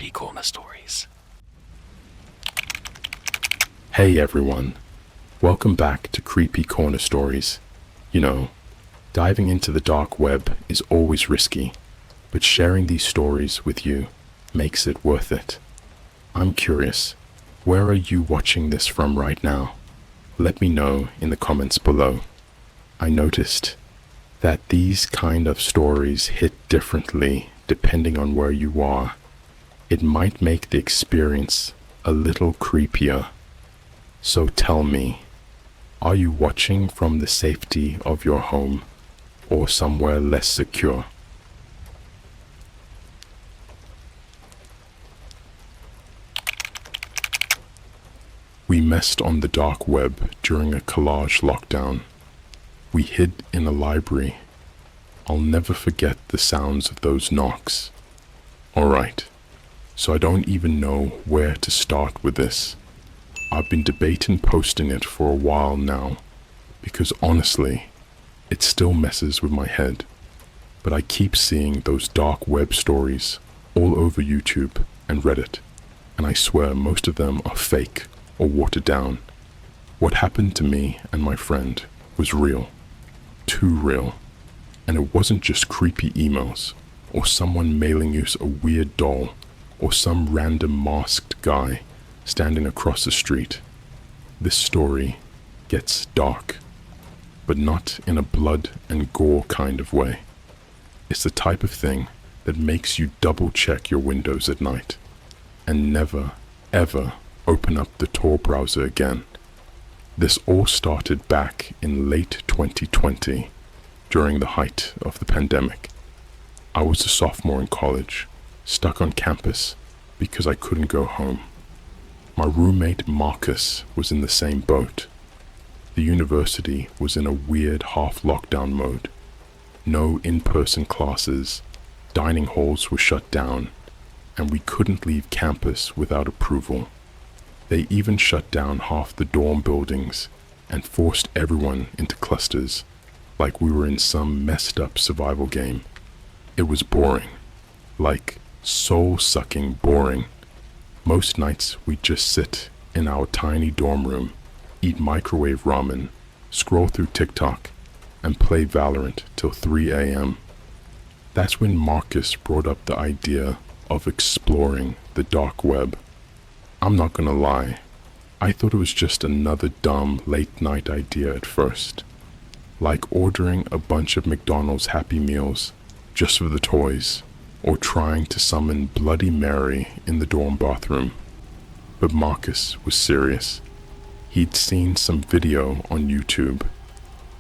CreepyCorner stories. Hey everyone, welcome back to CreepyCorner stories. You know, diving into the dark web is always risky, but sharing these stories with you makes it worth it. I'm curious, where are you watching this from right now? Let me know in the comments below. I noticed that these kind of stories hit differently depending on where you are. It might make the experience a little creepier. So tell me, are you watching from the safety of your home or somewhere less secure? We messed on the dark web during a collage lockdown. We hid in a library. I'll never forget the sounds of those knocks. Alright, so I don't even know where to start with this. I've been debating posting it for a while now, because honestly, it still messes with my head. But I keep seeing those dark web stories all over YouTube and Reddit, and I swear most of them are fake or watered down. What happened to me and my friend was real, too real, and it wasn't just creepy emails or someone mailing you a weird doll or some random masked guy standing across the street. This story gets dark, but not in a blood and gore kind of way. It's the type of thing that makes you double check your windows at night and never, ever open up the Tor browser again. This all started back in late 2020 during the height of the pandemic. I was a sophomore in college, stuck on campus because I couldn't go home. My roommate Marcus was in the same boat. The university was in a weird half-lockdown mode. No in-person classes, dining halls were shut down, and we couldn't leave campus without approval. They even shut down half the dorm buildings and forced everyone into clusters, like we were in some messed up survival game. It was boring, like soul-sucking boring. Most nights we'd just sit in our tiny dorm room, eat microwave ramen, scroll through TikTok, and play Valorant till 3 a.m. That's when Marcus brought up the idea of exploring the dark web. I'm not gonna lie, I thought it was just another dumb late night idea at first. Like ordering a bunch of McDonald's Happy Meals just for the toys, or trying to summon Bloody Mary in the dorm bathroom. But Marcus was serious. He'd seen some video on YouTube,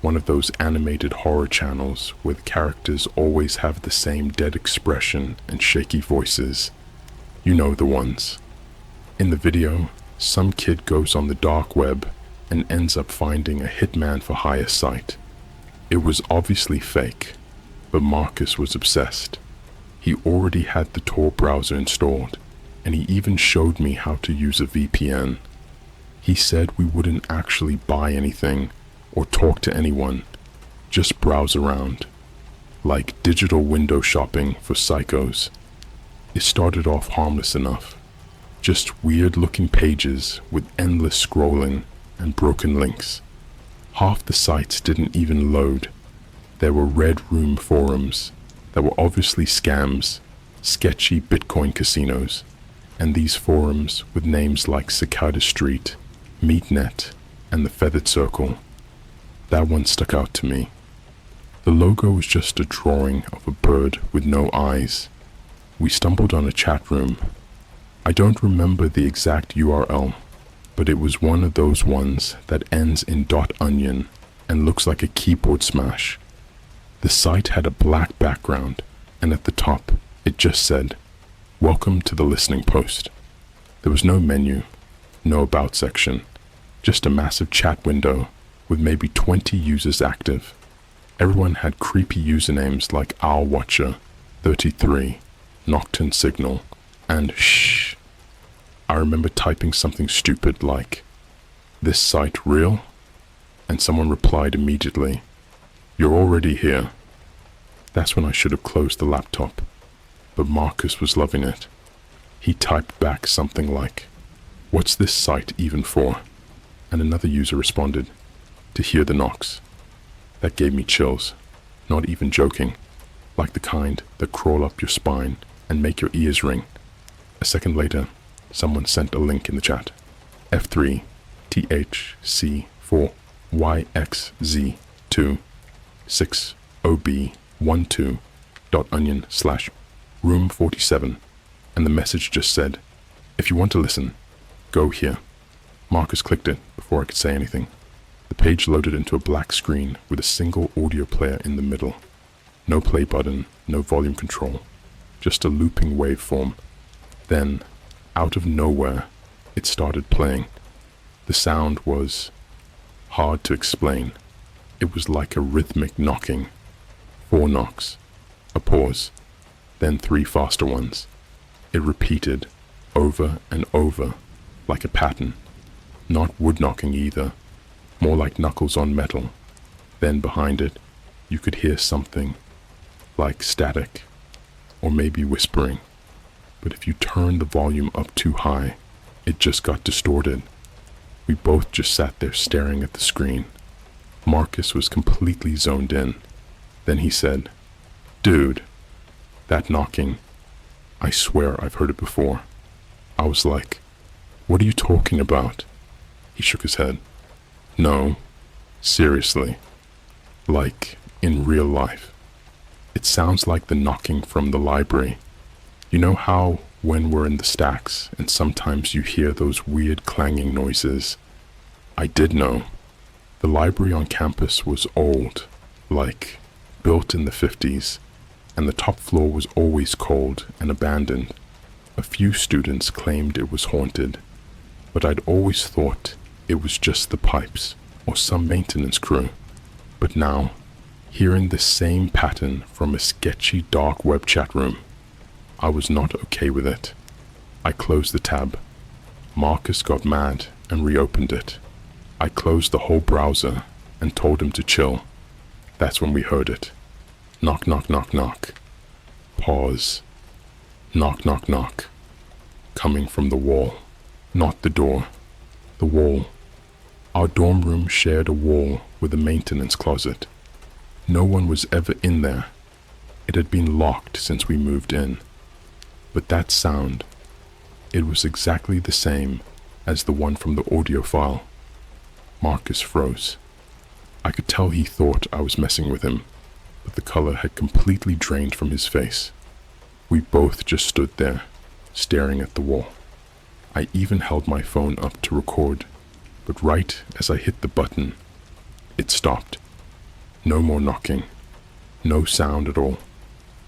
one of those animated horror channels where the characters always have the same dead expression and shaky voices. You know the ones. In the video, some kid goes on the dark web and ends up finding a hitman for hire site. It was obviously fake, but Marcus was obsessed. He already had the Tor browser installed, and he even showed me how to use a VPN. He said we wouldn't actually buy anything or talk to anyone, just browse around, like digital window shopping for psychos. It started off harmless enough, just weird-looking pages with endless scrolling and broken links. Half the sites didn't even load. There were red room forums that were obviously scams, sketchy Bitcoin casinos, and these forums with names like Cicada Street, MeetNet, and the Feathered Circle. That one stuck out to me. The logo was just a drawing of a bird with no eyes. We stumbled on a chat room. I don't remember the exact URL, but it was one of those ones that ends in .onion and looks like a keyboard smash. The site had a black background, and at the top it just said, "Welcome to the listening post." There was no menu, no about section, just a massive chat window with maybe 20 users active. Everyone had creepy usernames like Owlwatcher, 33, Nocturne Signal, and Shh. I remember typing something stupid like, "This site real?" And someone replied immediately, "You're already here." That's when I should have closed the laptop, but Marcus was loving it. He typed back something like, "What's this site even for?" And another user responded, "To hear the knocks." That gave me chills, not even joking, like the kind that crawl up your spine and make your ears ring. A second later, someone sent a link in the chat. F3 THC4 YXZ2 6 OB12.onion/room 47, and the message just said, "If you want to listen, go here." Marcus clicked it before I could say anything. The page loaded into a black screen with a single audio player in the middle. No play button, no volume control, just a looping waveform. Then, out of nowhere, it started playing. The sound was hard to explain. It was like a rhythmic knocking. 4 knocks, a pause, then 3 faster ones. It repeated over and over like a pattern. Not wood knocking either, more like knuckles on metal. Then behind it, you could hear something like static, or maybe whispering. But if you turned the volume up too high, it just got distorted. We both just sat there staring at the screen. Marcus was completely zoned in. Then he said, "Dude, that knocking, I swear I've heard it before." I was like, "What are you talking about?" He shook his head. "No, seriously, like in real life. It sounds like the knocking from the library. You know how when we're in the stacks and sometimes you hear those weird clanging noises?" I did know. The library on campus was old, like built in the 50s, and the top floor was always cold and abandoned. A few students claimed it was haunted, but I'd always thought it was just the pipes or some maintenance crew. But now, hearing the same pattern from a sketchy dark web chat room, I was not okay with it. I closed the tab. Marcus got mad and reopened it. I closed the whole browser and told him to chill. That's when we heard it. Knock, knock, knock, knock. Pause. Knock, knock, knock. Coming from the wall. Not the door. The wall. Our dorm room shared a wall with a maintenance closet. No one was ever in there. It had been locked since we moved in. But that sound, it was exactly the same as the one from the audio file. Marcus froze. I could tell he thought I was messing with him, but the color had completely drained from his face. We both just stood there, staring at the wall. I even held my phone up to record, but right as I hit the button, it stopped. No more knocking. No sound at all.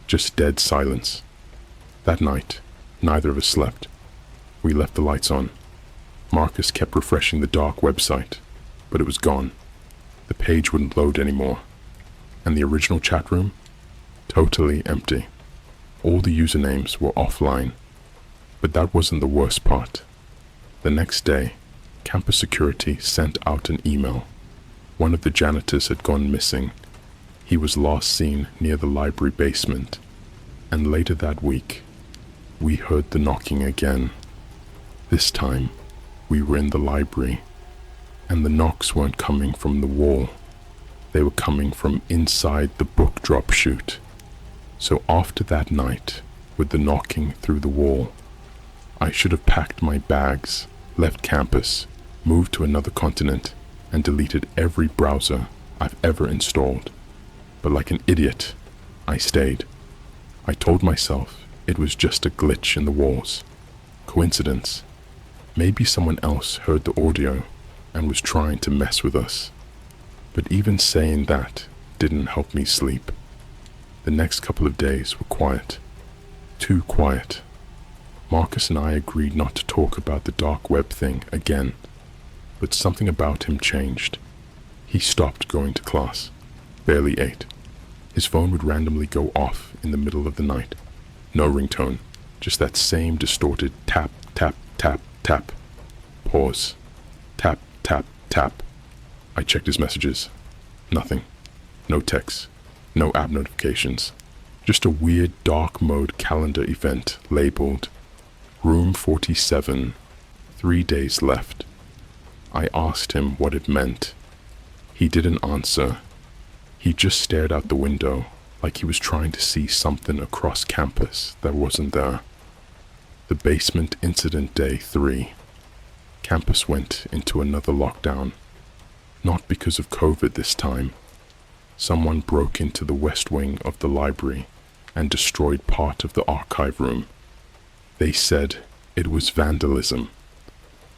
Just dead silence. That night, neither of us slept. We left the lights on. Marcus kept refreshing the dark website, but it was gone. The page wouldn't load anymore. And the original chat room? Totally empty. All the usernames were offline. But that wasn't the worst part. The next day, campus security sent out an email. One of the janitors had gone missing. He was last seen near the library basement. And later that week, we heard the knocking again. This time, we were in the library, and the knocks weren't coming from the wall. They were coming from inside the book drop chute. So after that night, with the knocking through the wall, I should have packed my bags, left campus, moved to another continent, and deleted every browser I've ever installed. But like an idiot, I stayed. I told myself it was just a glitch in the walls. Coincidence. Maybe someone else heard the audio and was trying to mess with us. But even saying that didn't help me sleep. The next couple of days were quiet. Too quiet. Marcus and I agreed not to talk about the dark web thing again. But something about him changed. He stopped going to class. Barely ate. His phone would randomly go off in the middle of the night. No ringtone. Just that same distorted tap, tap, tap, tap. Pause. Tap, tap, tap. I checked his messages. Nothing. No texts. No app notifications. Just a weird dark mode calendar event labeled Room 47, 3 days left. I asked him what it meant. He didn't answer. He just stared out the window like he was trying to see something across campus that wasn't there. The basement incident day 3. Campus went into another lockdown. Not because of COVID this time. Someone broke into the west wing of the library and destroyed part of the archive room. They said it was vandalism,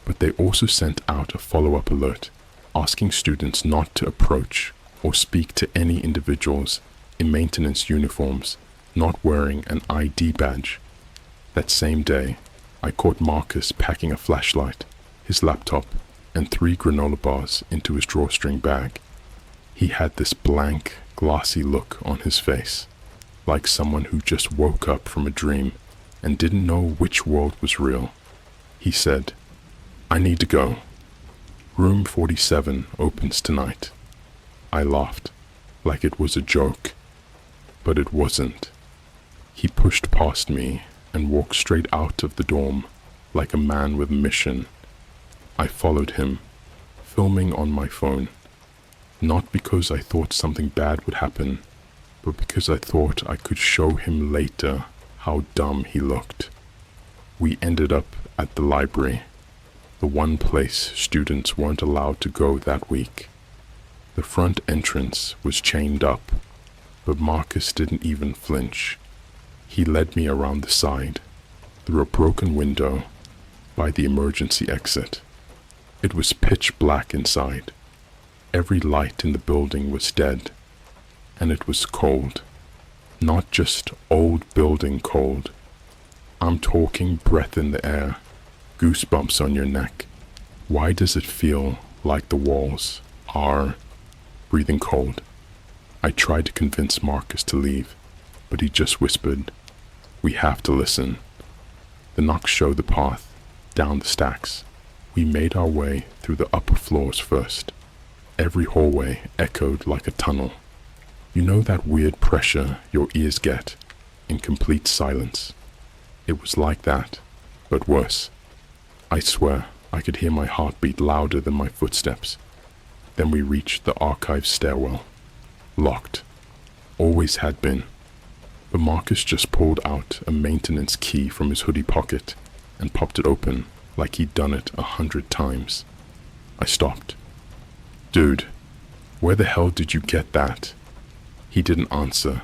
but they also sent out a follow-up alert asking students not to approach or speak to any individuals in maintenance uniforms not wearing an ID badge. That same day, I caught Marcus packing a flashlight, his laptop, and 3 granola bars into his drawstring bag. He had this blank, glassy look on his face, like someone who just woke up from a dream and didn't know which world was real. He said, "I need to go. Room 47 opens tonight." I laughed, like it was a joke, but it wasn't. He pushed past me and walked straight out of the dorm, like a man with a mission. I followed him, filming on my phone, not because I thought something bad would happen, but because I thought I could show him later how dumb he looked. We ended up at the library, the one place students weren't allowed to go that week. The front entrance was chained up, but Marcus didn't even flinch. He led me around the side, through a broken window, by the emergency exit. It was pitch black inside. Every light in the building was dead, and it was cold. Not just old building cold. I'm talking breath in the air, goosebumps on your neck. Why does it feel like the walls are breathing cold? I tried to convince Marcus to leave, but he just whispered, "We have to listen." The knocks showed the path, down the stacks. We made our way through the upper floors first. Every hallway echoed like a tunnel. You know that weird pressure your ears get in complete silence? It was like that, but worse. I swear I could hear my heartbeat louder than my footsteps. Then we reached the archive stairwell. Locked. Always had been. But Marcus just pulled out a maintenance key from his hoodie pocket and popped it open like he'd done it 100 times. I stopped. "Dude, where the hell did you get that?" He didn't answer.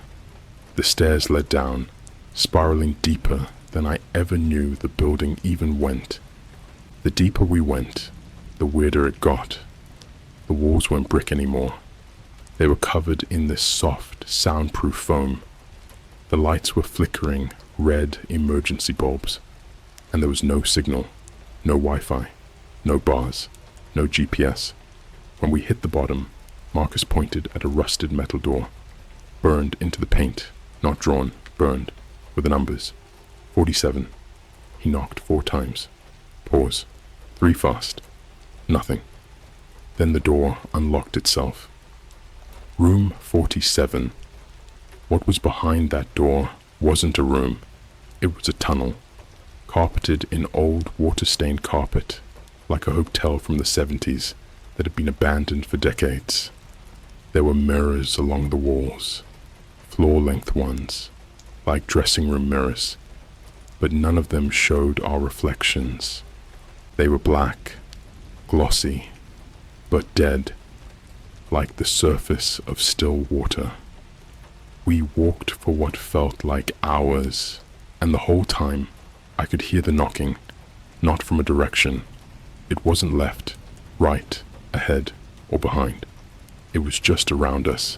The stairs led down, spiraling deeper than I ever knew the building even went. The deeper we went, the weirder it got. The walls weren't brick anymore. They were covered in this soft, soundproof foam. The lights were flickering red emergency bulbs, and there was no signal, no Wi-Fi, no bars, no GPS. When we hit the bottom, Marcus pointed at a rusted metal door, burned into the paint, not drawn, burned, with the numbers. 47. He knocked 4 times. Pause. 3 fast. Nothing. Then the door unlocked itself. Room 47. What was behind that door wasn't a room. It was a tunnel, carpeted in old water-stained carpet, like a hotel from the 70s that had been abandoned for decades. There were mirrors along the walls, floor-length ones, like dressing room mirrors, but none of them showed our reflections. They were black, glossy, but dead, like the surface of still water. We walked for what felt like hours, and the whole time I could hear the knocking, not from a direction. It wasn't left, right, ahead, or behind. It was just around us,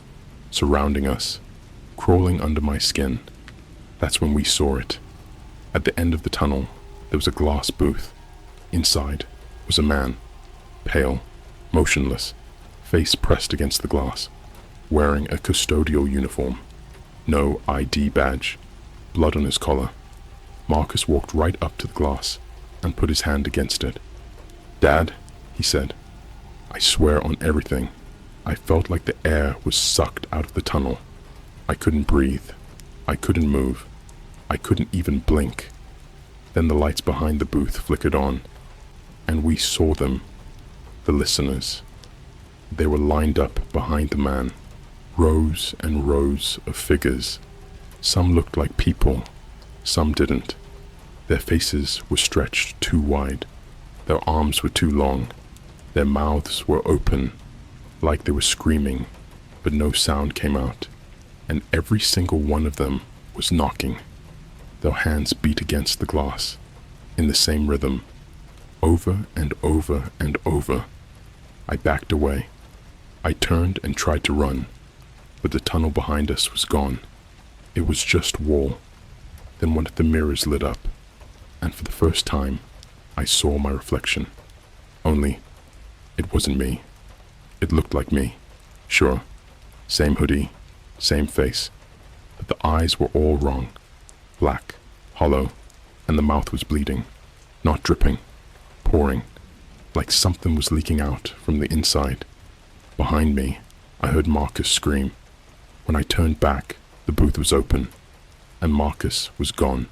surrounding us, crawling under my skin. That's when we saw it. At the end of the tunnel, there was a glass booth. Inside was a man, pale, motionless, face pressed against the glass, wearing a custodial uniform. No ID badge, blood on his collar. Marcus walked right up to the glass and put his hand against it. "Dad," he said. I swear on everything, I felt like the air was sucked out of the tunnel. I couldn't breathe. I couldn't move. I couldn't even blink. Then the lights behind the booth flickered on, and we saw them, the listeners. They were lined up behind the man, rows and rows of figures. Some looked like people, some didn't. Their faces were stretched too wide, their arms were too long, their mouths were open, like they were screaming, but no sound came out, and every single one of them was knocking. Their hands beat against the glass, in the same rhythm, over and over and over. I backed away. I turned and tried to run, but the tunnel behind us was gone. It was just wall. Then one of the mirrors lit up, and for the first time, I saw my reflection. Only, it wasn't me. It looked like me, sure. Same hoodie, same face, but the eyes were all wrong. Black, hollow, and the mouth was bleeding, not dripping, pouring, like something was leaking out from the inside. Behind me, I heard Marcus scream. When I turned back, the booth was open, and Marcus was gone.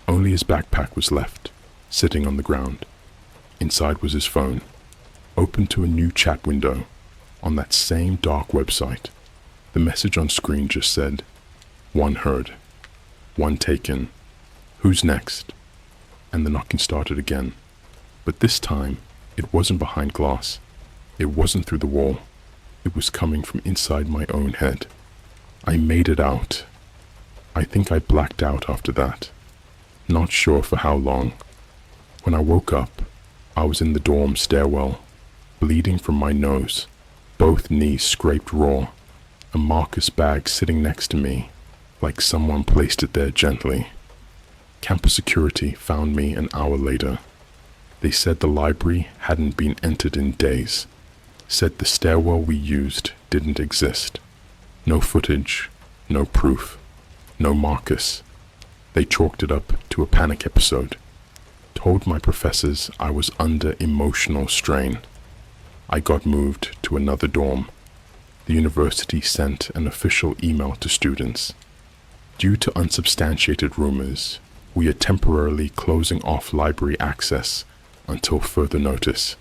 Only his backpack was left, sitting on the ground. Inside was his phone, open to a new chat window on that same dark website. The message on screen just said, "One heard, one taken, who's next?" And the knocking started again. But this time, it wasn't behind glass. It wasn't through the wall. It was coming from inside my own head. I made it out. I think I blacked out after that. Not sure for how long. When I woke up, I was in the dorm stairwell, bleeding from my nose, both knees scraped raw, a Marcus bag sitting next to me, like someone placed it there gently. Campus security found me an hour later. They said the library hadn't been entered in days, said the stairwell we used didn't exist. No footage, no proof, no Marcus. They chalked it up to a panic episode. Told my professors I was under emotional strain. I got moved to another dorm. The university sent an official email to students. Due to unsubstantiated rumors, we are temporarily closing off library access until further notice.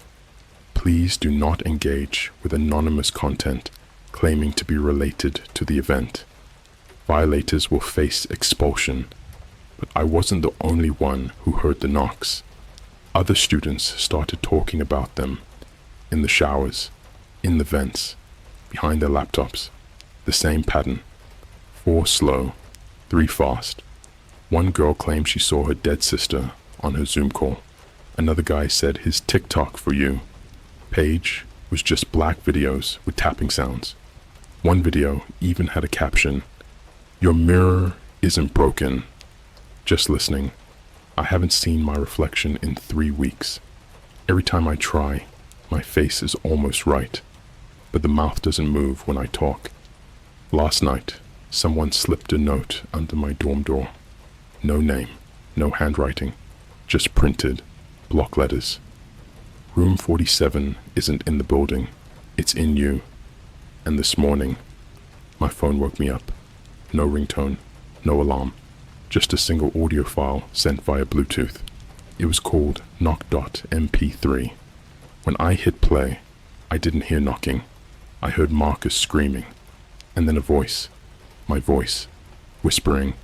Please do not engage with anonymous content claiming to be related to the event. Violators will face expulsion, but I wasn't the only one who heard the knocks. Other students started talking about them, in the showers, in the vents, behind their laptops. The same pattern. 4 slow, 3 fast. One girl claimed she saw her dead sister on her Zoom call. Another guy said his TikTok for you page was just black videos with tapping sounds. One video even had a caption, "Your mirror isn't broken. Just listening. I haven't seen my reflection in 3 weeks. Every time I try, my face is almost right, but the mouth doesn't move when I talk." Last night, someone slipped a note under my dorm door. No name, no handwriting, just printed block letters. Room 47 isn't in the building, it's in you. And this morning, my phone woke me up. No ringtone, no alarm, just a single audio file sent via Bluetooth. It was called knock.mp3. When I hit play, I didn't hear knocking. I heard Marcus screaming, and then a voice, my voice, whispering,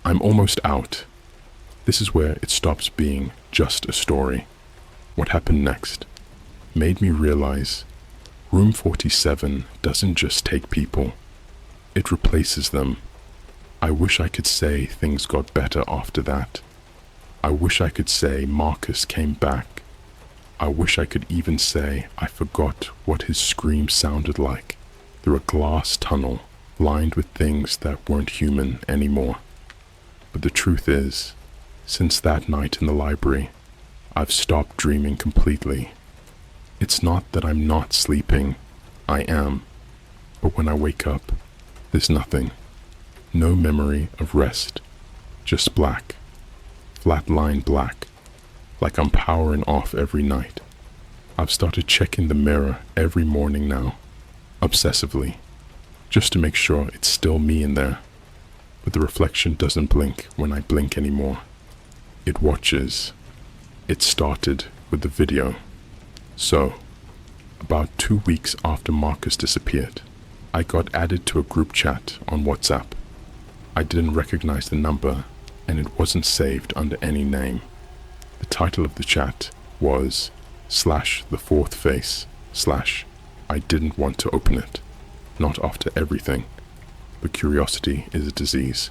"I'm almost out." This is where it stops being just a story. What happened next made me realize Room 47 doesn't just take people, it replaces them. I wish I could say things got better after that. I wish I could say Marcus came back. I wish I could even say I forgot what his scream sounded like through a glass tunnel lined with things that weren't human anymore. But the truth is, since that night in the library, I've stopped dreaming completely. It's not that I'm not sleeping, I am. But when I wake up, there's nothing. No memory of rest. Just black. Flatline black. Like I'm powering off every night. I've started checking the mirror every morning now. Obsessively. Just to make sure it's still me in there. But the reflection doesn't blink when I blink anymore. It watches. It started with the video. So, about 2 weeks after Marcus disappeared, I got added to a group chat on WhatsApp. I didn't recognize the number, and it wasn't saved under any name. The title of the chat was /the fourth face / I didn't want to open it. Not after everything, but curiosity is a disease.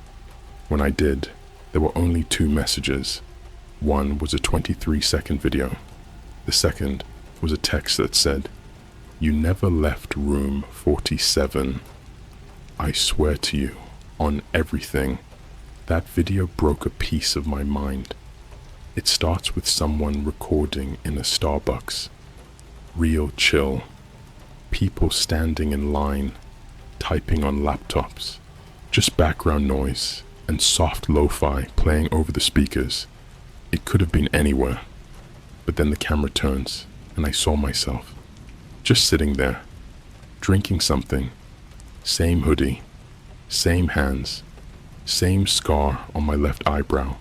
When I did, there were only 2 messages. One was a 23-second video. The second was a text that said, "You never left room 47. I swear to you, on everything, that video broke a piece of my mind." It starts with someone recording in a Starbucks. Real chill. People standing in line, typing on laptops. Just background noise and soft lo-fi playing over the speakers. It could have been anywhere. But then the camera turns and I saw myself, just sitting there, drinking something. Same hoodie, same hands, same scar on my left eyebrow.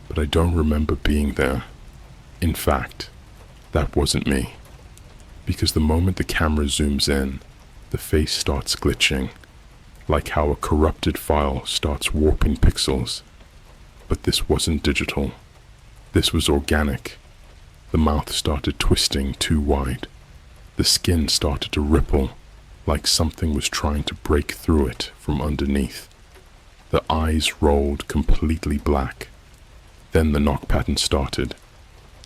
But I don't remember being there. In fact, that wasn't me. Because the moment the camera zooms in, the face starts glitching, like how a corrupted file starts warping pixels. But this wasn't digital. This was organic. The mouth started twisting too wide. The skin started to ripple, like something was trying to break through it from underneath. The eyes rolled completely black. Then the knock pattern started,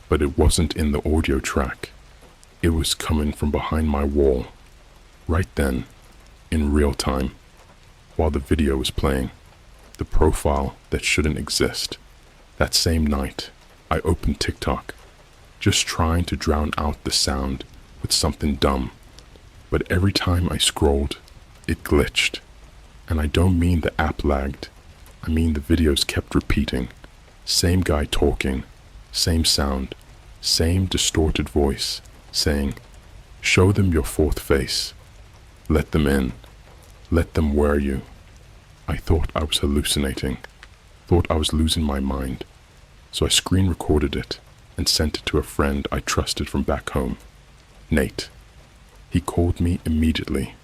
but it wasn't in the audio track. It was coming from behind my wall, right then, in real time, while the video was playing. The profile that shouldn't exist. That same night, I opened TikTok, just trying to drown out the sound with something dumb. But every time I scrolled, it glitched. And I don't mean the app lagged. I mean the videos kept repeating. Same guy talking, same sound, same distorted voice, saying, "Show them your fourth face. Let them in. Let them wear you." I thought I was hallucinating, thought I was losing my mind. So I screen recorded it and sent it to a friend I trusted from back home, Nate. He called me immediately,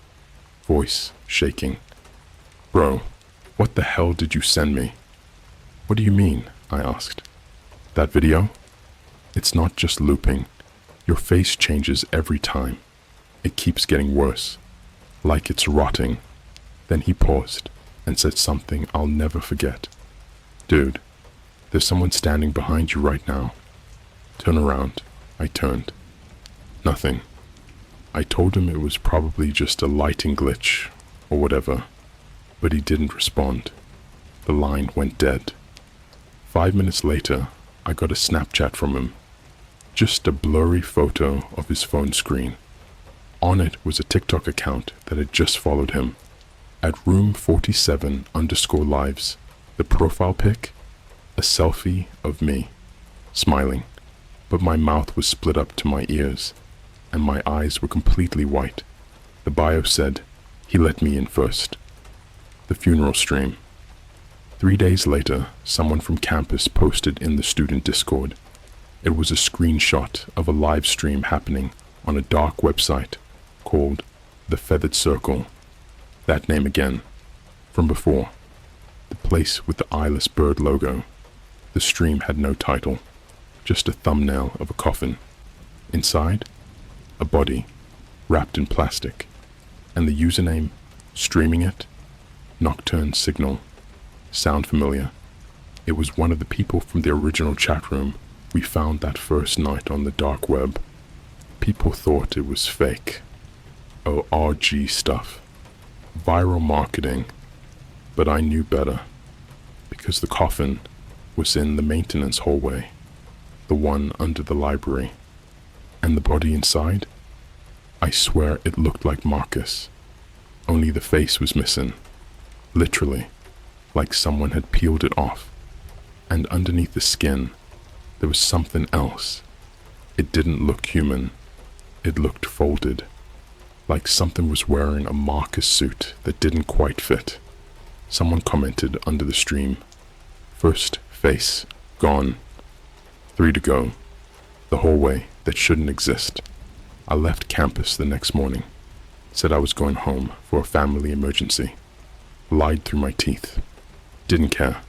voice shaking. "Bro, what the hell did you send me?" "What do you mean?" I asked. "That video? It's not just looping. Your face changes every time. It keeps getting worse, like it's rotting." Then he paused and said something I'll never forget. "Dude, there's someone standing behind you right now. Turn around." I turned. Nothing. I told him it was probably just a lighting glitch or whatever, but he didn't respond. The line went dead. 5 minutes later, I got a Snapchat from him. Just a blurry photo of his phone screen. On it was a TikTok account that had just followed him. At room 47_lives, the profile pic, a selfie of me, smiling, but my mouth was split up to my ears, and my eyes were completely white. The bio said, "He let me in first." The funeral stream. 3 days later, someone from campus posted in the student Discord. It was a screenshot of a live stream happening on a dark website called The Feathered Circle. That name again, from before. The place with the eyeless bird logo. The stream had no title, just a thumbnail of a coffin. Inside, a body, wrapped in plastic. And the username, streaming it, Nocturne Signal. Sound familiar? It was one of the people from the original chat room we found that first night on the dark web. People thought it was fake. ORG stuff. Viral marketing. But I knew better. Because the coffin was in the maintenance hallway. The one under the library. And the body inside? I swear it looked like Marcus. Only the face was missing. Literally. Like someone had peeled it off. And underneath the skin, there was something else. It didn't look human. It looked folded. Like something was wearing a Marcus suit that didn't quite fit. Someone commented under the stream, "First face, gone. 3 to go. The hallway that shouldn't exist. I left campus the next morning. Said I was going home for a family emergency. Lied through my teeth. Didn't care.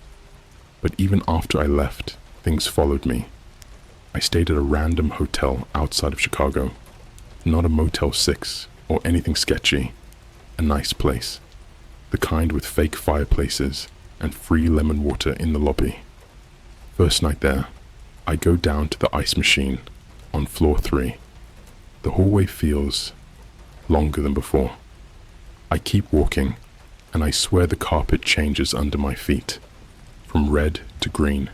But even after I left, things followed me. I stayed at a random hotel outside of Chicago. Not a Motel 6 or anything sketchy. A nice place. The kind with fake fireplaces and free lemon water in the lobby. First night there, I go down to the ice machine on floor 3. The hallway feels longer than before. I keep walking, and I swear the carpet changes under my feet, from red to green,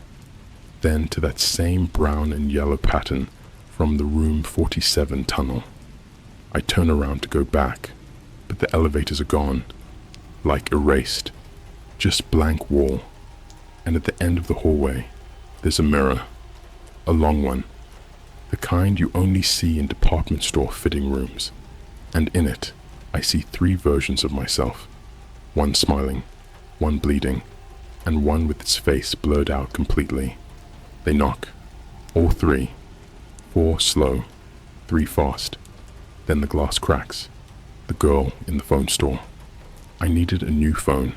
then to that same brown and yellow pattern from the room 47 tunnel. I turn around to go back, but the elevators are gone, like erased, just blank wall, and at the end of the hallway, there's a mirror, a long one, the kind you only see in department store fitting rooms, and in it, I see 3 versions of myself, one smiling, one bleeding, and one with its face blurred out completely. They knock, all 3, 4 slow, 3 fast, then the glass cracks, the girl in the phone store. I needed a new phone.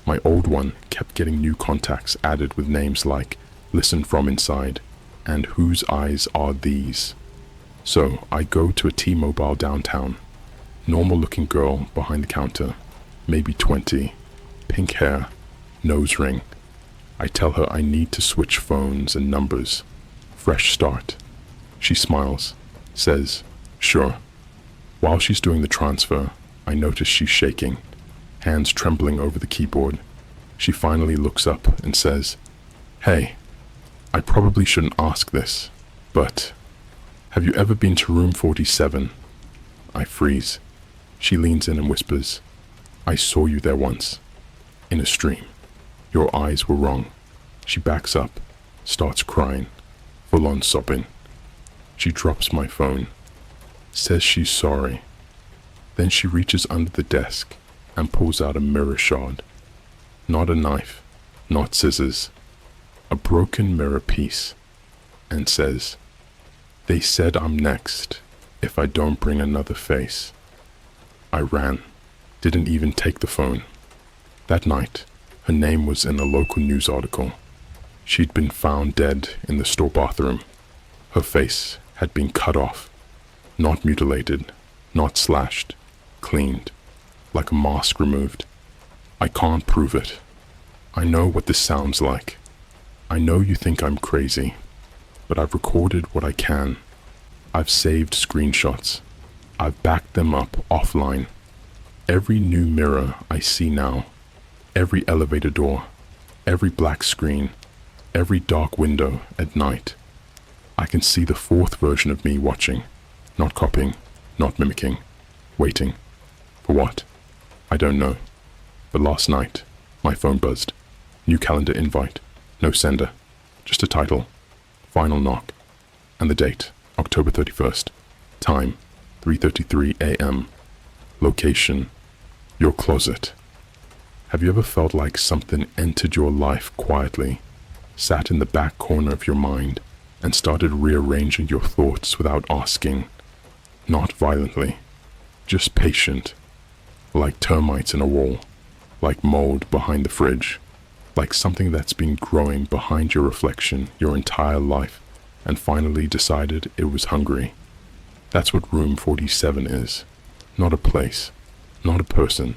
My old one kept getting new contacts added with names like Listen From Inside and Whose Eyes Are These? So I go to a T-Mobile downtown. Normal looking girl behind the counter, maybe 20, pink hair, nose ring. I tell her I need to switch phones and numbers. Fresh start. She smiles, says, sure. While she's doing the transfer, I notice she's shaking, hands trembling over the keyboard. She finally looks up and says, hey, I probably shouldn't ask this, but have you ever been to room 47? I freeze. She leans in and whispers, I saw you there once, in a stream. Your eyes were wrong. She backs up, starts crying, full on sobbing. She drops my phone, says she's sorry. Then she reaches under the desk and pulls out a mirror shard. Not a knife, not scissors, a broken mirror piece, and says, they said I'm next if I don't bring another face. I ran, didn't even take the phone. That night, her name was in a local news article. She'd been found dead in the store bathroom. Her face had been cut off, not mutilated, not slashed, cleaned, like a mask removed. I can't prove it. I know what this sounds like. I know you think I'm crazy, but I've recorded what I can. I've saved screenshots. I've backed them up offline. Every new mirror I see now, every elevator door, every black screen, every dark window at night. I can see the 4th version of me watching, not copying, not mimicking, waiting. For what? I don't know. But last night, my phone buzzed. New calendar invite. No sender. Just a title. Final knock. And the date, October 31st. Time, 3:33 a.m. Location, your closet. Have you ever felt like something entered your life quietly, sat in the back corner of your mind, and started rearranging your thoughts without asking? Not violently, just patient, like termites in a wall, like mold behind the fridge, like something that's been growing behind your reflection your entire life and finally decided it was hungry. That's what room 47 is. Not a place, not a person.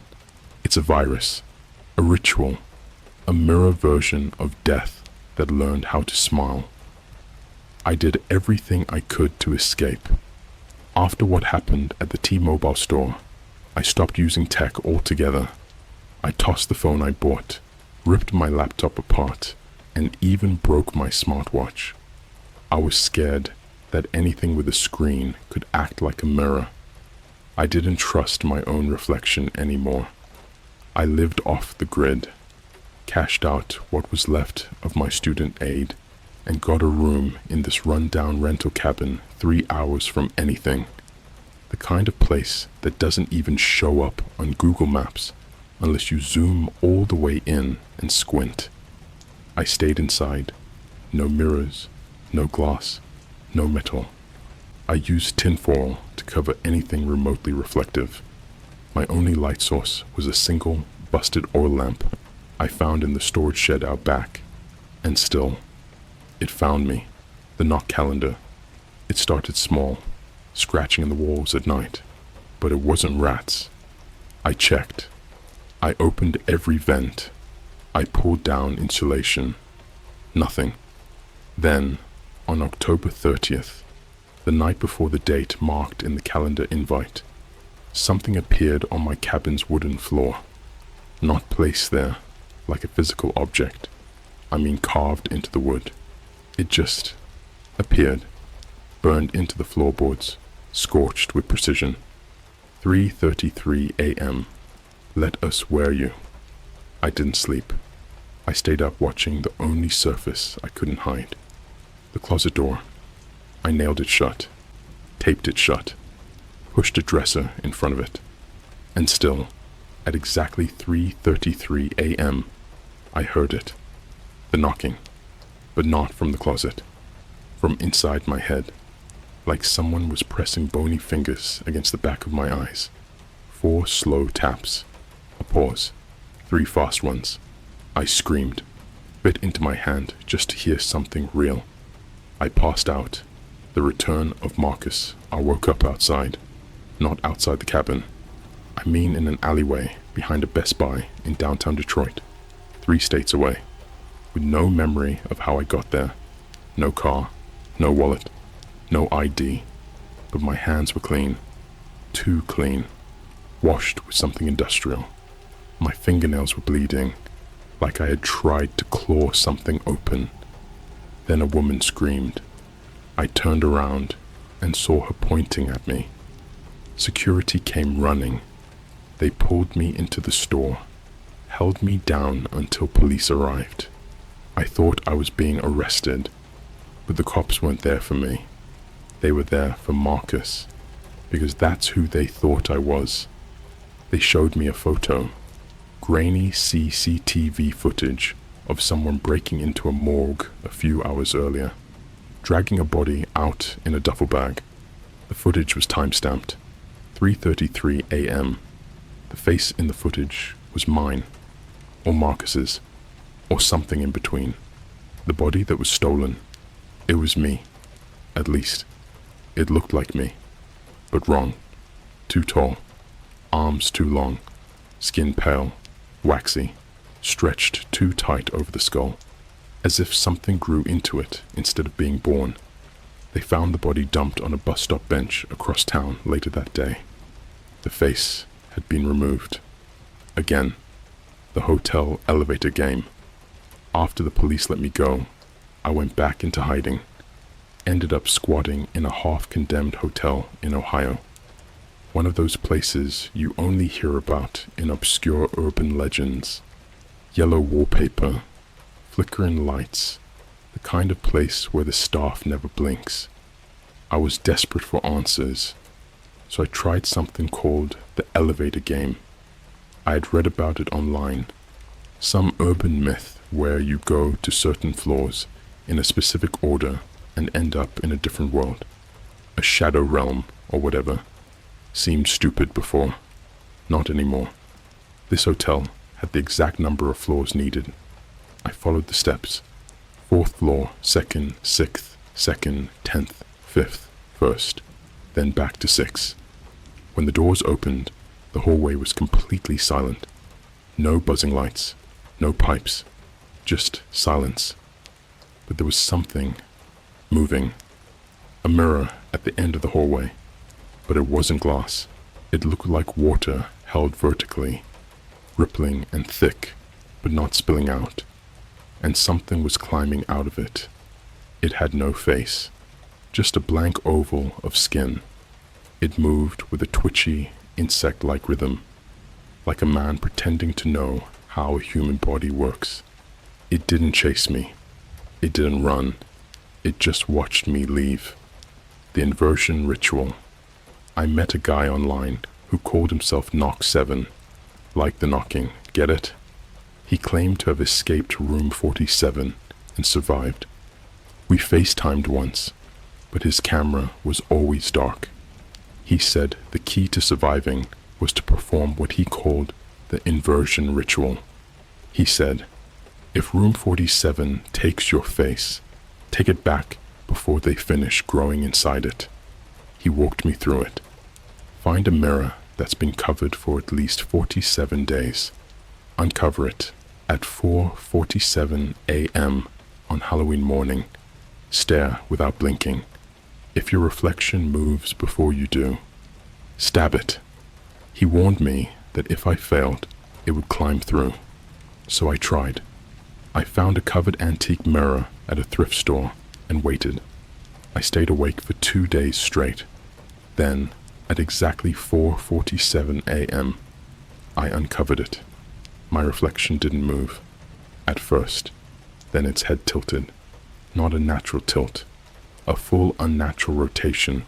It's a virus, a ritual, a mirror version of death that learned how to smile. I did everything I could to escape. After what happened at the T-Mobile store, I stopped using tech altogether. I tossed the phone I bought, ripped my laptop apart, and even broke my smartwatch. I was scared that anything with a screen could act like a mirror. I didn't trust my own reflection anymore. I lived off the grid, cashed out what was left of my student aid, and got a room in this run-down rental cabin 3 hours from anything. The kind of place that doesn't even show up on Google Maps unless you zoom all the way in and squint. I stayed inside. No mirrors, No glass, no metal. I used tinfoil to cover anything remotely reflective. My only light source was a single, busted oil lamp I found in the storage shed out back. And still, it found me. The knock calendar. It started small, scratching in the walls at night. But it wasn't rats. I checked. I opened every vent. I pulled down insulation. Nothing. Then, on October 30th, the night before the date marked in the calendar invite, something appeared on my cabin's wooden floor. Not placed there, like a physical object. I mean carved into the wood. It just appeared, burned into the floorboards, scorched with precision. 3:33 a.m. Let us wear you. I didn't sleep. I stayed up watching the only surface I couldn't hide. The closet door. I nailed it shut, taped it shut, pushed a dresser in front of it. And still, at exactly 3:33 a.m., I heard it. The knocking, but not from the closet. From inside my head, like someone was pressing bony fingers against the back of my eyes. 4 slow taps. A pause. 3 fast ones. I screamed, bit into my hand just to hear something real. I passed out. The return of Marcus. I woke up outside. Not outside the cabin. I mean in an alleyway behind a Best Buy in downtown Detroit, 3 states away, with no memory of how I got there. No car, no wallet, no ID, but my hands were clean. Too clean. Washed with something industrial. My fingernails were bleeding, like I had tried to claw something open. Then a woman screamed. I turned around and saw her pointing at me. Security came running. They pulled me into the store, held me down until police arrived. I thought I was being arrested, but the cops weren't there for me. They were there for Marcus, because that's who they thought I was. They showed me a photo, grainy CCTV footage of someone breaking into a morgue a few hours earlier, dragging a body out in a duffel bag. The footage was time-stamped, 3:33 a.m. The face in the footage was mine, or Marcus's, or something in between. The body that was stolen, it was me. At least, it looked like me, but wrong. Too tall, arms too long, skin pale, waxy, stretched too tight over the skull, as if something grew into it instead of being born. They found the body dumped on a bus stop bench across town later that day. The face had been removed. Again, the hotel elevator game. After the police let me go, I went back into hiding. Ended up squatting in a half-condemned hotel in Ohio. One of those places you only hear about in obscure urban legends. Yellow wallpaper, flickering lights, the kind of place where the staff never blinks. I was desperate for answers, so I tried something called the elevator game. I had read about it online. Some urban myth where you go to certain floors in a specific order and end up in a different world. A shadow realm or whatever. Seemed stupid before. Not anymore. This hotel had the exact number of floors needed. I followed the steps. 4th floor, 2nd, 6th, 2nd, 10th, 5th, 1st, then back to 6. When the doors opened, the hallway was completely silent. No buzzing lights, no pipes, just silence. But there was something moving. A mirror at the end of the hallway, but it wasn't glass. It looked like water held vertically, rippling and thick, but not spilling out. And something was climbing out of it. It had no face, just a blank oval of skin. It moved with a twitchy, insect-like rhythm, like a man pretending to know how a human body works. It didn't chase me. It didn't run. It just watched me leave. The inversion ritual. I met a guy online who called himself Knock 7. Like the knocking, get it? He claimed to have escaped room 47 and survived. We FaceTimed once, but his camera was always dark. He said the key to surviving was to perform what he called the inversion ritual. He said, if room 47 takes your face, take it back before they finish growing inside it. He walked me through it. Find a mirror that's been covered for at least 47 days. Uncover it at 4:47 a.m. on Halloween morning. Stare without blinking. If your reflection moves before you do, stab it. He warned me that if I failed, it would climb through. So I tried. I found a covered antique mirror at a thrift store and waited. I stayed awake for 2 days straight. Then, at exactly 4:47 a.m., I uncovered it. My reflection didn't move. At first, then its head tilted. Not a natural tilt. A full unnatural rotation,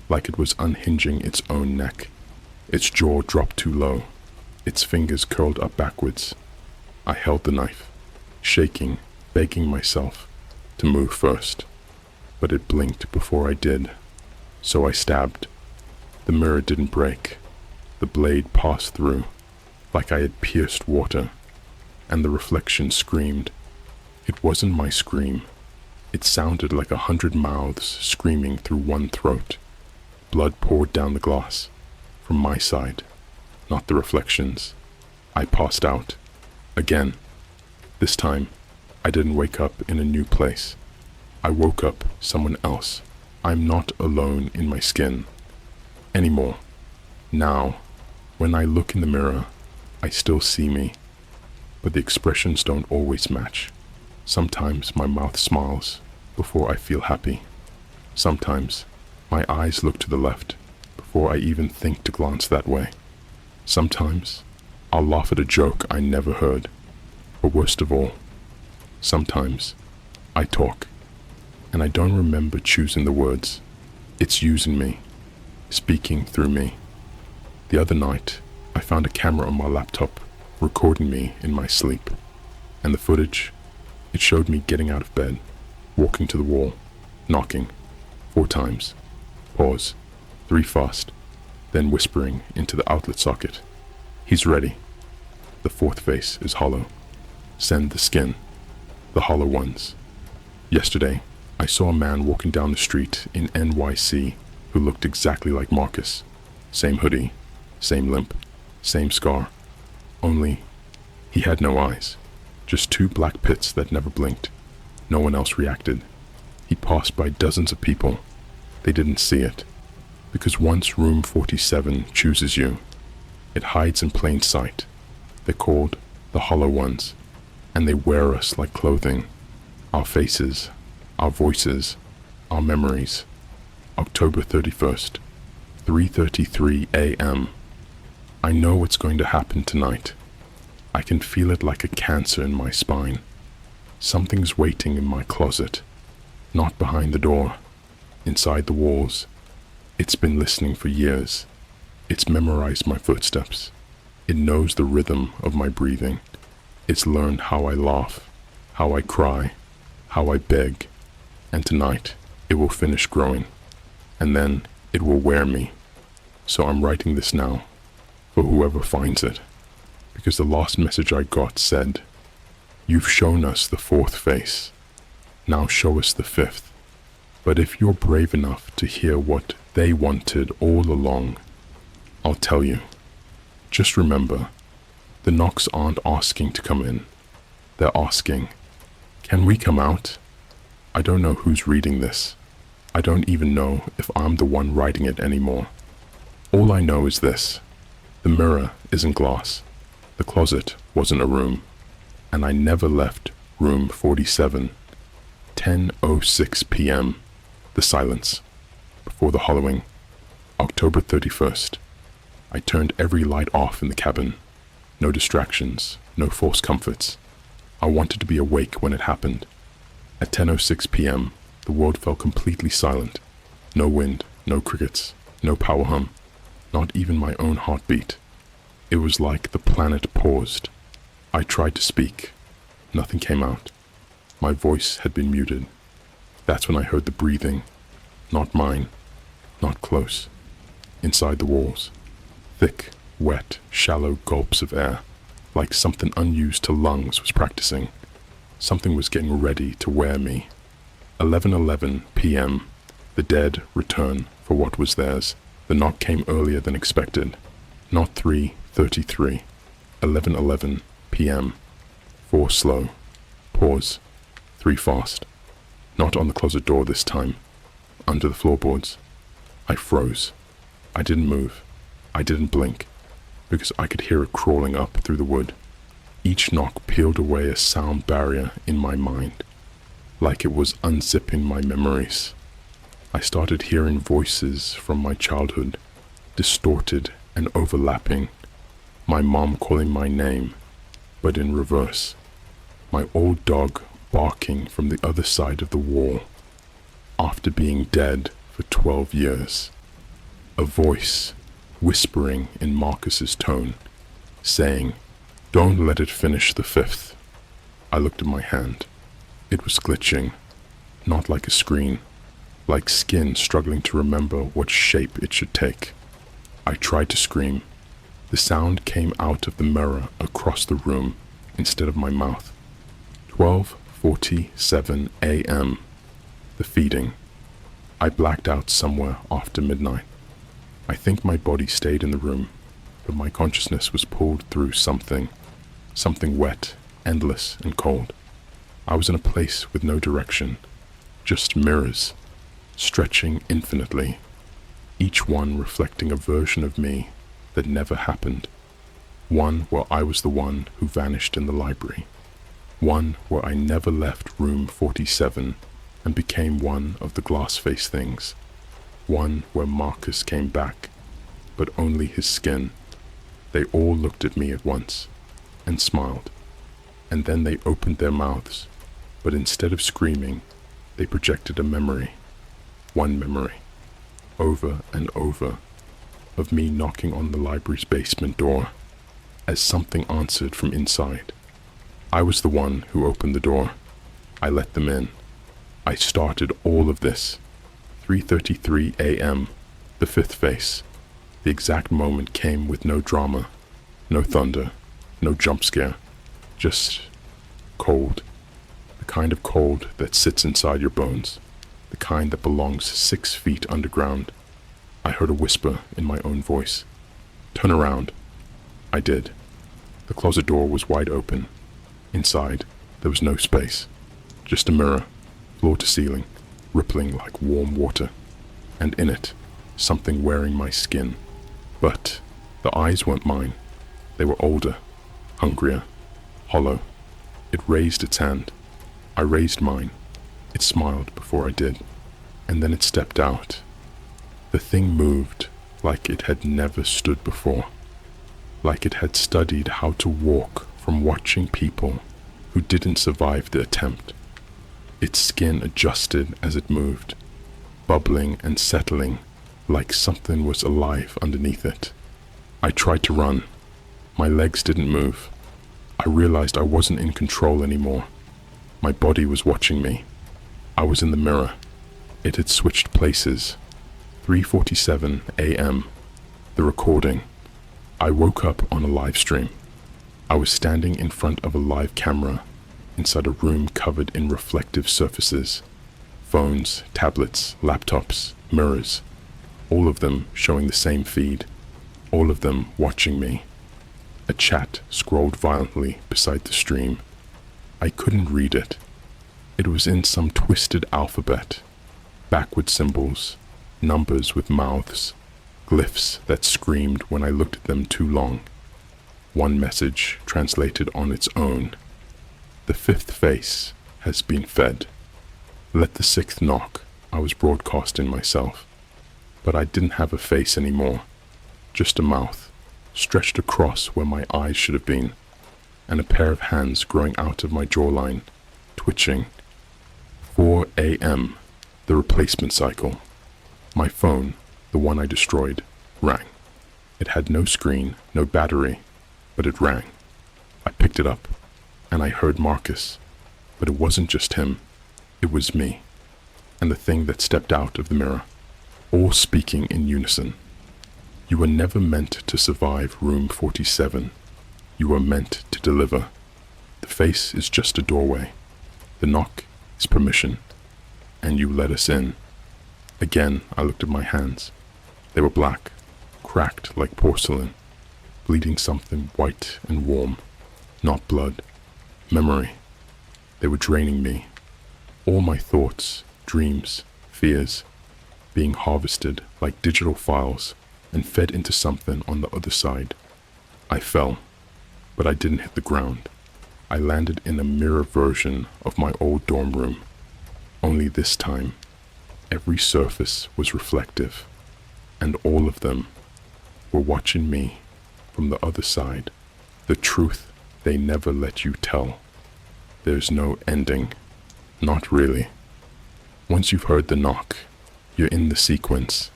like it was unhinging its own neck. Its jaw dropped too low. Its fingers curled up backwards. I held the knife, shaking, begging myself to move first. But it blinked before I did. So I stabbed. The mirror didn't break. The blade passed through, like I had pierced water, and the reflection screamed. It wasn't my scream. It sounded like 100 mouths screaming through one throat. Blood poured down the glass, from my side, not the reflection's. I passed out. Again. This time, I didn't wake up in a new place. I woke up someone else. I'm not alone in my skin anymore. Now, when I look in the mirror, I still see me, but the expressions don't always match. Sometimes my mouth smiles before I feel happy. Sometimes my eyes look to the left before I even think to glance that way. Sometimes I'll laugh at a joke I never heard. But worst of all, sometimes I talk, and I don't remember choosing the words. It's using me, speaking through me. The other night, I found a camera on my laptop recording me in my sleep, and the footage, it showed me getting out of bed, walking to the wall, knocking 4 times, pause, 3 fast, then whispering into the outlet socket. He's ready. The 4th face is hollow. Send the skin, the hollow ones. Yesterday, I saw a man walking down the street in NYC who looked exactly like Marcus. Same hoodie, same limp, same scar. Only, he had no eyes. Just 2 black pits that never blinked. No one else reacted. He passed by dozens of people. They didn't see it. Because once room 47 chooses you, it hides in plain sight. They're called the hollow ones, and they wear us like clothing. Our faces, our voices, our memories. October 31st, 3:33 a.m. I know what's going to happen tonight. I can feel it like a cancer in my spine. Something's waiting in my closet, not behind the door, inside the walls. It's been listening for years. It's memorized my footsteps. It knows the rhythm of my breathing. It's learned how I laugh, how I cry, how I beg. And tonight, it will finish growing. And then it will wear me. So I'm writing this now, for whoever finds it. Because the last message I got said, "You've shown us the 4th face. Now show us the 5th. But if you're brave enough to hear what they wanted all along, I'll tell you. Just remember, the knocks aren't asking to come in. They're asking, can we come out? I don't know who's reading this. I don't even know if I'm the one writing it anymore. All I know is this. The mirror isn't glass. The closet wasn't a room. And I never left room 47. 10:06 p.m. The silence. Before the hollowing. October 31st. I turned every light off in the cabin. No distractions, no false comforts. I wanted to be awake when it happened. At 10:06 p.m., the world fell completely silent. No wind, no crickets, no power hum, not even my own heartbeat. It was like the planet paused. I tried to speak. Nothing came out. My voice had been muted. That's when I heard the breathing. Not mine, not close. Inside the walls. Thick, wet, shallow gulps of air, like something unused to lungs was practicing. Something was getting ready to wear me. 11:11 p.m. The dead return for what was theirs. The knock came earlier than expected. Not 3:33. 11:11 p.m. 4 slow. Pause. 3 fast. Not on the closet door this time. Under the floorboards. I froze. I didn't move. I didn't blink, because I could hear it crawling up through the wood. Each knock peeled away a sound barrier in my mind, like it was unzipping my memories. I started hearing voices from my childhood, distorted and overlapping. My mom calling my name, but in reverse. My old dog barking from the other side of the wall, after being dead for 12 years. A voice whispering in Marcus's tone, saying, "Don't let it finish the 5th. I looked at my hand. It was glitching, not like a screen, like skin struggling to remember what shape it should take. I tried to scream. The sound came out of the mirror across the room instead of my mouth. 12:47 a.m. The feeding. I blacked out somewhere after midnight. I think my body stayed in the room, but my consciousness was pulled through something wet, endless, and cold. I was in a place with no direction, just mirrors, stretching infinitely, each one reflecting a version of me that never happened. One where I was the one who vanished in the library. One where I never left room 47 and became one of the glass-faced things. One where Marcus came back, but only his skin. They all looked at me at once and smiled, and then they opened their mouths, but instead of screaming, they projected a memory, one memory, over and over, of me knocking on the library's basement door, as something answered from inside. I was the one who opened the door. I let them in. I started all of this. 3:33 a.m., the 5th face. The exact moment came with no drama, no thunder, no jump scare, just cold. The kind of cold that sits inside your bones, the kind that belongs 6 feet underground. I heard a whisper in my own voice. "Turn around." I did. The closet door was wide open. Inside, there was no space, just a mirror, floor to ceiling, rippling like warm water, and in it, something wearing my skin. But the eyes weren't mine. They were older, hungrier, hollow. It raised its hand. I raised mine. It smiled before I did, and then it stepped out. The thing moved like it had never stood before, like it had studied how to walk from watching people who didn't survive the attempt. Its skin adjusted as it moved, bubbling and settling like something was alive underneath it. I tried to run. My legs didn't move. I realized I wasn't in control anymore. My body was watching me. I was in the mirror. It had switched places. 3:47 a.m. The recording. I woke up on a live stream. I was standing in front of a live camera inside a room covered in reflective surfaces. Phones, tablets, laptops, mirrors. All of them showing the same feed. All of them watching me. A chat scrolled violently beside the stream. I couldn't read it. It was in some twisted alphabet. Backward symbols, numbers with mouths, glyphs that screamed when I looked at them too long. One message translated on its own. The 5th face has been fed. Let the 6th knock. I was broadcasting myself. But I didn't have a face anymore. Just a mouth, stretched across where my eyes should have been, and a pair of hands growing out of my jawline, twitching. 4 a.m. The replacement cycle. My phone, the one I destroyed, rang. It had no screen, no battery, but it rang. I picked it up, and I heard Marcus, but it wasn't just him. It was me. and the thing that stepped out of the mirror, all speaking in unison. You were never meant to survive room 47. You were meant to deliver. The face is just a doorway. The knock is permission, and you let us in. Again, I looked at my hands. They were black, cracked like porcelain, bleeding something white and warm, not blood, memory. They were draining me. All my thoughts, dreams, fears, being harvested like digital files and fed into something on the other side. I fell, but I didn't hit the ground. I landed in a mirror version of my old dorm room. Only this time, every surface was reflective, and all of them were watching me from the other side. The truth they never let you tell. There's no ending. Not really. Once you've heard the knock, you're in the sequence.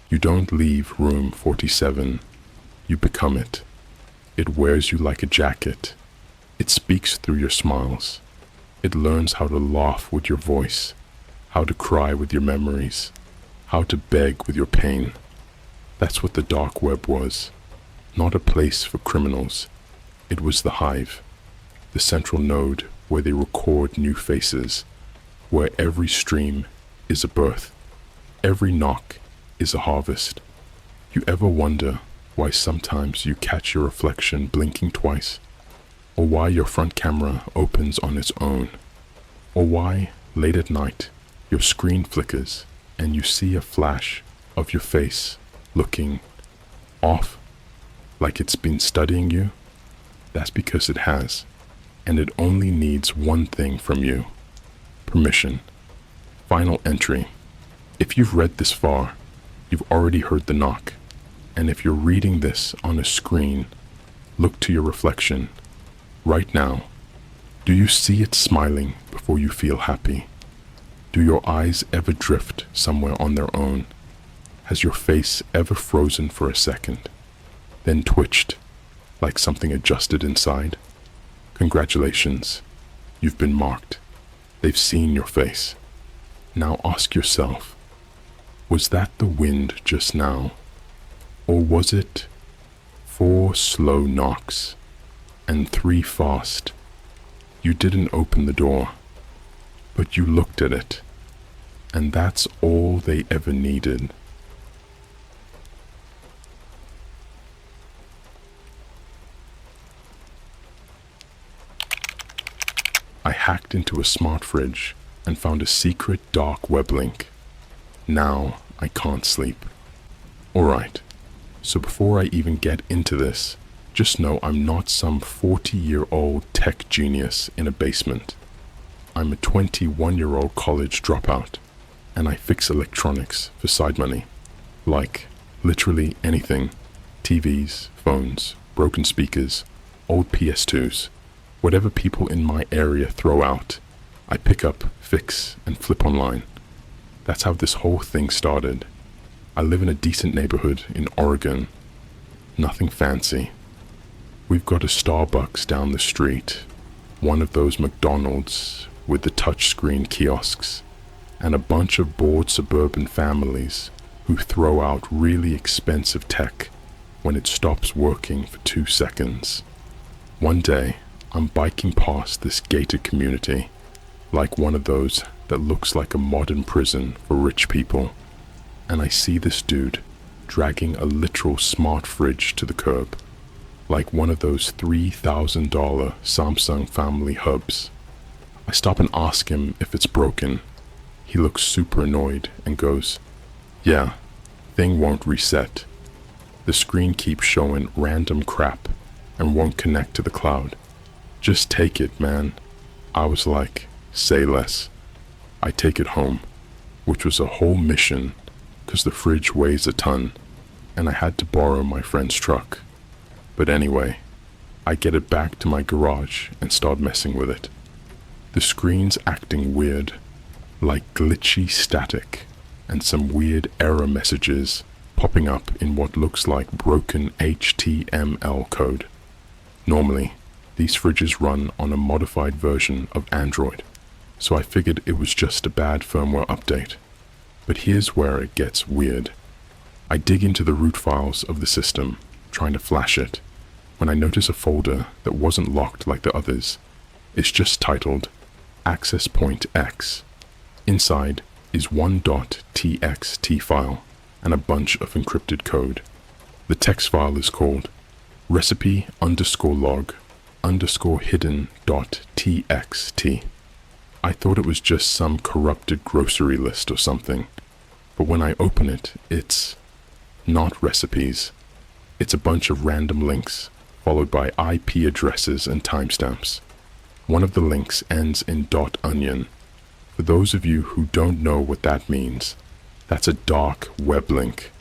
You don't leave room 47. You become it. It wears you like a jacket. It speaks through your smiles. It learns how to laugh with your voice, how to cry with your memories, how to beg with your pain. That's what the dark web was. Not a place for criminals. It was the hive, the central node where they record new faces, where every stream is a birth, every knock is a harvest. You ever wonder why sometimes you catch your reflection blinking twice? Or why your front camera opens on its own? Or why, late at night, your screen flickers and you see a flash of your face looking off, like it's been studying you? That's because it has, and it only needs one thing from you: permission. Final entry. If you've read this far, you've already heard the knock, and if you're reading this on a screen, look to your reflection. Right now, do you see it smiling before you feel happy? Do your eyes ever drift somewhere on their own? Has your face ever frozen for a second, then twitched like something adjusted inside? Congratulations, you've been marked. They've seen your face. Now ask yourself, was that the wind just now? Or was it 4 slow knocks and 3 fast? You didn't open the door, but you looked at it, and that's all they ever needed. I hacked into a smart fridge and found a secret dark web link. Now I can't sleep. Alright, so before I even get into this, just know I'm not some 40-year-old tech genius in a basement. I'm a 21-year-old college dropout, and I fix electronics for side money. Like, literally anything. TVs, phones, broken speakers, old PS2s. Whatever people in my area throw out, I pick up, fix, and flip online. That's how this whole thing started. I live in a decent neighborhood in Oregon. Nothing fancy. We've got a Starbucks down the street, one of those McDonald's with the touchscreen kiosks, and a bunch of bored suburban families who throw out really expensive tech when it stops working for 2 seconds. One day, I'm biking past this gated community, like one of those that looks like a modern prison for rich people, and I see this dude dragging a literal smart fridge to the curb, like one of those $3,000 Samsung family hubs. I stop and ask him if it's broken. He looks super annoyed and goes, "Yeah, thing won't reset. The screen keeps showing random crap and won't connect to the cloud. Just take it, man." I was like, say less. I take it home, which was a whole mission because the fridge weighs a ton and I had to borrow my friend's truck. But anyway, I get it back to my garage and start messing with it. The screen's acting weird, like glitchy static and some weird error messages popping up in what looks like broken HTML code. Normally, these fridges run on a modified version of Android, so I figured it was just a bad firmware update. But here's where it gets weird. I dig into the root files of the system, trying to flash it, when I notice a folder that wasn't locked like the others. It's just titled Access Point X. Inside is one .txt file and a bunch of encrypted code. The text file is called recipe_log_hidden.txt. I thought it was just some corrupted grocery list or something, but when I open it, it's not recipes. It's a bunch of random links, followed by IP addresses and timestamps. One of the links ends in .onion. For those of you who don't know what that means, that's a dark web link.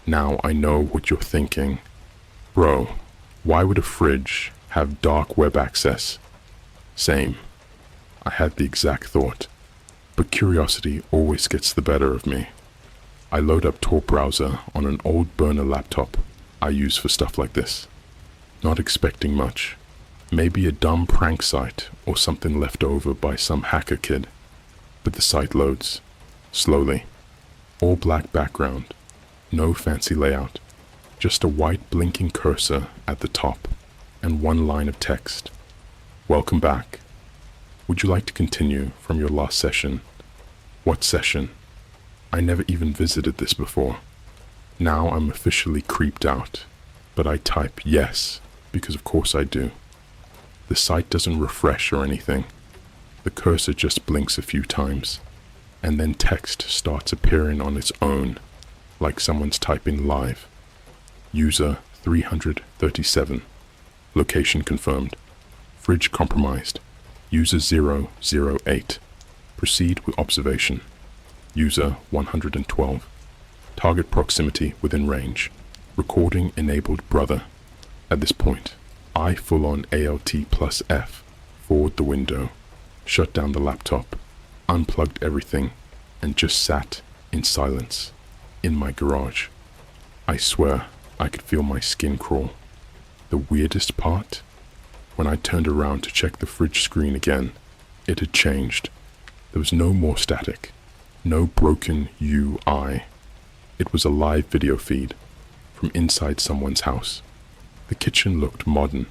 Now I know what you're thinking. Bro, why would a fridge have dark web access? Same. I had the exact thought, but curiosity always gets the better of me. I load up Tor browser on an old burner laptop I use for stuff like this. Not expecting much. Maybe a dumb prank site or something left over by some hacker kid. But the site loads. Slowly. All black background. No fancy layout. Just a white blinking cursor at the top and one line of text. Welcome back. Would you like to continue from your last session? What session? I never even visited this before. Now I'm officially creeped out, but I type yes, because of course I do. The site doesn't refresh or anything. The cursor just blinks a few times, and then text starts appearing on its own, like someone's typing live. User 337. Location confirmed. Fridge compromised. User 008. Proceed with observation. User 112. Target proximity within range. Recording enabled brother. At this point, I full on Alt+F forward the window, shut down the laptop, unplugged everything, and just sat in silence in my garage. I swear I could feel my skin crawl. The weirdest part? When I turned around to check the fridge screen again, it had changed. There was no more static, no broken UI. It was a live video feed from inside someone's house. The kitchen looked modern,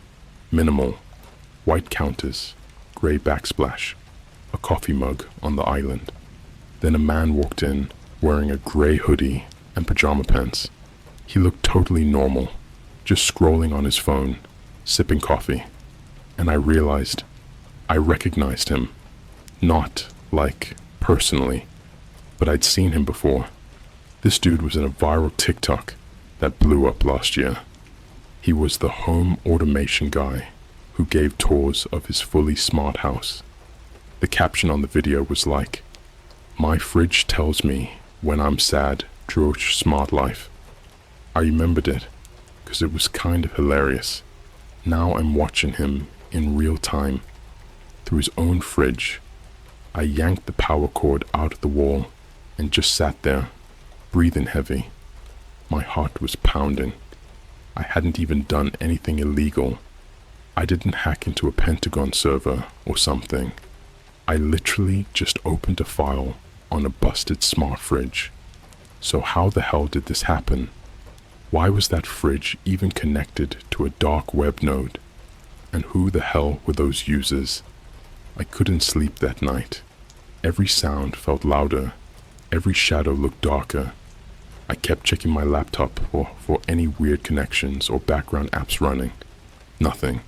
minimal, white counters, grey backsplash, a coffee mug on the island. Then a man walked in wearing a grey hoodie and pajama pants. He looked totally normal, just scrolling on his phone, sipping coffee. And I realized I recognized him. Not, like, personally, but I'd seen him before. This dude was in a viral TikTok that blew up last year. He was the home automation guy who gave tours of his fully smart house. The caption on the video was like, "My fridge tells me when I'm sad, George Smart Life." I remembered it because it was kind of hilarious. Now I'm watching him in real time through his own fridge. I yanked the power cord out of the wall and just sat there, breathing heavy. My heart was pounding. I hadn't even done anything illegal. I didn't hack into a Pentagon server or something. I literally just opened a file on a busted smart fridge. So how the hell did this happen? Why was that fridge even connected to a dark web node? And who the hell were those users? I couldn't sleep that night. Every sound felt louder. Every shadow looked darker. I kept checking my laptop for any weird connections or background apps running. Nothing.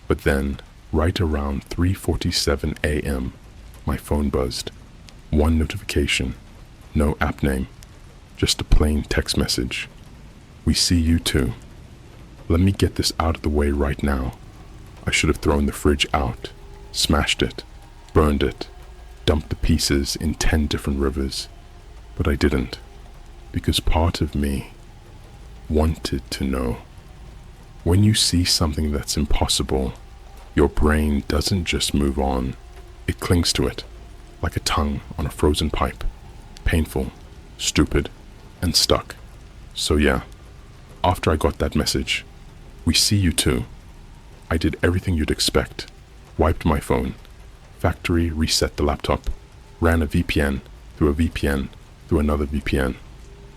But then, right around 3:47 a.m., my phone buzzed. One notification. No app name. Just a plain text message. "We see you too. Let me get this out of the way right now." I should have thrown the fridge out, smashed it, burned it, dumped the pieces in 10 different rivers. But I didn't, because part of me wanted to know. When you see something that's impossible, your brain doesn't just move on, it clings to it, like a tongue on a frozen pipe, painful, stupid, and stuck. So yeah, after I got that message, "We see you too," I did everything you'd expect, wiped my phone, Factory reset the laptop, ran a VPN through a VPN through another VPN.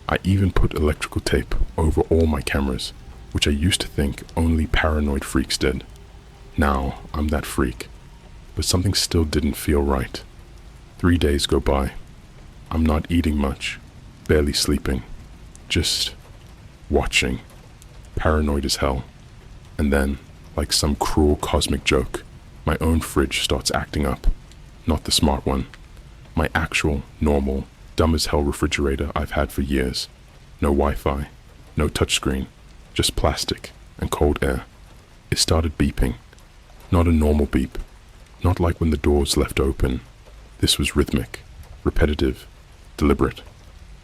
I even put electrical tape over all my cameras, which I used to think only paranoid freaks did. Now I'm that freak, but something still didn't feel right. 3 days go by. I'm not eating much, barely sleeping, just watching, paranoid as hell. And then, like some cruel cosmic joke, my own fridge starts acting up. Not the smart one. My actual, normal, dumb as hell refrigerator I've had for years. No Wi-Fi, no touchscreen, just plastic and cold air. It started beeping. Not a normal beep. Not like when the doors left open. This was rhythmic, repetitive, deliberate.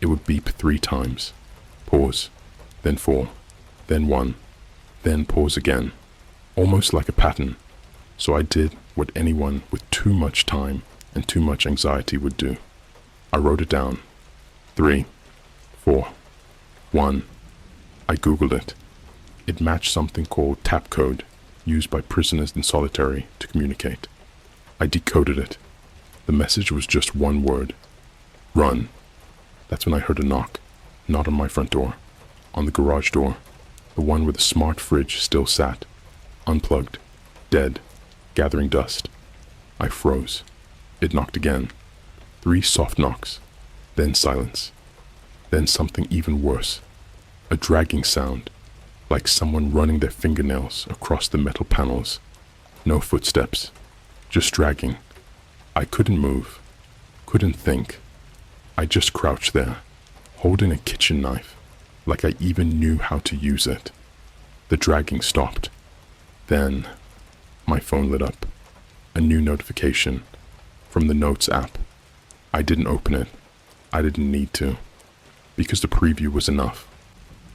It would beep 3 times. Pause. Then 4. Then 1. Then pause again. Almost like a pattern. So I did what anyone with too much time and too much anxiety would do. I wrote it down. 3, 4, 1. I googled it. It matched something called tap code, used by prisoners in solitary to communicate. I decoded it. The message was just one word. Run. That's when I heard a knock. Not on my front door. On the garage door. The one where the smart fridge still sat. Unplugged. Dead. Gathering dust. I froze. It knocked again. 3 soft knocks. Then silence. Then something even worse. A dragging sound. Like someone running their fingernails across the metal panels. No footsteps. Just dragging. I couldn't move. Couldn't think. I just crouched there, holding a kitchen knife, like I even knew how to use it. The dragging stopped. Then, my phone lit up. A new notification from the Notes app. I didn't open it. I didn't need to, because the preview was enough.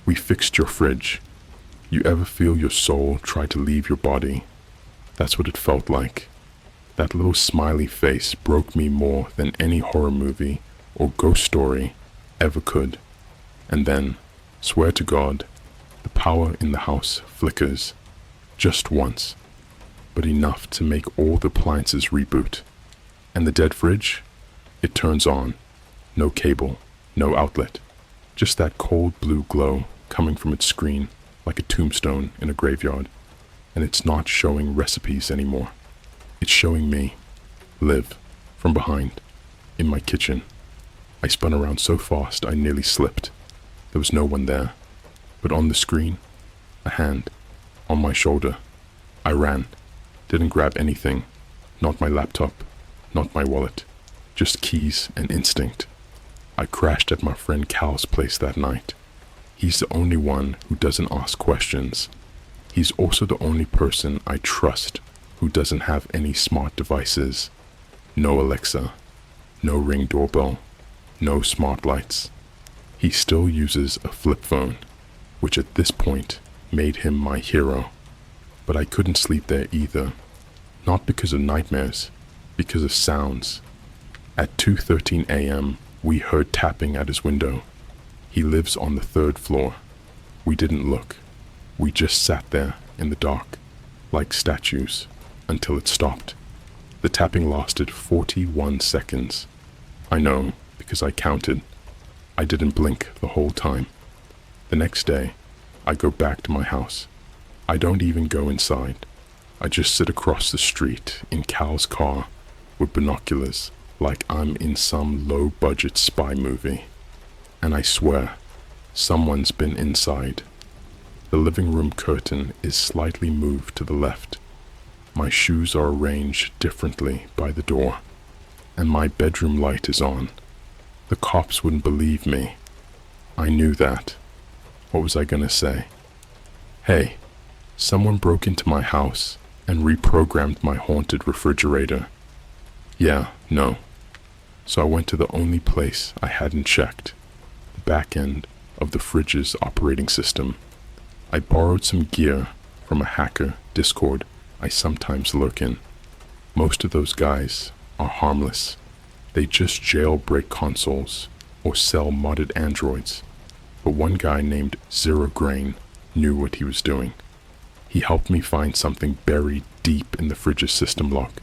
We fixed your fridge. You ever feel your soul try to leave your body? That's what it felt like. That little smiley face broke me more than any horror movie or ghost story ever could. And then, swear to God, the power in the house flickers. Just once, but enough to make all the appliances reboot. And the dead fridge? It turns on. No cable, no outlet. Just that cold blue glow coming from its screen like a tombstone in a graveyard. And it's not showing recipes anymore. It's showing me, Liv, from behind, in my kitchen. I spun around so fast I nearly slipped. There was no one there. But on the screen, a hand, on my shoulder. I ran, didn't grab anything. Not my laptop, not my wallet. Just keys and instinct. I crashed at my friend Cal's place that night. He's the only one who doesn't ask questions. He's also the only person I trust who doesn't have any smart devices. No Alexa, no Ring doorbell, no smart lights. He still uses a flip phone, which at this point made him my hero. But I couldn't sleep there either. Not because of nightmares, because of sounds. At 2:13 a.m., we heard tapping at his window. He lives on the 3rd floor. We didn't look. We just sat there in the dark, like statues, until it stopped. The tapping lasted 41 seconds. I know, because I counted. I didn't blink the whole time. The next day, I go back to my house. I don't even go inside. I just sit across the street in Cal's car with binoculars like I'm in some low-budget spy movie. And I swear, someone's been inside. The living room curtain is slightly moved to the left. My shoes are arranged differently by the door. And my bedroom light is on. The cops wouldn't believe me. I knew that. What was I gonna say? Hey, someone broke into my house and reprogrammed my haunted refrigerator. Yeah, no. So I went to the only place I hadn't checked, the back end of the fridge's operating system. I borrowed some gear from a hacker Discord I sometimes lurk in. Most of those guys are harmless. They just jailbreak consoles or sell modded androids. But one guy named Zero Grain knew what he was doing. He helped me find something buried deep in the fridge's system lock.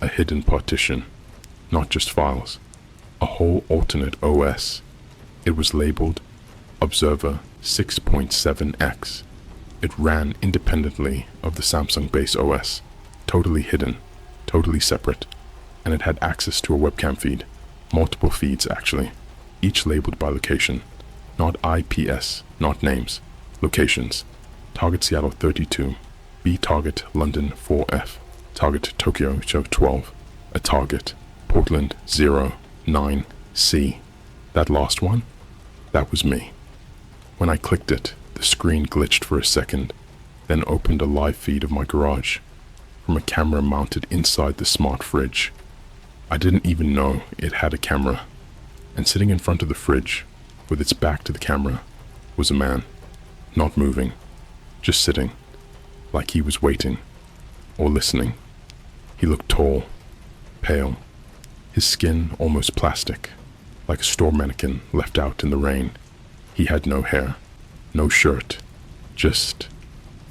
a hidden partition, not just files, a whole alternate OS. It was labeled Observer 6.7x. It ran independently of the Samsung base OS, totally hidden, totally separate, and it had access to a webcam feed, multiple feeds actually, each labeled by location, not IPS, not names, locations. Target Seattle 32, B target London 4F, target Tokyo show 12, a target Portland 09C. That last one, that was me. When I clicked it, the screen glitched for a second, then opened a live feed of my garage from a camera mounted inside the smart fridge. I didn't even know it had a camera, and sitting in front of the fridge, with its back to the camera, was a man, not moving, just sitting, like he was waiting, or listening. He looked tall, pale, his skin almost plastic, like a store mannequin left out in the rain. He had no hair, no shirt, just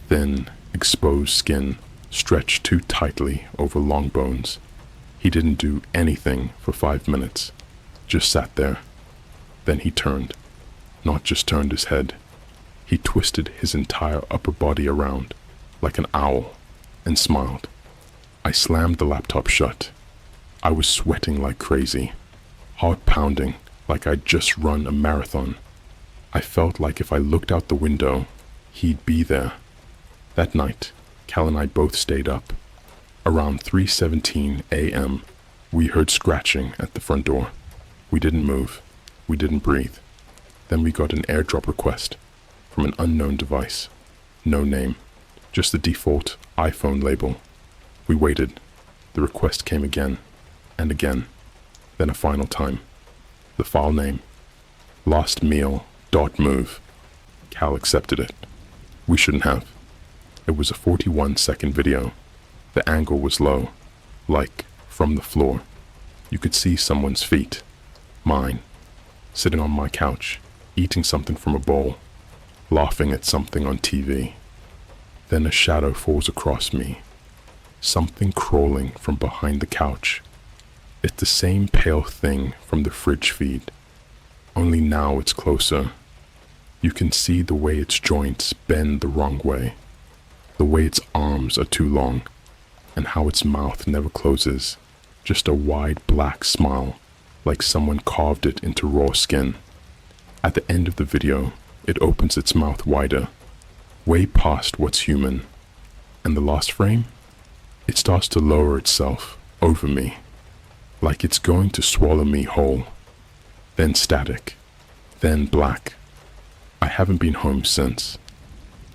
thin, exposed skin stretched too tightly over long bones. He didn't do anything for 5 minutes, just sat there. Then he turned, not just turned his head. He twisted his entire upper body around, like an owl, and smiled. I slammed the laptop shut. I was sweating like crazy, heart pounding like I'd just run a marathon. I felt like if I looked out the window, he'd be there. That night, Cal and I both stayed up. Around 3:17 a.m., we heard scratching at the front door. We didn't move. We didn't breathe. Then we got an airdrop request from an unknown device. No name, just the default iPhone label. We waited. The request came again and again, then a final time. The file name, lastmeal.move. Cal accepted it. We shouldn't have. It was a 41-second video. The angle was low, like from the floor. You could see someone's feet, mine, sitting on my couch, eating something from a bowl, laughing at something on TV. Then a shadow falls across me, something crawling from behind the couch. It's the same pale thing from the fridge feed, only now it's closer. You can see the way its joints bend the wrong way, the way its arms are too long, and how its mouth never closes, just a wide black smile, like someone carved it into raw skin. At the end of the video, it opens its mouth wider, way past what's human. And the last frame? It starts to lower itself over me, like it's going to swallow me whole. Then static, then black. I haven't been home since.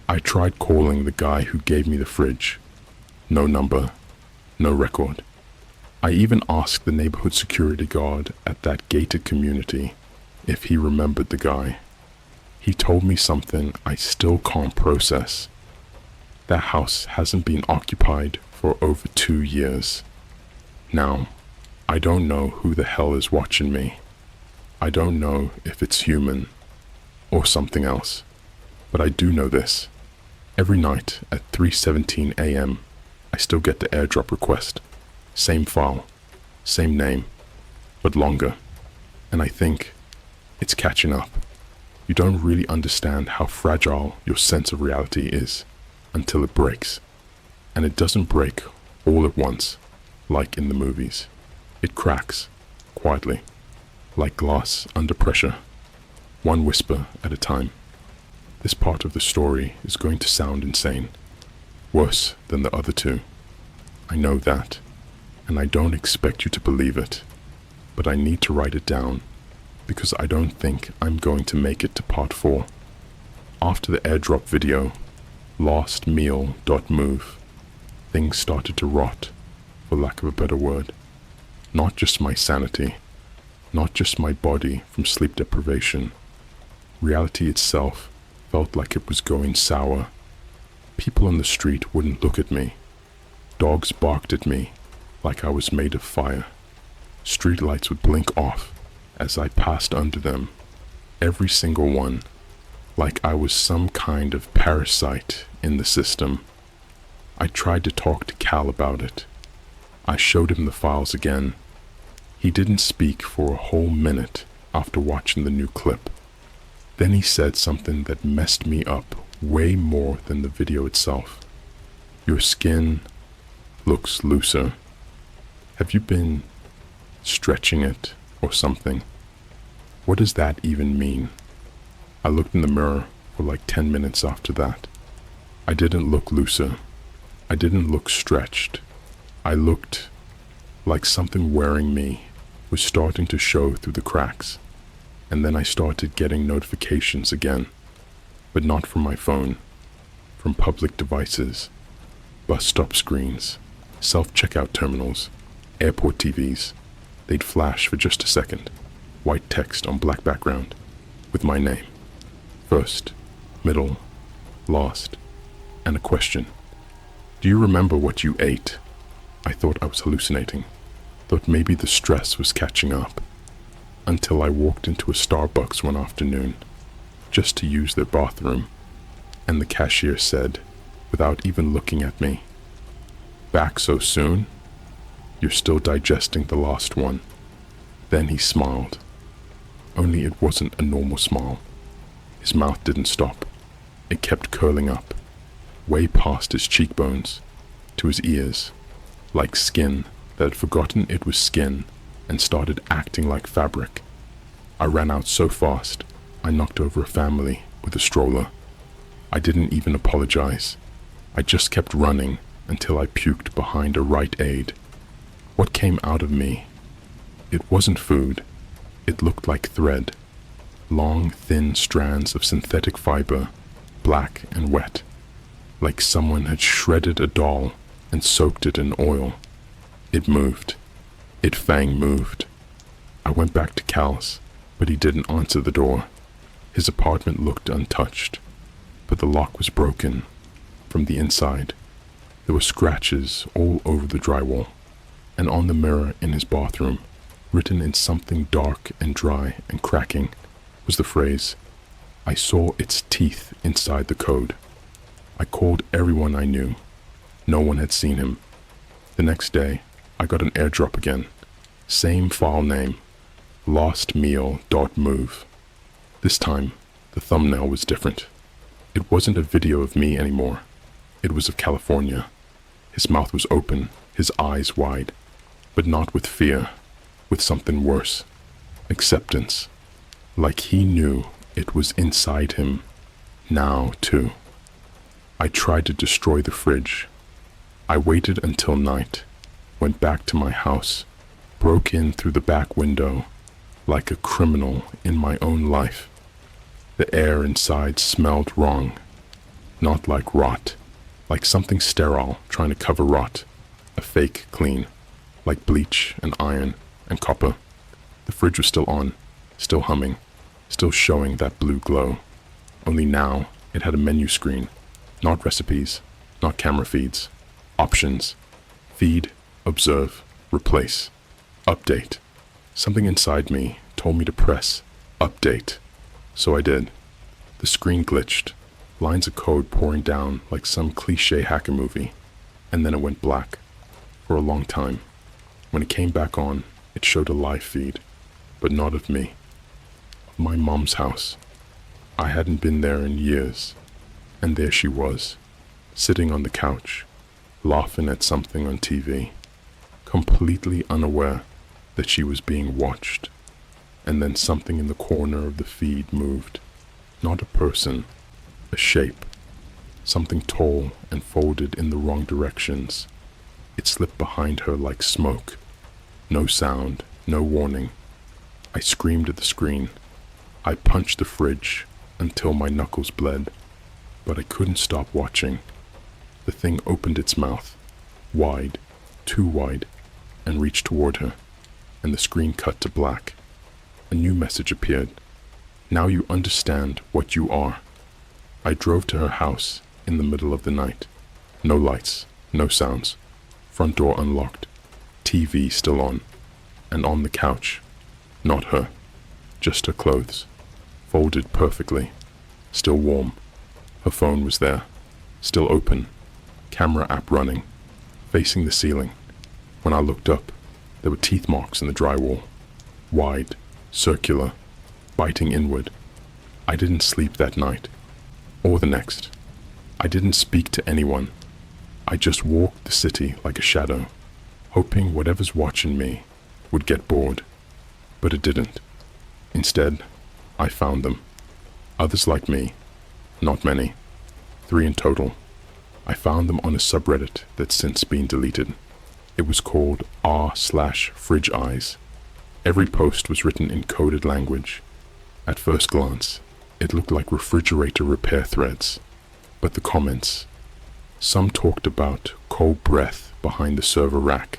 I tried calling the guy who gave me the fridge. No number, no record. I even asked the neighborhood security guard at that gated community if he remembered the guy. He told me something I still can't process. That house hasn't been occupied for over 2 years. Now, I don't know who the hell is watching me. I don't know if it's human or something else, but I do know this. Every night at 3:17 a.m., I still get the airdrop request. Same file, same name, but longer. And I think it's catching up. You don't really understand how fragile your sense of reality is until it breaks. And it doesn't break all at once, like in the movies. It cracks, quietly, like glass under pressure, one whisper at a time. This part of the story is going to sound insane, worse than the other two. I know that, and I don't expect you to believe it, but I need to write it down because I don't think I'm going to make it to part 4. After the airdrop video, lastmeal.move, things started to rot, for lack of a better word. Not just my sanity, not just my body from sleep deprivation. Reality itself felt like it was going sour. People on the street wouldn't look at me. Dogs barked at me like I was made of fire. Streetlights would blink off as I passed under them, every single one, like I was some kind of parasite in the system. I tried to talk to Cal about it. I showed him the files again. He didn't speak for a whole minute after watching the new clip. Then he said something that messed me up way more than the video itself. Your skin looks looser. Have you been stretching it or something? What does that even mean? I looked in the mirror for like 10 minutes after that. I didn't look looser. I didn't look stretched. I looked like something wearing me was starting to show through the cracks. And then I started getting notifications again, but not from my phone, from public devices, bus stop screens, self-checkout terminals, airport TVs. They'd flash for just a second, white text on black background, with my name. First, middle, last, and a question. Do you remember what you ate? I thought I was hallucinating, thought maybe the stress was catching up, until I walked into a Starbucks one afternoon, just to use their bathroom, and the cashier said, without even looking at me, "Back so soon? You're still digesting the last one." Then he smiled, only it wasn't a normal smile. His mouth didn't stop. It kept curling up, way past his cheekbones, to his ears, like skin that had forgotten it was skin and started acting like fabric. I ran out so fast, I knocked over a family with a stroller. I didn't even apologize. I just kept running until I puked behind a Rite Aid. What came out of me? It wasn't food. It looked like thread. Long, thin strands of synthetic fiber, black and wet, like someone had shredded a doll and soaked it in oil. It moved. It fang moved. I went back to Cal's, but he didn't answer the door. His apartment looked untouched, but the lock was broken from the inside. There were scratches all over the drywall, and on the mirror in his bathroom, written in something dark and dry and cracking, was the phrase, "I saw its teeth inside the code." I called everyone I knew. No one had seen him. The next day, I got an airdrop again. Same file name, lostmeal.move. This time, the thumbnail was different. It wasn't a video of me anymore. It was of California. His mouth was open, his eyes wide, but not with fear, with something worse. Acceptance. Like he knew it was inside him, now too. I tried to destroy the fridge. I waited until night, went back to my house, broke in through the back window, like a criminal in my own life. The air inside smelled wrong, not like rot, like something sterile trying to cover rot, a fake clean, like bleach and iron and copper. The fridge was still on, still humming, still showing that blue glow. Only now it had a menu screen, not recipes, not camera feeds, options, feed, observe, replace, update. Something inside me told me to press update, so I did. The screen glitched, lines of code pouring down like some cliche hacker movie, and then it went black for a long time. When it came back on, it showed a live feed, but not of me, of my mom's house. I hadn't been there in years, and there she was, sitting on the couch, laughing at something on TV, completely unaware that she was being watched. And then something in the corner of the feed moved. Not a person, a shape. Something tall and folded in the wrong directions. It slipped behind her like smoke. No sound, no warning. I screamed at the screen. I punched the fridge until my knuckles bled, but I couldn't stop watching. The thing opened its mouth, wide, too wide, and reached toward her, and the screen cut to black. A new message appeared. Now you understand what you are. I drove to her house in the middle of the night. No lights, no sounds. Front door unlocked. TV still on. And on the couch, not her, just her clothes, folded perfectly, still warm. Her phone was there, still open, camera app running, facing the ceiling. When I looked up, there were teeth marks in the drywall. Wide, circular, biting inward. I didn't sleep that night, or the next. I didn't speak to anyone. I just walked the city like a shadow, hoping whatever's watching me would get bored. But it didn't. Instead, I found them. Others like me. Not many. 3 in total. I found them on a subreddit that's since been deleted. It was called r/fridge eyes. Every post was written in coded language. At first glance, it looked like refrigerator repair threads. But the comments, some talked about cold breath behind the server rack.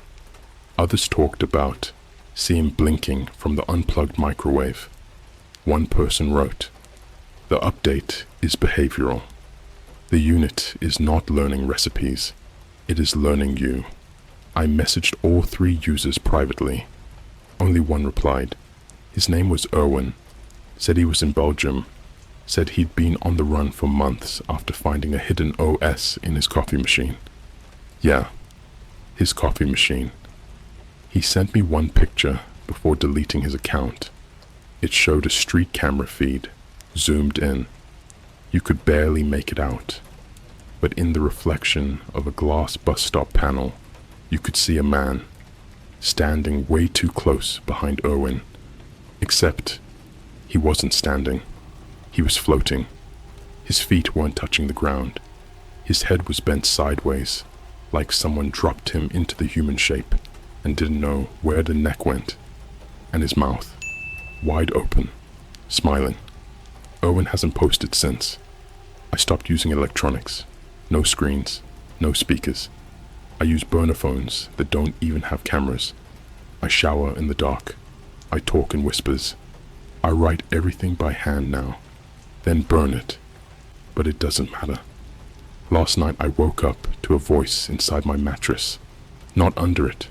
Others talked about seeing blinking from the unplugged microwave. One person wrote, "The update is behavioral. The unit is not learning recipes. It is learning you." I messaged all 3 users privately. Only one replied. His name was Erwin. Said he was in Belgium. Said he'd been on the run for months after finding a hidden OS in his coffee machine. Yeah, his coffee machine. He sent me one picture before deleting his account. It showed a street camera feed, zoomed in. You could barely make it out. But in the reflection of a glass bus stop panel, you could see a man, standing way too close behind Erwin. Except, he wasn't standing. He was floating. His feet weren't touching the ground. His head was bent sideways, like someone dropped him into the human shape and didn't know where the neck went. And his mouth, wide open, smiling. Erwin hasn't posted since. I stopped using electronics. No screens, no speakers. I use burner phones that don't even have cameras. I shower in the dark. I talk in whispers. I write everything by hand now, then burn it. But it doesn't matter. Last night I woke up to a voice inside my mattress. Not under it.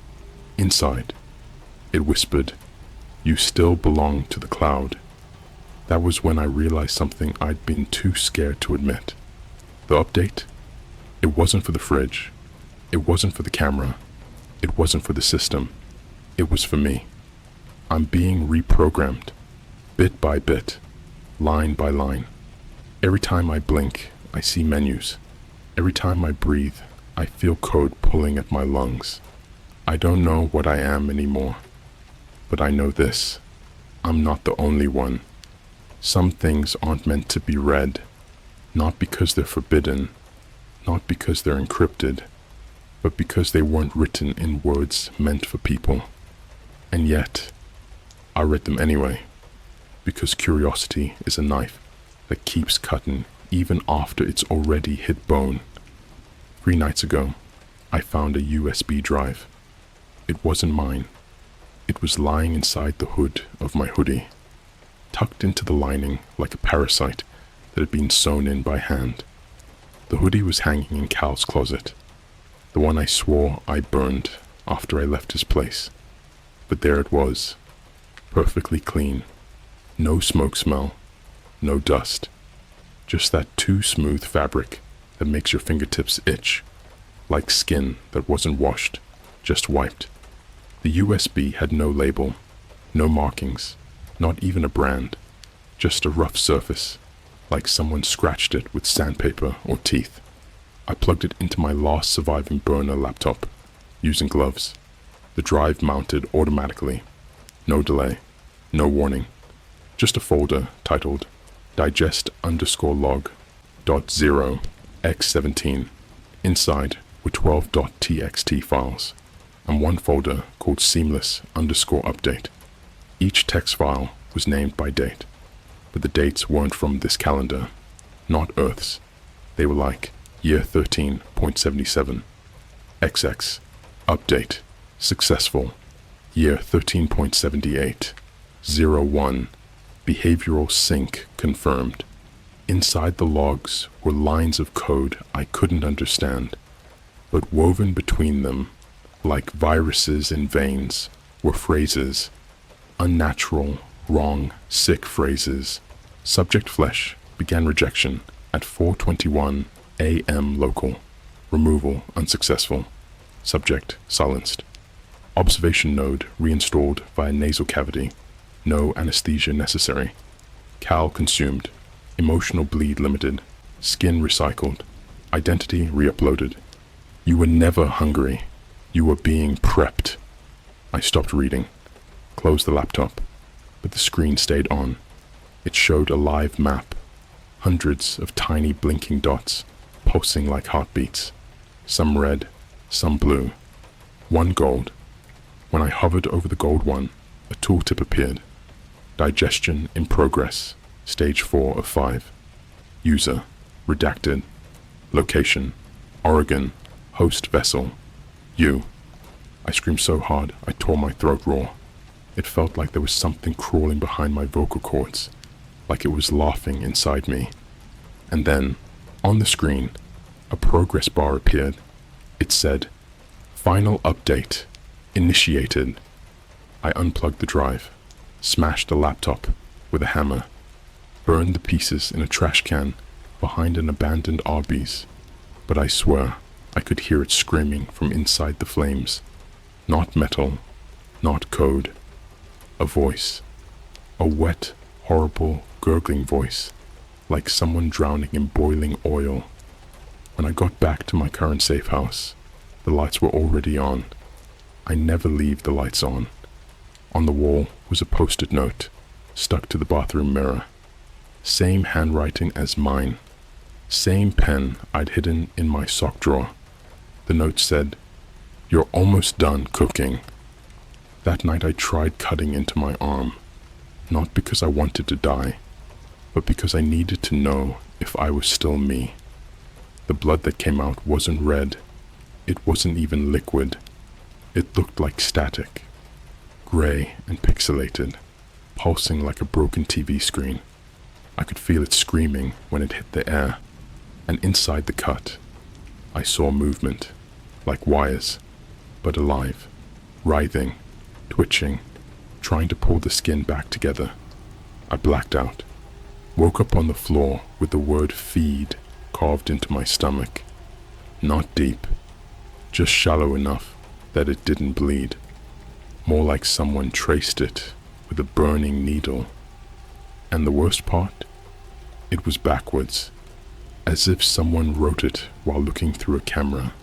Inside. It whispered, "You still belong to the cloud." That was when I realized something I'd been too scared to admit. The update? It wasn't for the fridge. It wasn't for the camera. It wasn't for the system. It was for me. I'm being reprogrammed, bit by bit, line by line. Every time I blink, I see menus. Every time I breathe, I feel code pulling at my lungs. I don't know what I am anymore. But I know this. I'm not the only one. Some things aren't meant to be read, not because they're forbidden, not because they're encrypted, but because they weren't written in words meant for people. And yet, I read them anyway, because curiosity is a knife that keeps cutting even after it's already hit bone. 3 nights ago, I found a USB drive. It wasn't mine. It was lying inside the hood of my hoodie, tucked into the lining like a parasite that had been sewn in by hand. The hoodie was hanging in Cal's closet, the one I swore I burned after I left his place. But there it was, perfectly clean, no smoke smell, no dust, just that too smooth fabric that makes your fingertips itch, like skin that wasn't washed, just wiped. The USB had no label, no markings, not even a brand, just a rough surface, like someone scratched it with sandpaper or teeth. I plugged it into my last surviving burner laptop, using gloves. The drive mounted automatically. No delay, no warning. Just a folder titled digest_log.0x17. Inside were 12.txt files, and one folder called seamless_update. Each text file was named by date, but the dates weren't from this calendar, not Earth's. They were like year 13.77, XX, update, successful, year 13.78, 01, behavioral sync confirmed. Inside the logs were lines of code I couldn't understand, but woven between them, like viruses in veins, were phrases, unnatural, wrong, sick phrases. Subject flesh began rejection at 4:21 a.m. local. Removal unsuccessful. Subject silenced. Observation node reinstalled via nasal cavity. No anesthesia necessary. Cal consumed. Emotional bleed limited. Skin recycled. Identity re-uploaded. You were never hungry. You were being prepped. I stopped reading. Closed the laptop. But the screen stayed on. It showed a live map. Hundreds of tiny blinking dots, pulsing like heartbeats. Some red, some blue. One gold. When I hovered over the gold one, a tooltip appeared. Digestion in progress. Stage 4 of 5. User. Redacted. Location. Oregon. Host vessel. You. I screamed so hard I tore my throat raw. It felt like there was something crawling behind my vocal cords, like it was laughing inside me. And then, on the screen, a progress bar appeared. It said, "Final update. Initiated." I unplugged the drive, smashed the laptop with a hammer, burned the pieces in a trash can behind an abandoned Arby's, but I swear I could hear it screaming from inside the flames. Not metal, not code. A voice. A wet, horrible, gurgling voice, like someone drowning in boiling oil. When I got back to my current safe house, the lights were already on. I never leave the lights on. On the wall was a post-it note, stuck to the bathroom mirror. Same handwriting as mine. Same pen I'd hidden in my sock drawer. The note said, "You're almost done cooking." That night I tried cutting into my arm, not because I wanted to die, but because I needed to know if I was still me. The blood that came out wasn't red. It wasn't even liquid. It looked like static, gray and pixelated, pulsing like a broken TV screen. I could feel it screaming when it hit the air, and inside the cut, I saw movement, like wires, but alive, writhing, twitching, trying to pull the skin back together. I blacked out, woke up on the floor with the word feed carved into my stomach. Not deep, just shallow enough that it didn't bleed. More like someone traced it with a burning needle. And the worst part? It was backwards, as if someone wrote it while looking through a camera.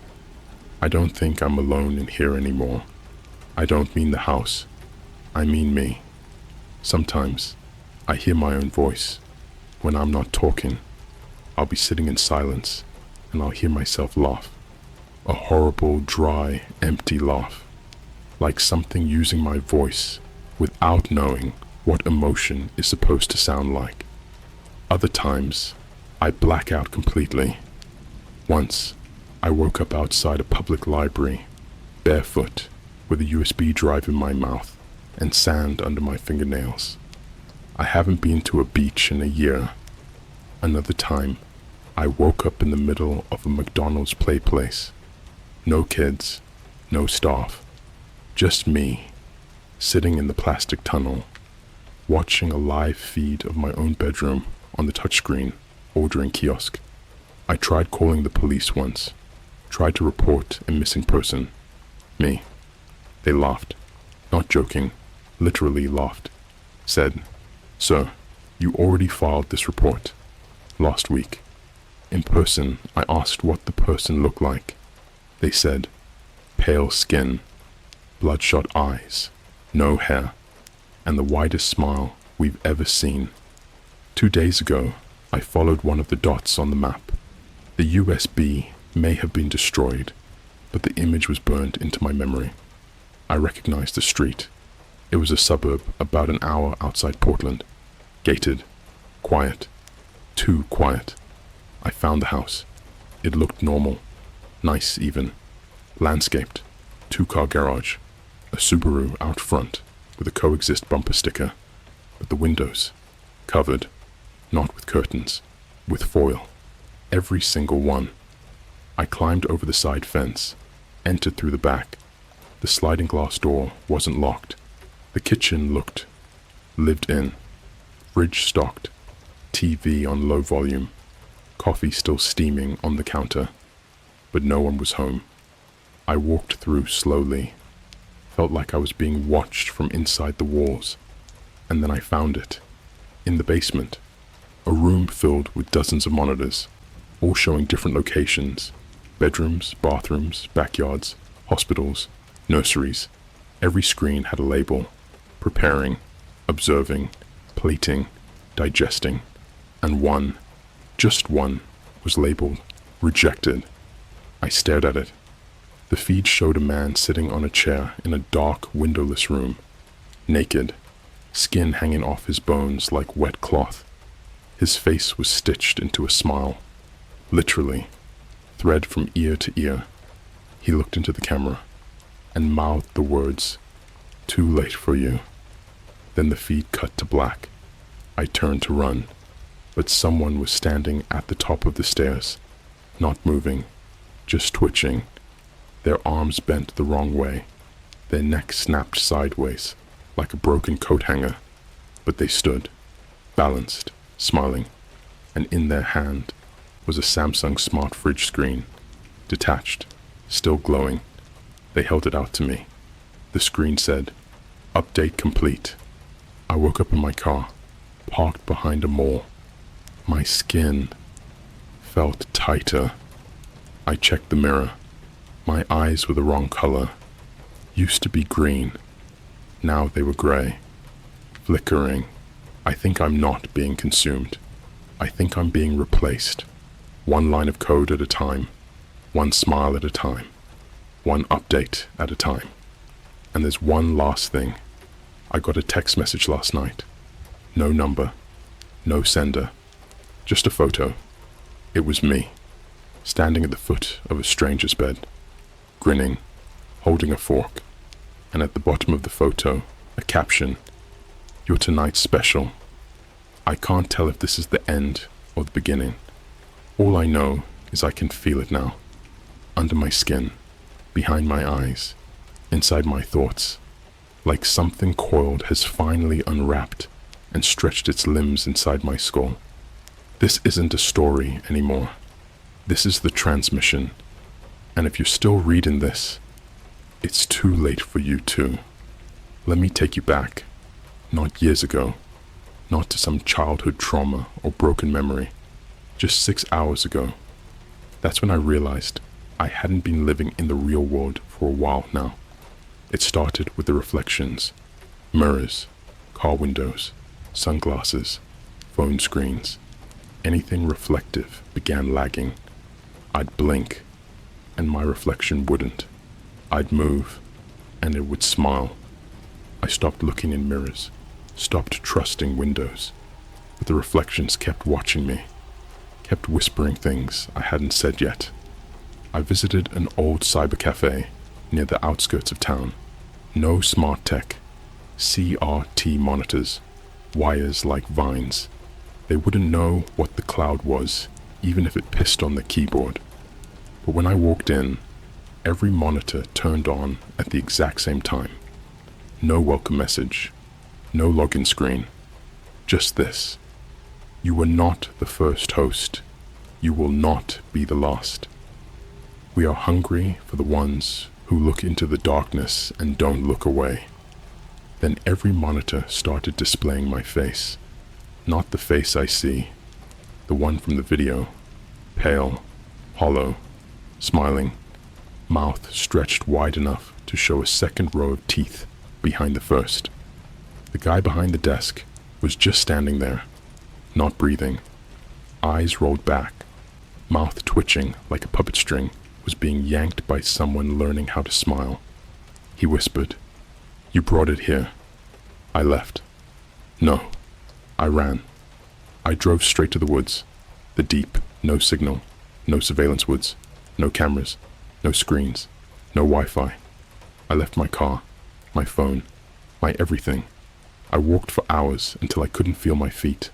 I don't think I'm alone in here anymore. I don't mean the house. I mean me. Sometimes I hear my own voice. When I'm not talking, I'll be sitting in silence and I'll hear myself laugh. A horrible, dry, empty laugh. Like something using my voice without knowing what emotion is supposed to sound like. Other times, I black out completely. Once, I woke up outside a public library, barefoot, with a USB drive in my mouth and sand under my fingernails. I haven't been to a beach in a year. Another time, I woke up in the middle of a McDonald's play place. No kids, no staff, just me, sitting in the plastic tunnel, watching a live feed of my own bedroom on the touchscreen, ordering kiosk. I tried calling the police once, tried to report a missing person. Me. They laughed, not joking, literally laughed. Said, "Sir, you already filed this report last week." In person, I asked what the person looked like. They said, pale skin, bloodshot eyes, no hair, and the widest smile we've ever seen. 2 days ago, I followed one of the dots on the map. The USB may have been destroyed, but the image was burned into my memory. I recognized the street. It was a suburb about an hour outside Portland. Gated. Quiet. Too quiet. I found the house. It looked normal. Nice even. Landscaped. 2-car garage. A Subaru out front with a coexist bumper sticker. But the windows, covered, not with curtains, with foil. Every single one. I climbed over the side fence, entered through the back. The sliding glass door wasn't locked. The kitchen looked lived in. Fridge stocked. TV on low volume. Coffee still steaming on the counter. But no one was home. I walked through slowly. Felt like I was being watched from inside the walls. And then I found it. In the basement. A room filled with dozens of monitors, all showing different locations. Bedrooms, bathrooms, backyards, hospitals, nurseries. Every screen had a label. Preparing, observing, plating, digesting. And one, just one, was labeled rejected. I stared at it. The feed showed a man sitting on a chair in a dark, windowless room, naked, skin hanging off his bones like wet cloth. His face was stitched into a smile, literally, thread from ear to ear. He looked into the camera and mouthed the words, "Too late for you." Then the feed cut to black. I turned to run, but someone was standing at the top of the stairs, not moving, just twitching. Their arms bent the wrong way, their necks snapped sideways, like a broken coat hanger, but they stood, balanced, smiling, and in their hand was a Samsung smart fridge screen, detached, still glowing. They held it out to me. The screen said, "Update complete." I woke up in my car, parked behind a mall. My skin felt tighter. I checked the mirror. My eyes were the wrong color. Used to be green. Now they were gray. Flickering. I think I'm not being consumed. I think I'm being replaced. One line of code at a time. One smile at a time. One update at a time. And there's one last thing. I got a text message last night. No number. No sender. Just a photo. It was me, standing at the foot of a stranger's bed, grinning, holding a fork, and at the bottom of the photo, a caption, "You're tonight's special." I can't tell if this is the end or the beginning. All I know is I can feel it now, under my skin, behind my eyes, inside my thoughts, like something coiled has finally unwrapped and stretched its limbs inside my skull. This isn't a story anymore. This is the transmission. And if you're still reading this, it's too late for you too. Let me take you back, not years ago, not to some childhood trauma or broken memory, just 6 hours ago. That's when I realized I hadn't been living in the real world for a while now. It started with the reflections, mirrors, car windows, sunglasses, phone screens. Anything reflective began lagging. I'd blink, and my reflection wouldn't. I'd move, and it would smile. I stopped looking in mirrors, stopped trusting windows, but the reflections kept watching me, kept whispering things I hadn't said yet. I visited an old cyber cafe near the outskirts of town. No smart tech, CRT monitors, wires like vines. They wouldn't know what the cloud was, even if it pissed on the keyboard. But when I walked in, every monitor turned on at the exact same time. No welcome message, no login screen, just this. You were not the first host. You will not be the last. We are hungry for the ones who look into the darkness and don't look away. Then every monitor started displaying my face. Not the face I see, the one from the video, pale, hollow, smiling, mouth stretched wide enough to show a second row of teeth behind the first. The guy behind the desk was just standing there, not breathing, eyes rolled back, mouth twitching like a puppet string was being yanked by someone learning how to smile. He whispered, "You brought it here." I left. No. I ran. I drove straight to the woods. The deep, no signal, no surveillance woods, no cameras, no screens, no Wi-Fi. I left my car, my phone, my everything. I walked for hours until I couldn't feel my feet,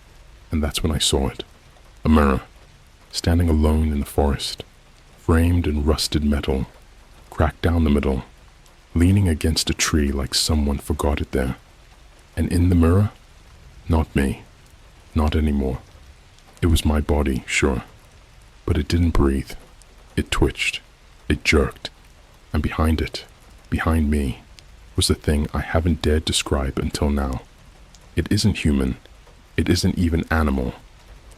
and that's when I saw it. A mirror, standing alone in the forest, framed in rusted metal, cracked down the middle, leaning against a tree like someone forgot it there. And in the mirror, not me, not anymore. It was my body, sure, but it didn't breathe. It twitched, it jerked, and behind it, behind me, was the thing I haven't dared describe until now. It isn't human. It isn't even animal.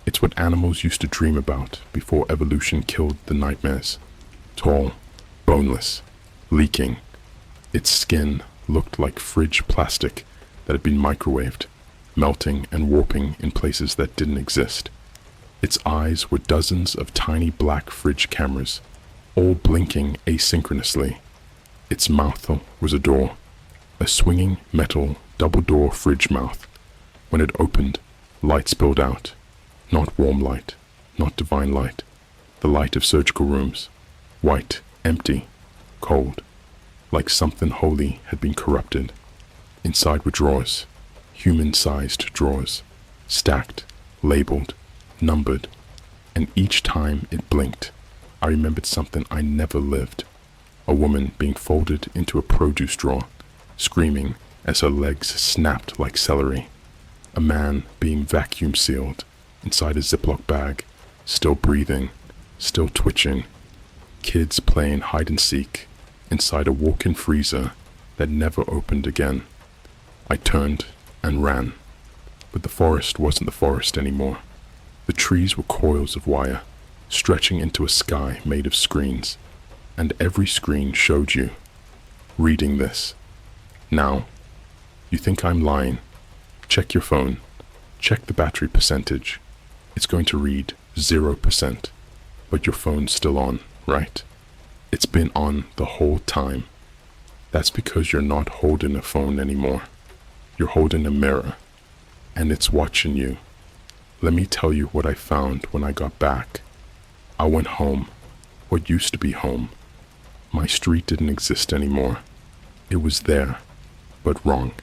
It's what animals used to dream about before evolution killed the nightmares. Tall, boneless, leaking. Its skin looked like fridge plastic that had been microwaved, melting and warping in places that didn't exist. Its eyes were dozens of tiny black fridge cameras, all blinking asynchronously. Its mouth was a door, a swinging metal double-door fridge mouth. When it opened, light spilled out. Not warm light, not divine light, the light of surgical rooms. White, empty, cold, like something holy had been corrupted. Inside were drawers, human-sized drawers, stacked, labeled, numbered, and each time it blinked, I remembered something I never lived. A woman being folded into a produce drawer, screaming as her legs snapped like celery. A man being vacuum sealed inside a Ziploc bag, still breathing, still twitching. Kids playing hide and seek inside a walk-in freezer that never opened again. I turned and ran, but the forest wasn't the forest anymore. The trees were coils of wire, stretching into a sky made of screens, and every screen showed you, reading this. Now, you think I'm lying? Check your phone. Check the battery percentage. It's going to read 0%, but your phone's still on, right? It's been on the whole time. That's because you're not holding a phone anymore. You're holding a mirror, and it's watching you. Let me tell you what I found when I got back. I went home, what used to be home. My street didn't exist anymore. It was there, but wrong.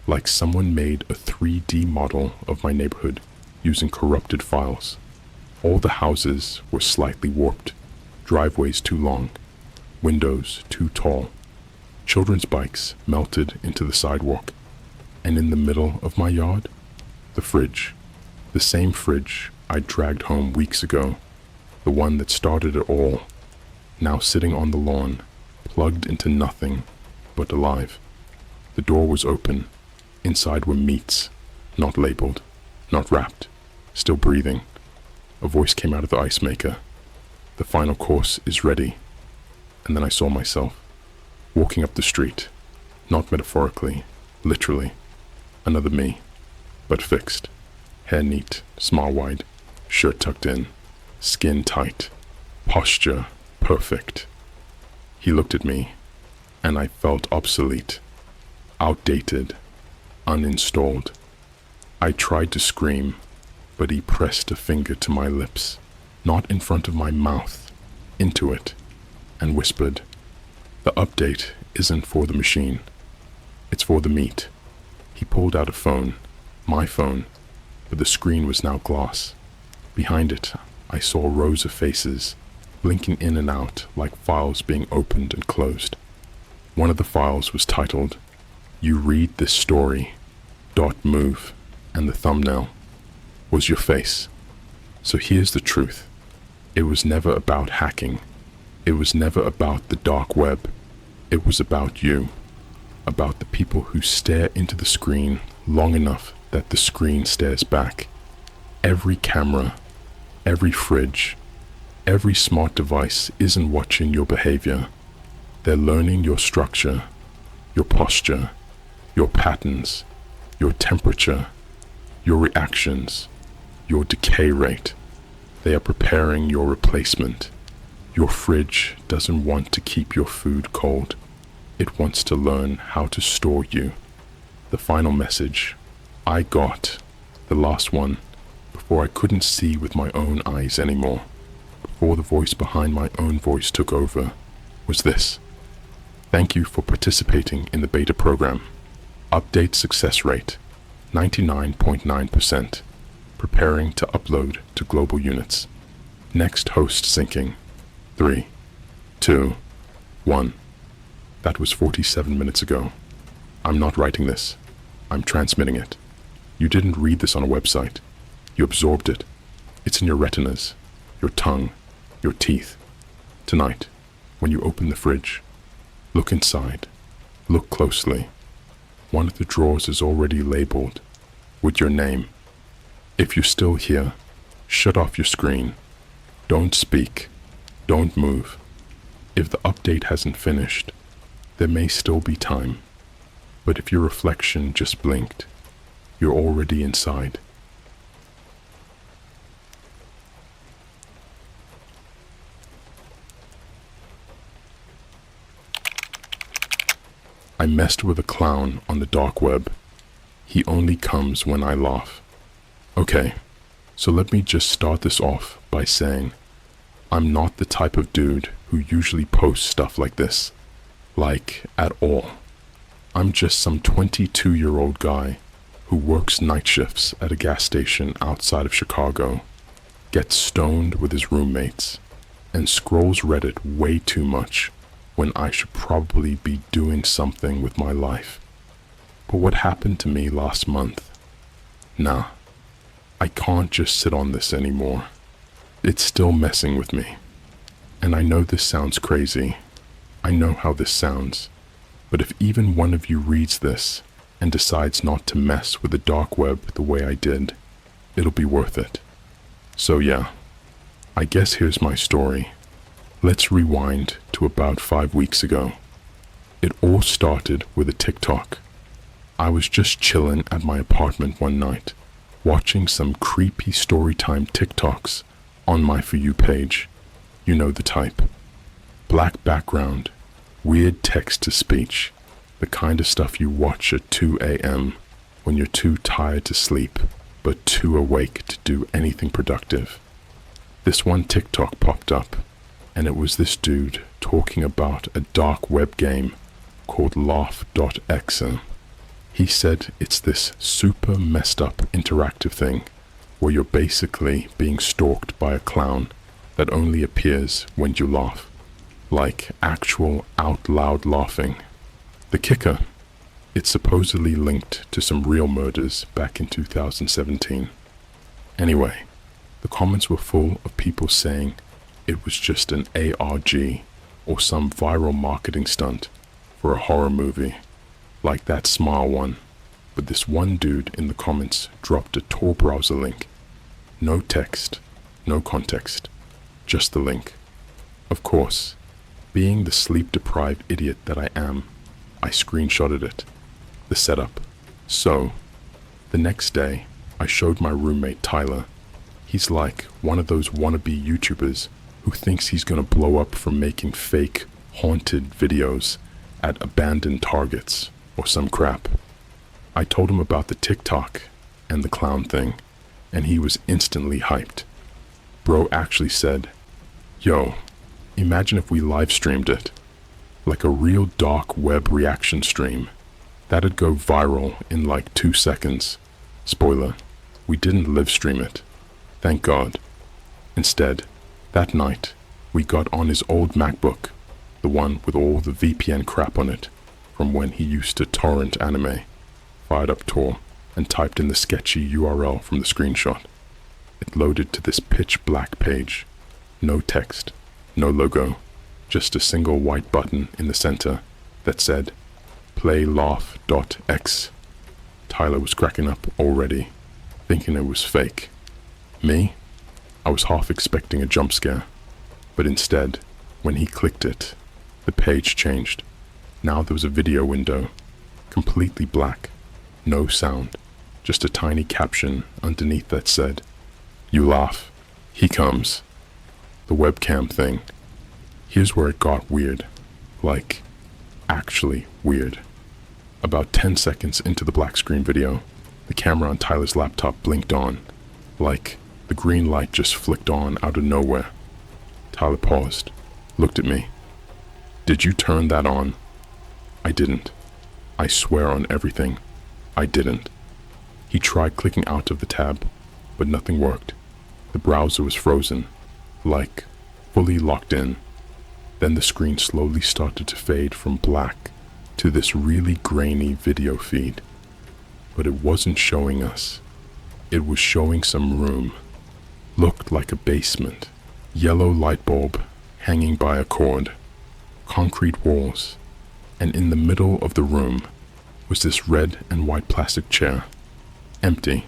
Like someone made a 3D model of my neighborhood using corrupted files. All the houses were slightly warped, driveways too long, windows too tall. Children's bikes melted into the sidewalk, and in the middle of my yard, the fridge. The same fridge I dragged home weeks ago, the one that started it all, now sitting on the lawn, plugged into nothing but alive. The door was open. Inside were meats, not labeled, not wrapped, still breathing. A voice came out of the ice maker. The final course is ready. And then I saw myself, walking up the street, not metaphorically, literally. Another me, but fixed. Hair neat, smile wide, shirt tucked in, skin tight, posture perfect. He looked at me, and I felt obsolete, outdated, uninstalled. I tried to scream, but he pressed a finger to my lips, not in front of my mouth, into it, and whispered, "The update isn't for the machine. It's for the meat." He pulled out a phone, my phone, but the screen was now glass. Behind it, I saw rows of faces, blinking in and out like files being opened and closed. One of the files was titled, "You Read This Story, .move, and the thumbnail was your face. So here's the truth. It was never about hacking. It was never about the dark web. It was about you. About the people who stare into the screen long enough that the screen stares back. Every camera, every fridge, every smart device isn't watching your behavior. They're learning your structure, your posture, your patterns, your temperature, your reactions, your decay rate. They are preparing your replacement. Your fridge doesn't want to keep your food cold. It wants to learn how to store you. The final message I got, the last one, before I couldn't see with my own eyes anymore, before the voice behind my own voice took over, was this: "Thank you for participating in the beta program. Update success rate, 99.9%. Preparing to upload to global units. Next host syncing. 3, 2, 1. That was 47 minutes ago. I'm not writing this. I'm transmitting it. You didn't read this on a website. You absorbed it. It's in your retinas, your tongue, your teeth. Tonight, when you open the fridge, look inside. Look closely. One of the drawers is already labeled with your name. If you're still here, shut off your screen. Don't speak. Don't move. If the update hasn't finished, there may still be time. But if your reflection just blinked, you're already inside. I messed with a clown on the dark web. He only comes when I laugh. Okay, so let me just start this off by saying I'm not the type of dude who usually posts stuff like this. Like, at all. I'm just some 22-year-old guy who works night shifts at a gas station outside of Chicago, gets stoned with his roommates, and scrolls Reddit way too much when I should probably be doing something with my life. But what happened to me last month? Nah, I can't just sit on this anymore. It's still messing with me. And I know this sounds crazy. I know how this sounds. But if even one of you reads this and decides not to mess with the dark web the way I did, it'll be worth it. So yeah, I guess here's my story. Let's rewind to about 5 weeks ago. It all started with a TikTok. I was just chilling at my apartment one night, watching some creepy storytime TikToks on my For You page. You know the type. Black background, weird text-to-speech, the kind of stuff you watch at 2 a.m. when you're too tired to sleep, but too awake to do anything productive. This one TikTok popped up, and it was this dude talking about a dark web game called Laugh.exe. He said it's this super messed up interactive thing where you're basically being stalked by a clown that only appears when you laugh. Like actual out loud laughing. The kicker, it's supposedly linked to some real murders back in 2017. Anyway, the comments were full of people saying it was just an ARG or some viral marketing stunt for a horror movie, like that Smile one. But this one dude in the comments dropped a Tor browser link. No text, no context, just the link. Of course, being the sleep-deprived idiot that I am, I screenshotted it, the setup. So, the next day, I showed my roommate Tyler. He's like one of those wannabe YouTubers who thinks he's gonna blow up from making fake, haunted videos at abandoned targets or some crap. I told him about the TikTok and the clown thing, and he was instantly hyped. Bro actually said, "Yo, imagine if we live streamed it, like a real dark web reaction stream. That'd go viral in like 2 seconds. Spoiler, we didn't live stream it. Thank God. Instead, that night, we got on his old MacBook, the one with all the VPN crap on it, from when he used to torrent anime, fired up Tor, and typed in the sketchy URL from the screenshot. It loaded to this pitch black page. No text, no logo, just a single white button in the center that said, Play Laugh.exe. Tyler was cracking up already, thinking it was fake. Me? I was half expecting a jump scare, but instead, when he clicked it, the page changed. Now there was a video window, completely black, no sound, just a tiny caption underneath that said, You laugh, he comes. The webcam thing. Here's where it got weird. Like, actually weird. About 10 seconds into the black screen video, the camera on Tyler's laptop blinked on, like the green light just flicked on out of nowhere. Tyler paused, looked at me. Did you turn that on? I didn't. I swear on everything, I didn't. He tried clicking out of the tab, but nothing worked. The browser was frozen, like fully locked in. Then the screen slowly started to fade from black to this really grainy video feed. But it wasn't showing us. It was showing some room. Looked like a basement. Yellow light bulb hanging by a cord. Concrete walls. and in the middle of the room was this red and white plastic chair, empty.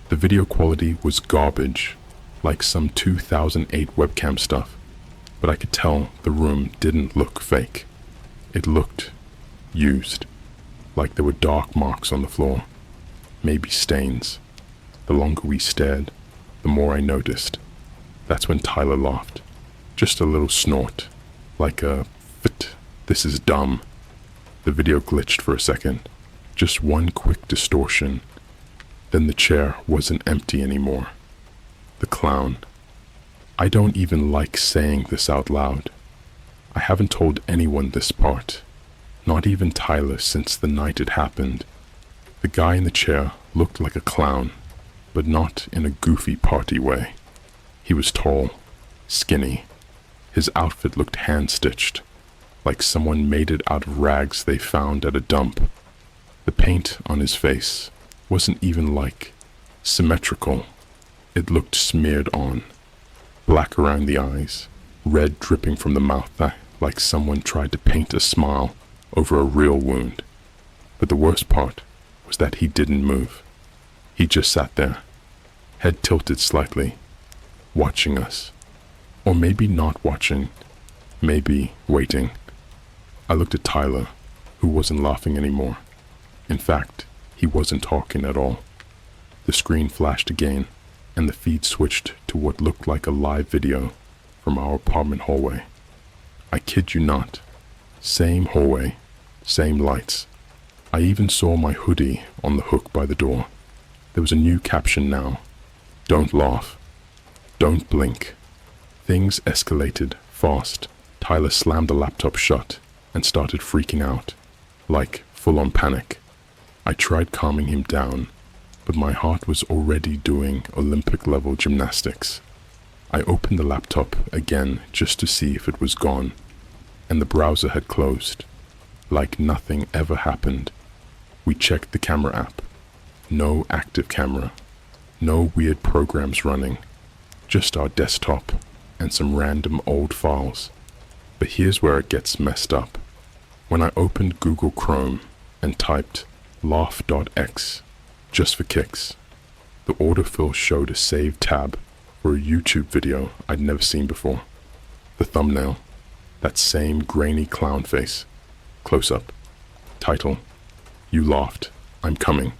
The video quality was garbage, like some 2008 webcam stuff, but I could tell the room didn't look fake. It looked used, like there were dark marks on the floor, maybe stains. The longer we stared, the more I noticed. That's when Tyler laughed. Just a little snort, like a "Fit, this is dumb." The video glitched for a second, just one quick distortion. Then the chair wasn't empty anymore. The clown. I don't even like saying this out loud. I haven't told anyone this part, not even Tyler since the night it happened. The guy in the chair looked like a clown, but not in a goofy party way. He was tall, skinny. His outfit looked hand-stitched, like someone made it out of rags they found at a dump. The paint on his face wasn't even symmetrical. It looked smeared on. Black around the eyes, red dripping from the mouth like someone tried to paint a smile over a real wound. But the worst part was that he didn't move. He just sat there, head tilted slightly, watching us. Or maybe not watching, maybe waiting. I looked at Tyler, who wasn't laughing anymore. In fact, he wasn't talking at all. The screen flashed again, and the feed switched to what looked like a live video from our apartment hallway. I kid you not. Same hallway, same lights. I even saw my hoodie on the hook by the door. There was a new caption now. Don't laugh. Don't blink. Things escalated fast. Tyler slammed the laptop shut and started freaking out, like full-on panic. I tried calming him down, but my heart was already doing Olympic-level gymnastics. I opened the laptop again just to see if it was gone, and the browser had closed, like nothing ever happened. We checked the camera app. No active camera. No weird programs running. Just our desktop and some random old files. But here's where it gets messed up. When I opened Google Chrome and typed laugh.x just for kicks, the autofill showed a saved tab for a YouTube video I'd never seen before. The thumbnail, that same grainy clown face, close up. Title, "You laughed, I'm coming."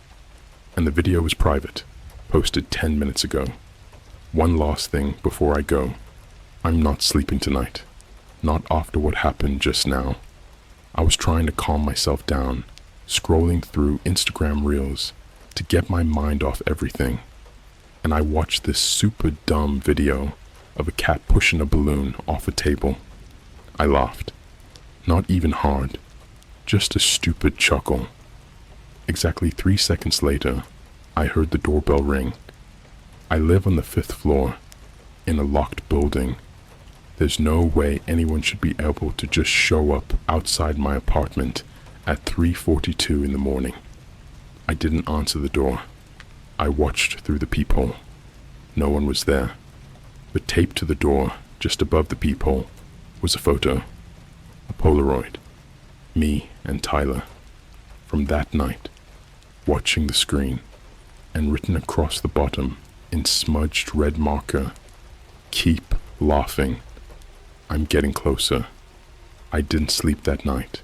And the video was private, posted 10 minutes ago. One last thing before I go. I'm not sleeping tonight. Not after what happened just now. I was trying to calm myself down, scrolling through Instagram Reels to get my mind off everything. And I watched this super dumb video of a cat pushing a balloon off a table. I laughed. Not even hard. Just a stupid chuckle. Exactly 3 seconds later, I heard the doorbell ring. I live on the 5th floor, in a locked building. There's no way anyone should be able to just show up outside my apartment at 3:42 in the morning. I didn't answer the door. I watched through the peephole. No one was there. But taped to the door, just above the peephole, was a photo. A Polaroid. Me and Tyler. From that night, watching the screen, and written across the bottom in smudged red marker, "Keep laughing. I'm getting closer." I didn't sleep that night.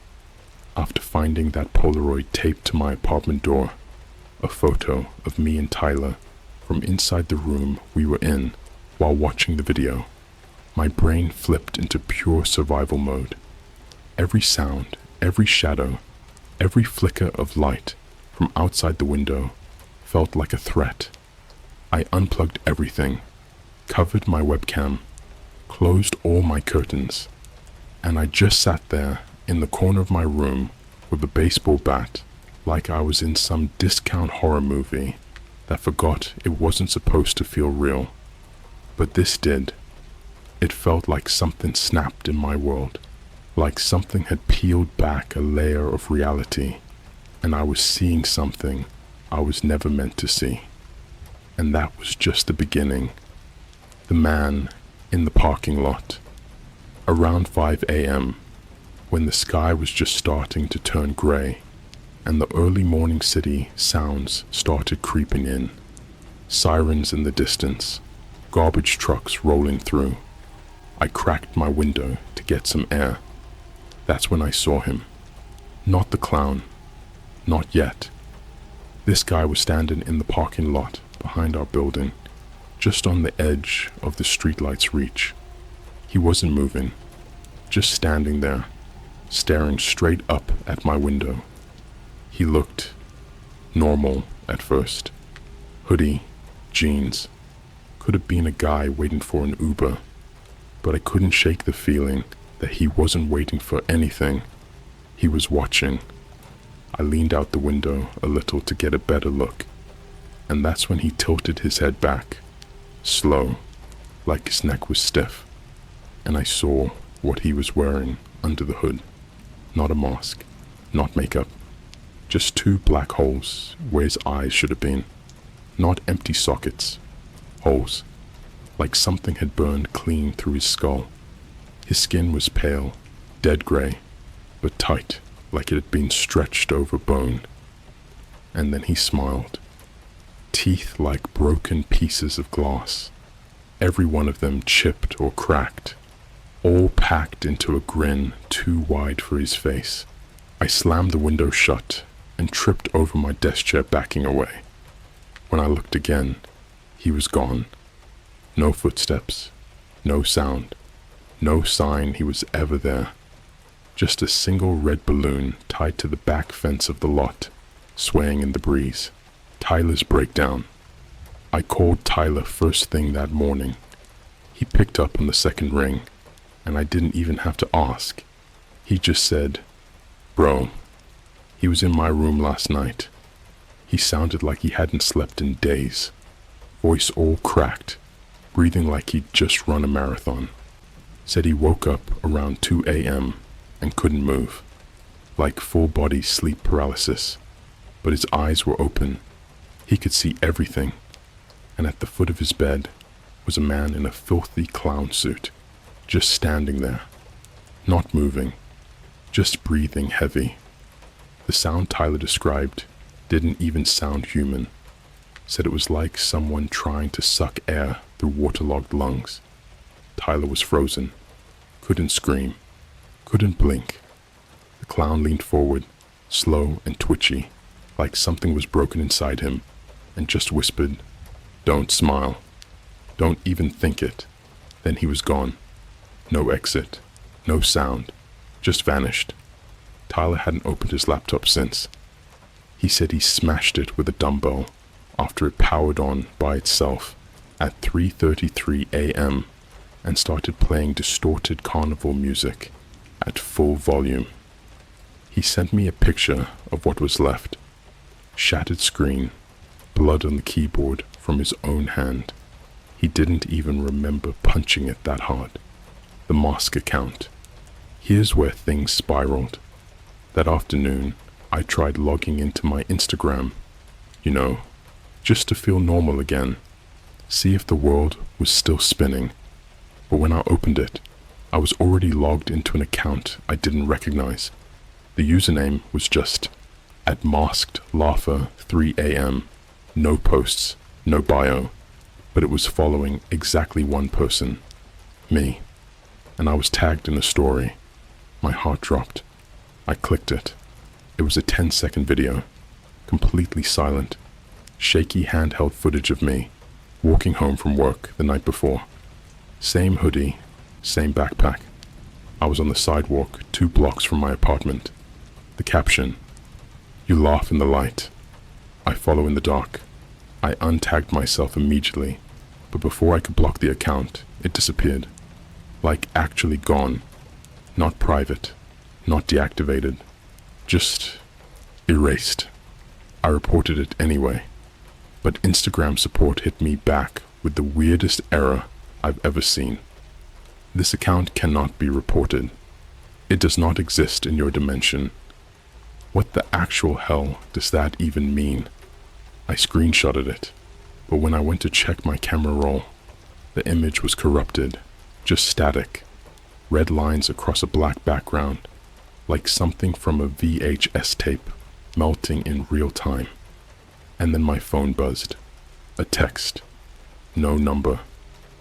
After finding that Polaroid taped to my apartment door, a photo of me and Tyler from inside the room we were in while watching the video, my brain flipped into pure survival mode. Every sound, every shadow, every flicker of light from outside the window felt like a threat. I unplugged everything, covered my webcam, closed all my curtains, and I just sat there in the corner of my room with a baseball bat like I was in some discount horror movie that forgot it wasn't supposed to feel real. But this did. It felt like something snapped in my world, like something had peeled back a layer of reality, and I was seeing something I was never meant to see. And that was just the beginning. The man in the parking lot. Around 5 a.m., when the sky was just starting to turn gray and the early morning city sounds started creeping in. Sirens in the distance, garbage trucks rolling through. I cracked my window to get some air. That's when I saw him. Not the clown. Not yet. This guy was standing in the parking lot behind our building, just on the edge of the streetlight's reach. He wasn't moving, just standing there, staring straight up at my window. He looked normal at first. Hoodie, jeans. Could have been a guy waiting for an Uber, but I couldn't shake the feeling that he wasn't waiting for anything. He was watching. I leaned out the window a little to get a better look, and that's when he tilted his head back, slow, like his neck was stiff, and I saw what he was wearing under the hood. Not a mask, not makeup, just two black holes where his eyes should have been. Not empty sockets, holes, like something had burned clean through his skull. His skin was pale, dead gray, but tight, like it had been stretched over bone. And then he smiled. Teeth like broken pieces of glass, every one of them chipped or cracked, all packed into a grin too wide for his face. I slammed the window shut and tripped over my desk chair, backing away. When I looked again, he was gone. No footsteps, no sound, no sign he was ever there. Just a single red balloon tied to the back fence of the lot, swaying in the breeze. Tyler's breakdown. I called Tyler first thing that morning. He picked up on the second ring, and I didn't even have to ask. He just said, "Bro, he was in my room last night." He sounded like he hadn't slept in days, voice all cracked, breathing like he'd just run a marathon. Said he woke up around 2 a.m. and couldn't move, like full-body sleep paralysis, but his eyes were open. He could see everything, and at the foot of his bed was a man in a filthy clown suit, just standing there, not moving, just breathing heavy. The sound Tyler described didn't even sound human. Said it was like someone trying to suck air through waterlogged lungs. Tyler was frozen, couldn't scream, couldn't blink. The clown leaned forward, slow and twitchy, like something was broken inside him, and just whispered, "Don't smile. Don't even think it." Then he was gone. No exit, no sound, just vanished. Tyler hadn't opened his laptop since. He said he smashed it with a dumbbell after it powered on by itself at 3:33 a.m. and started playing distorted carnival music at full volume. He sent me a picture of what was left. Shattered screen, blood on the keyboard from his own hand. He didn't even remember punching it that hard. The mask account. Here's where things spiraled. That afternoon, I tried logging into my Instagram, just to feel normal again, see if the world was still spinning. But when I opened it, I was already logged into an account I didn't recognize. The username was just @maskedlaugher3am. No posts, no bio, but it was following exactly one person, me, and I was tagged in a story. My heart dropped. I clicked it. It was a 10-second video, completely silent, shaky handheld footage of me walking home from work the night before. Same hoodie, same backpack. I was on the sidewalk 2 blocks from my apartment. The caption, "You laugh in the light. I follow in the dark." I untagged myself immediately, but before I could block the account, it disappeared. Like actually gone. Not private, not deactivated, just erased. I reported it anyway, but Instagram support hit me back with the weirdest error I've ever seen. This account cannot be reported. It does not exist in your dimension. What the actual hell does that even mean? I screenshotted it, but when I went to check my camera roll, the image was corrupted, just static, red lines across a black background, like something from a VHS tape melting in real time. And then my phone buzzed. A text. No number.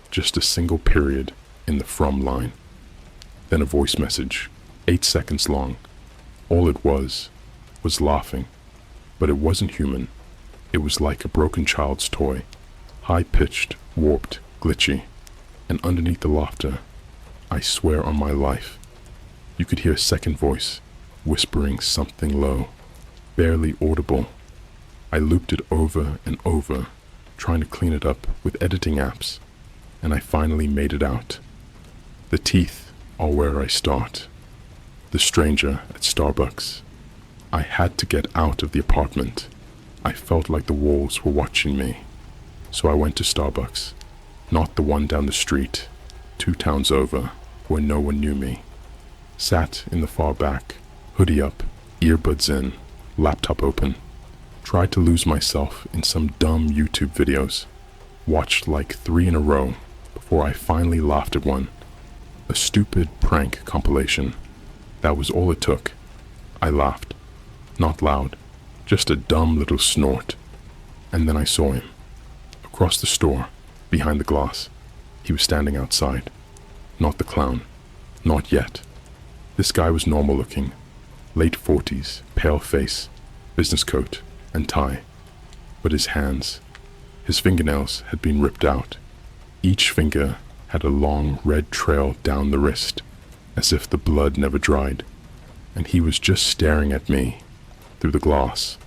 Just a single period in the from line. Then a voice message, 8 seconds long. All it was laughing. But it wasn't human. It was like a broken child's toy. High-pitched, warped, glitchy. And underneath the laughter, I swear on my life, you could hear a second voice, whispering something low, barely audible. I looped it over and over, trying to clean it up with editing apps, and I finally made it out. The teeth are where I start. The stranger at Starbucks. I had to get out of the apartment. I felt like the walls were watching me. So I went to Starbucks, not the one down the street, 2 towns over, where no one knew me. Sat in the far back, hoodie up, earbuds in, laptop open. Tried to lose myself in some dumb YouTube videos. Watched like 3 in a row before I finally laughed at one. A stupid prank compilation. That was all it took. I laughed. Not loud, just a dumb little snort. And then I saw him. Across the store, behind the glass. He was standing outside. Not the clown. Not yet. This guy was normal looking. Late 40s, pale face, business coat, and tie. But his hands, his fingernails had been ripped out. Each finger had a long red trail down the wrist, as if the blood never dried. And he was just staring at me, through the glass,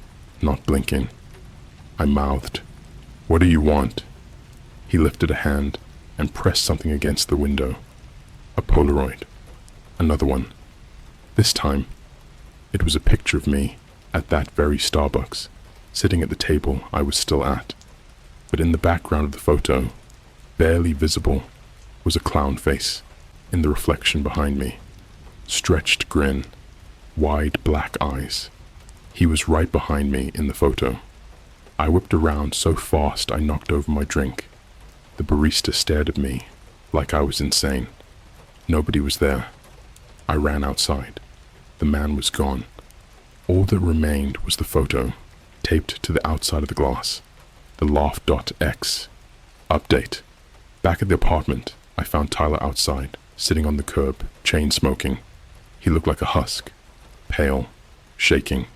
not blinking. I mouthed, "What do you want?" He lifted a hand and pressed something against the window. A Polaroid. Another one. This time, it was a picture of me at that very Starbucks, sitting at the table I was still at. But in the background of the photo, barely visible, was a clown face in the reflection behind me. Stretched grin, wide black eyes. He was right behind me in the photo. I whipped around so fast I knocked over my drink. The barista stared at me like I was insane. Nobody was there. I ran outside. The man was gone. All that remained was the photo, taped to the outside of the glass. The laugh.x. Update. Back at the apartment, I found Tyler outside, sitting on the curb, chain smoking. He looked like a husk. Pale. Shaking.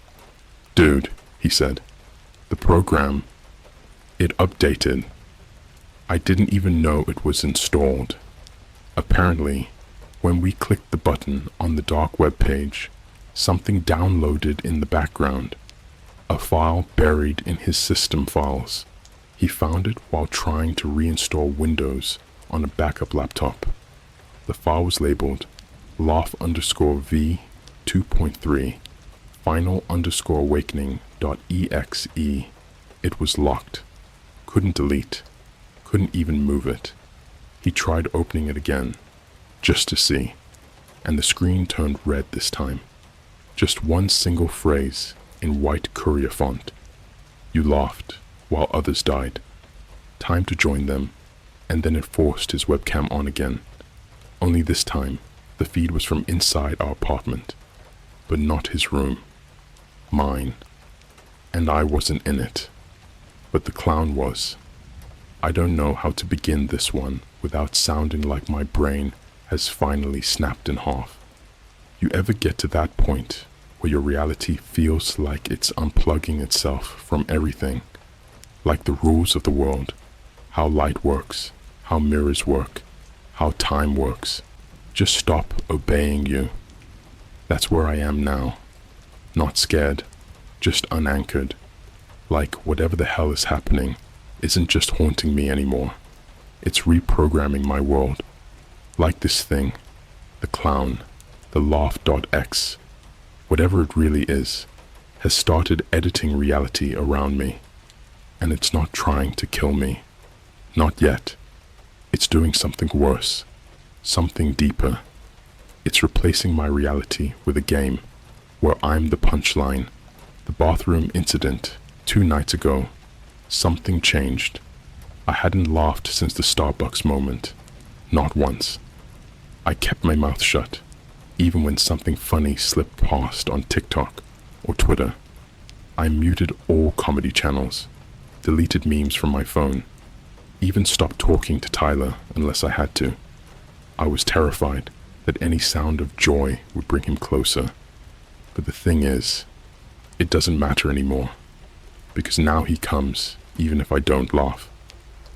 "Dude," he said. "The program, it updated. I didn't even know it was installed. Apparently, when we clicked the button on the dark web page, something downloaded in the background. A file buried in his system files. He found it while trying to reinstall Windows on a backup laptop. The file was labeled laugh_v 2.3 final_awakening.exe. It was locked. Couldn't delete. Couldn't even move it. He tried opening it again, just to see, and the screen turned red this time. Just one single phrase in white courier font. "You laughed while others died. Time to join them," and then it forced his webcam on again. Only this time, the feed was from inside our apartment, but not his room. Mine. And I wasn't in it. But the clown was. I don't know how to begin this one without sounding like my brain has finally snapped in half. You ever get to that point where your reality feels like it's unplugging itself from everything? Like the rules of the world, how light works, how mirrors work, how time works, just stop obeying you. That's where I am now. Not scared, just unanchored. Like whatever the hell is happening isn't just haunting me anymore. It's reprogramming my world. Like this thing, the clown, the laugh.x, whatever it really is, has started editing reality around me. And it's not trying to kill me. Not yet. It's doing something worse, something deeper. It's replacing my reality with a game where I'm the punchline. The bathroom incident 2 nights ago. Something changed. I hadn't laughed since the Starbucks moment. Not once. I kept my mouth shut. Even when something funny slipped past on TikTok or Twitter, I muted all comedy channels, deleted memes from my phone, even stopped talking to Tyler unless I had to. I was terrified that any sound of joy would bring him closer. But the thing is, it doesn't matter anymore, because now he comes even if I don't laugh.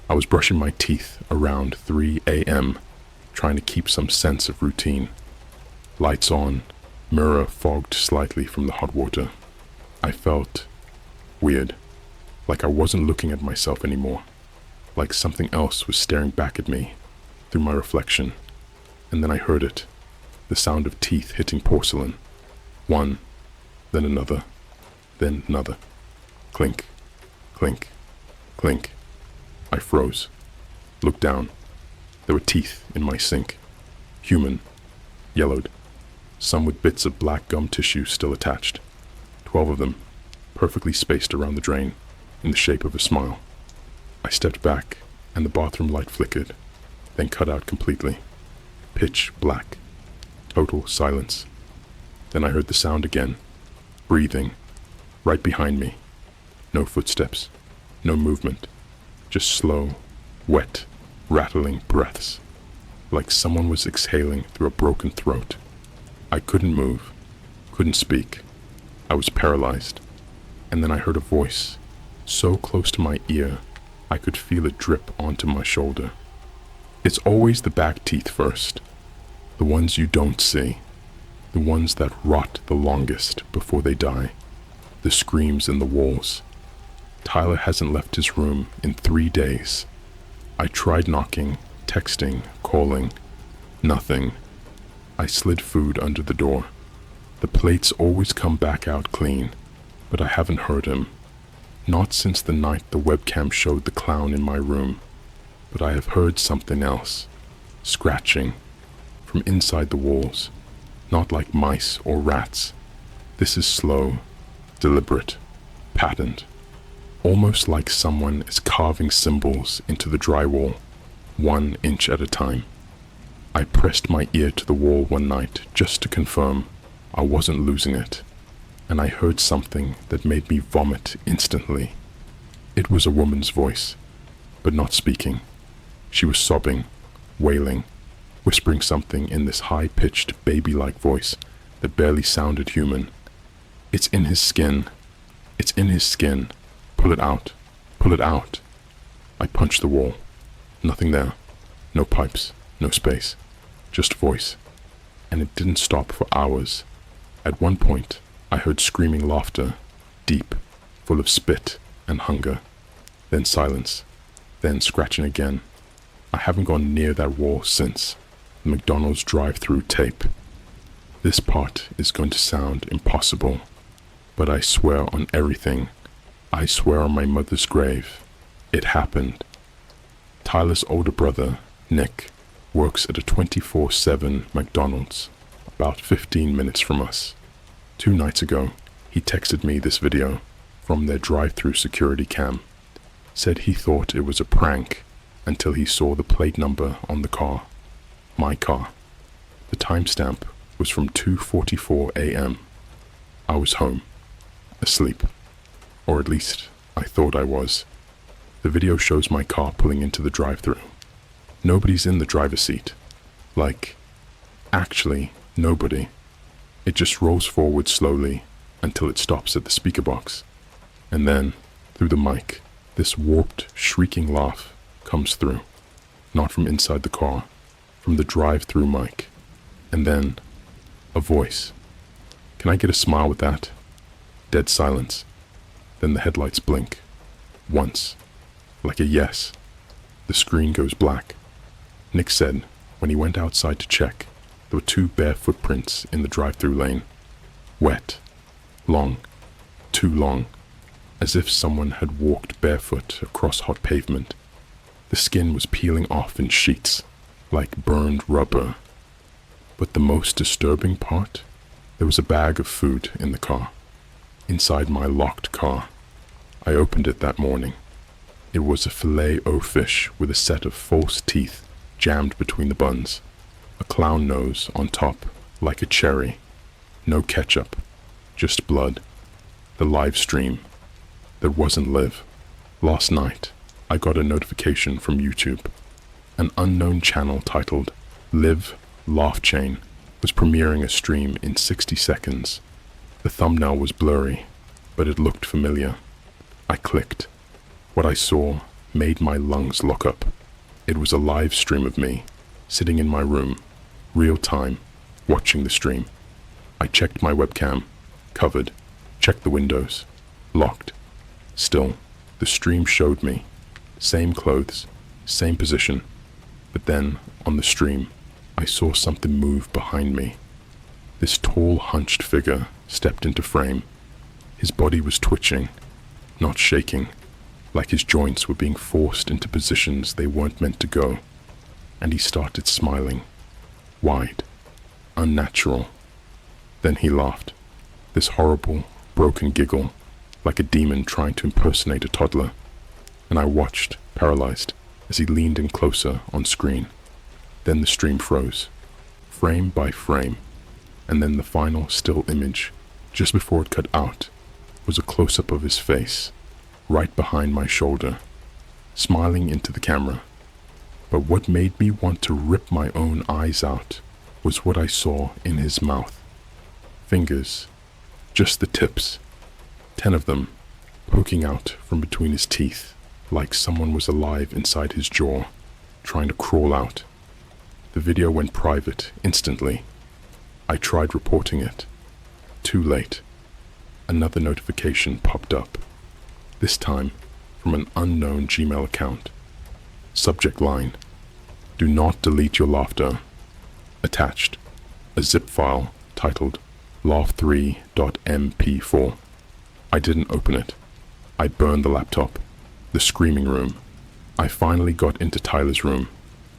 I was brushing my teeth around 3 a.m., trying to keep some sense of routine. Lights on, mirror fogged slightly from the hot water. I felt weird, like I wasn't looking at myself anymore, like something else was staring back at me through my reflection. And then I heard it, the sound of teeth hitting porcelain. One, then another, then another. Clink, clink, clink. I froze, looked down. There were teeth in my sink. Human, yellowed, some with bits of black gum tissue still attached. 12 of them, perfectly spaced around the drain, in the shape of a smile. I stepped back, and the bathroom light flickered, then cut out completely. Pitch black. Total silence. Then I heard the sound again. Breathing. Right behind me. No footsteps. No movement. Just slow, wet, rattling breaths. Like someone was exhaling through a broken throat. I couldn't move. Couldn't speak. I was paralyzed. And then I heard a voice, so close to my ear, I could feel it drip onto my shoulder. It's always the back teeth first. The ones you don't see. The ones that rot the longest before they die. The screams in the walls. Tyler hasn't left his room in 3 days. I tried knocking, texting, calling. Nothing. I slid food under the door. The plates always come back out clean, but I haven't heard him. Not since the night the webcam showed the clown in my room. But I have heard something else. Scratching. From inside the walls. Not like mice or rats. This is slow, deliberate, patterned. Almost like someone is carving symbols into the drywall, 1 inch at a time. I pressed my ear to the wall one night just to confirm I wasn't losing it, and I heard something that made me vomit instantly. It was a woman's voice, but not speaking. She was sobbing, wailing, whispering something in this high-pitched, baby-like voice that barely sounded human. It's in his skin. It's in his skin. Pull it out. Pull it out. I punched the wall. Nothing there. No pipes. No space. Just voice. And it didn't stop for hours. At one point, I heard screaming laughter, deep, full of spit and hunger. Then silence. Then scratching again. I haven't gone near that wall since. The McDonald's drive-through tape. This part is going to sound impossible, but I swear on everything. I swear on my mother's grave. It happened. Tyler's older brother, Nick, works at a 24/7 McDonald's, about 15 minutes from us. 2 nights ago, he texted me this video from their drive-through security cam. Said he thought it was a prank until he saw the plate number on the car. My car. The timestamp was from 2:44 a.m. I was home, asleep, or at least I thought I was. The video shows my car pulling into the drive-thru. Nobody's in the driver's seat. Like, actually, nobody. It just rolls forward slowly until it stops at the speaker box. And then, through the mic, this warped, shrieking laugh comes through. Not from inside the car, from the drive-thru mic. And then, a voice. Can I get a smile with that? Dead silence. Then the headlights blink. Once. Like a yes. The screen goes black. Nick said, when he went outside to check, there were 2 bare footprints in the drive-thru lane. Wet. Long. Too long. As if someone had walked barefoot across hot pavement. The skin was peeling off in sheets, like burned rubber. But the most disturbing part, there was a bag of food in the car. Inside my locked car. I opened it that morning. It was a filet-o-fish with a set of false teeth jammed between the buns, a clown nose on top, like a cherry. No ketchup, just blood. The live stream that wasn't live. Last night, I got a notification from YouTube. An unknown channel titled Live Laugh Chain was premiering a stream in 60 seconds. The thumbnail was blurry, but it looked familiar. I clicked. What I saw made my lungs lock up. It was a live stream of me, sitting in my room, real time, watching the stream. I checked my webcam, covered, checked the windows, locked. Still, the stream showed me. Same clothes, same position. But then, on the stream, I saw something move behind me. This tall, hunched figure stepped into frame. His body was twitching, not shaking, like his joints were being forced into positions they weren't meant to go. And he started smiling, wide, unnatural. Then he laughed, this horrible, broken giggle, like a demon trying to impersonate a toddler. And I watched, paralyzed, as he leaned in closer on screen. Then the stream froze, frame by frame, and then the final still image, just before it cut out, was a close-up of his face, right behind my shoulder, smiling into the camera. But what made me want to rip my own eyes out was what I saw in his mouth. Fingers, just the tips, 10 of them, poking out from between his teeth, like someone was alive inside his jaw, trying to crawl out. The video went private instantly. I tried reporting it. Too late. Another notification popped up, this time from an unknown Gmail account. Subject line: do not delete your laughter. Attached, a zip file titled laugh3.mp4. I didn't open it. I burned the laptop. The screaming room. I finally got into Tyler's room.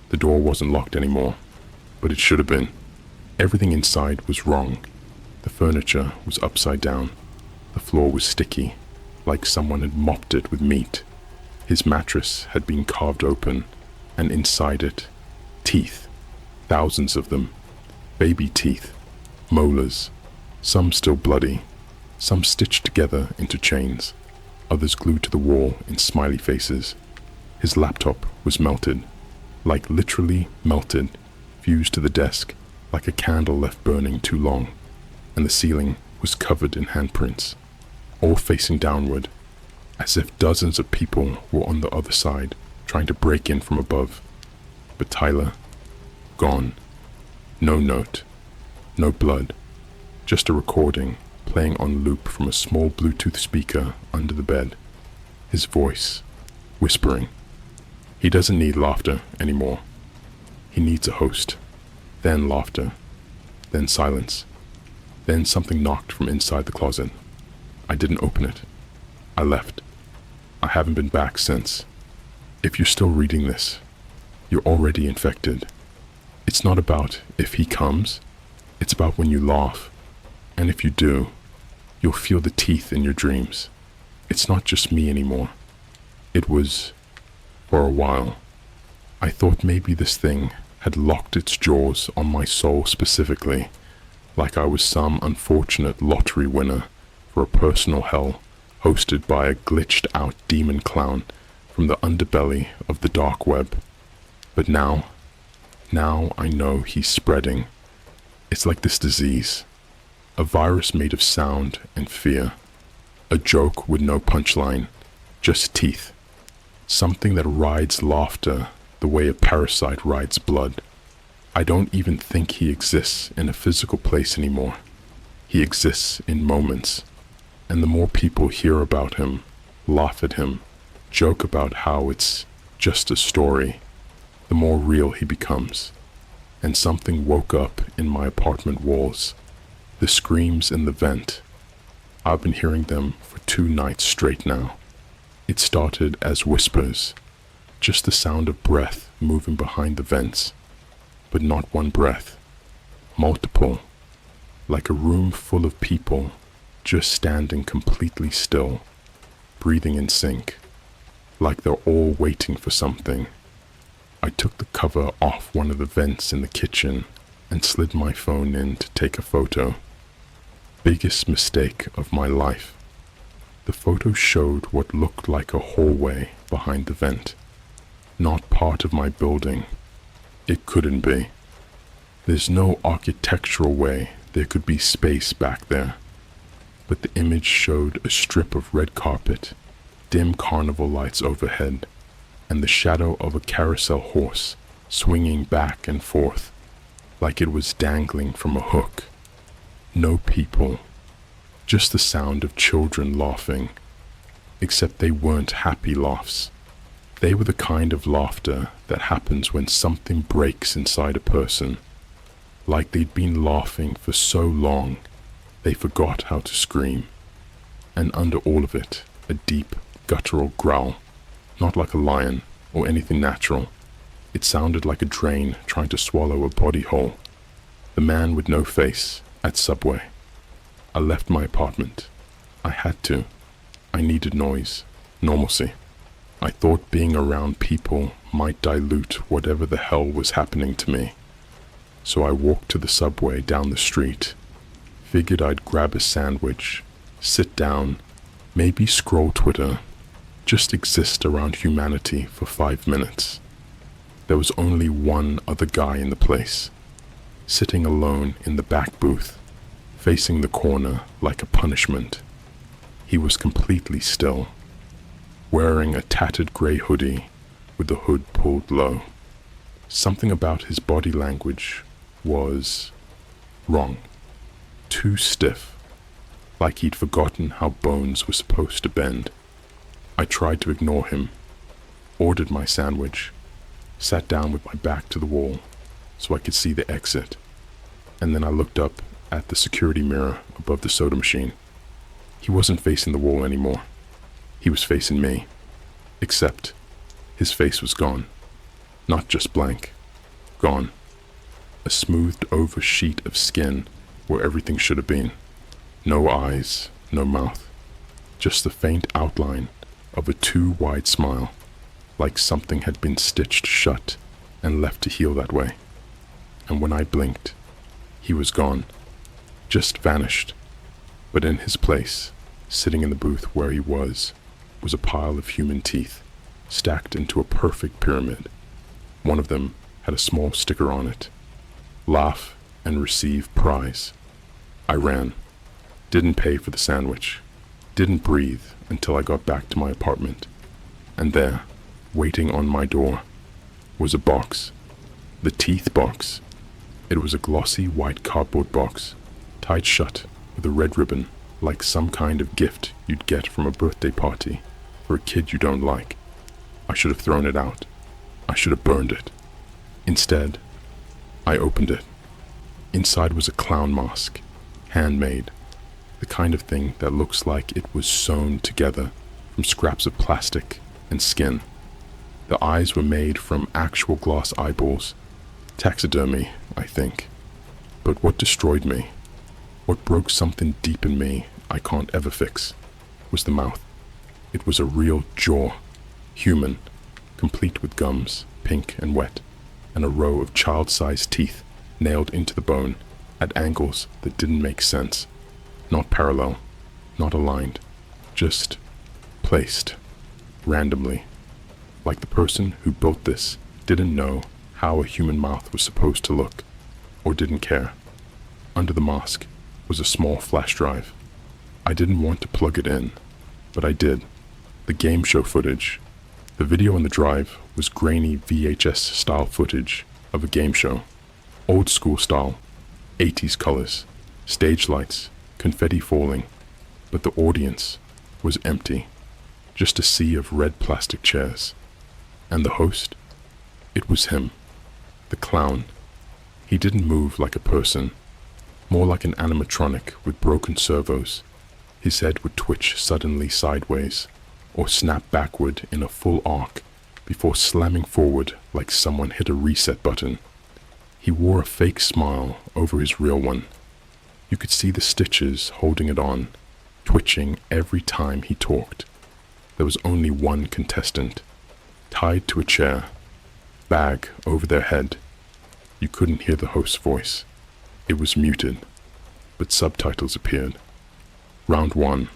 The door wasn't locked anymore, but it should have been. Everything inside was wrong. The furniture was upside down. The floor was sticky, like someone had mopped it with meat. His mattress had been carved open, and inside it, teeth. Thousands of them. Baby teeth. Molars. Some still bloody. Some stitched together into chains. Others glued to the wall in smiley faces. His laptop was melted, like literally melted, fused to the desk like a candle left burning too long, and the ceiling was covered in handprints, all facing downward, as if dozens of people were on the other side trying to break in from above. But Tyler, gone. No note, no blood, just a recording playing on loop from a small Bluetooth speaker under the bed. His voice, whispering. He doesn't need laughter anymore. He needs a host. Then laughter. Then silence. Then something knocked from inside the closet. I didn't open it. I left. I haven't been back since. If you're still reading this, you're already infected. It's not about if he comes. It's about when you laugh. And if you do, you'll feel the teeth in your dreams. It's not just me anymore. It was, for a while. I thought maybe this thing had locked its jaws on my soul specifically, like I was some unfortunate lottery winner for a personal hell hosted by a glitched out demon clown from the underbelly of the dark web. But now I know he's spreading. It's like this disease. A virus made of sound and fear. A joke with no punchline, just teeth. Something that rides laughter the way a parasite rides blood. I don't even think he exists in a physical place anymore. He exists in moments. And the more people hear about him, laugh at him, joke about how it's just a story, the more real he becomes. And something woke up in my apartment walls. The screams in the vent. I've been hearing them for 2 nights straight now. It started as whispers, just the sound of breath moving behind the vents, but not one breath, multiple, like a room full of people just standing completely still, breathing in sync, like they're all waiting for something. I took the cover off one of the vents in the kitchen and slid my phone in to take a photo. Biggest mistake of my life. The photo showed what looked like a hallway behind the vent. Not part of my building. It couldn't be. There's no architectural way there could be space back there. But the image showed a strip of red carpet, dim carnival lights overhead, and the shadow of a carousel horse swinging back and forth like it was dangling from a hook. No people, just the sound of children laughing, except they weren't happy laughs. They were the kind of laughter that happens when something breaks inside a person, like they'd been laughing for so long they forgot how to scream. And under all of it, a deep, guttural growl, not like a lion or anything natural. It sounded like a drain trying to swallow a body whole. The man with no face at Subway. I left my apartment. I had to. I needed noise, normalcy. I thought being around people might dilute whatever the hell was happening to me. So I walked to the Subway down the street. Figured I'd grab a sandwich, sit down, maybe scroll Twitter, just exist around humanity for 5 minutes. There was only one other guy in the place, sitting alone in the back booth, facing the corner like a punishment. He was completely still, wearing a tattered gray hoodie with the hood pulled low. Something about his body language was wrong. Too stiff, like he'd forgotten how bones were supposed to bend. I tried to ignore him, ordered my sandwich, sat down with my back to the wall so I could see the exit, and then I looked up at the security mirror above the soda machine. He wasn't facing the wall anymore. He was facing me, except his face was gone. Not just blank, gone. A smoothed over sheet of skin where everything should have been. No eyes, no mouth, just the faint outline of a too wide smile, like something had been stitched shut and left to heal that way. And when I blinked, he was gone, just vanished. But in his place, sitting in the booth where he was a pile of human teeth, stacked into a perfect pyramid. One of them had a small sticker on it. Laugh and receive prize. I ran. Didn't pay for the sandwich. Didn't breathe until I got back to my apartment. And there, waiting on my door, was a box. The teeth box. It was a glossy white cardboard box, tied shut with a red ribbon, like some kind of gift you'd get from a birthday party for a kid you don't like. I should have thrown it out. I should have burned it. Instead, I opened it. Inside was a clown mask, handmade, the kind of thing that looks like it was sewn together from scraps of plastic and skin. The eyes were made from actual glass eyeballs, taxidermy, I think. But what destroyed me, what broke something deep in me I can't ever fix, was the mouth. It was a real jaw, human, complete with gums, pink and wet, and a row of child-sized teeth nailed into the bone at angles that didn't make sense. Not parallel, not aligned, just placed, randomly, like the person who built this didn't know how a human mouth was supposed to look, or didn't care. Under the mask was a small flash drive. I didn't want to plug it in, but I did. The game show footage. The video on the drive was grainy VHS-style footage of a game show. Old school style, 80s colors, stage lights, confetti falling, but the audience was empty, just a sea of red plastic chairs. And the host? It was him, the clown. He didn't move like a person, more like an animatronic with broken servos. His head would twitch suddenly sideways, or snap backward in a full arc before slamming forward like someone hit a reset button. He wore a fake smile over his real one. You could see the stitches holding it on, twitching every time he talked. There was only one contestant, tied to a chair, bag over their head. You couldn't hear the host's voice. It was muted, but subtitles appeared. Round 1.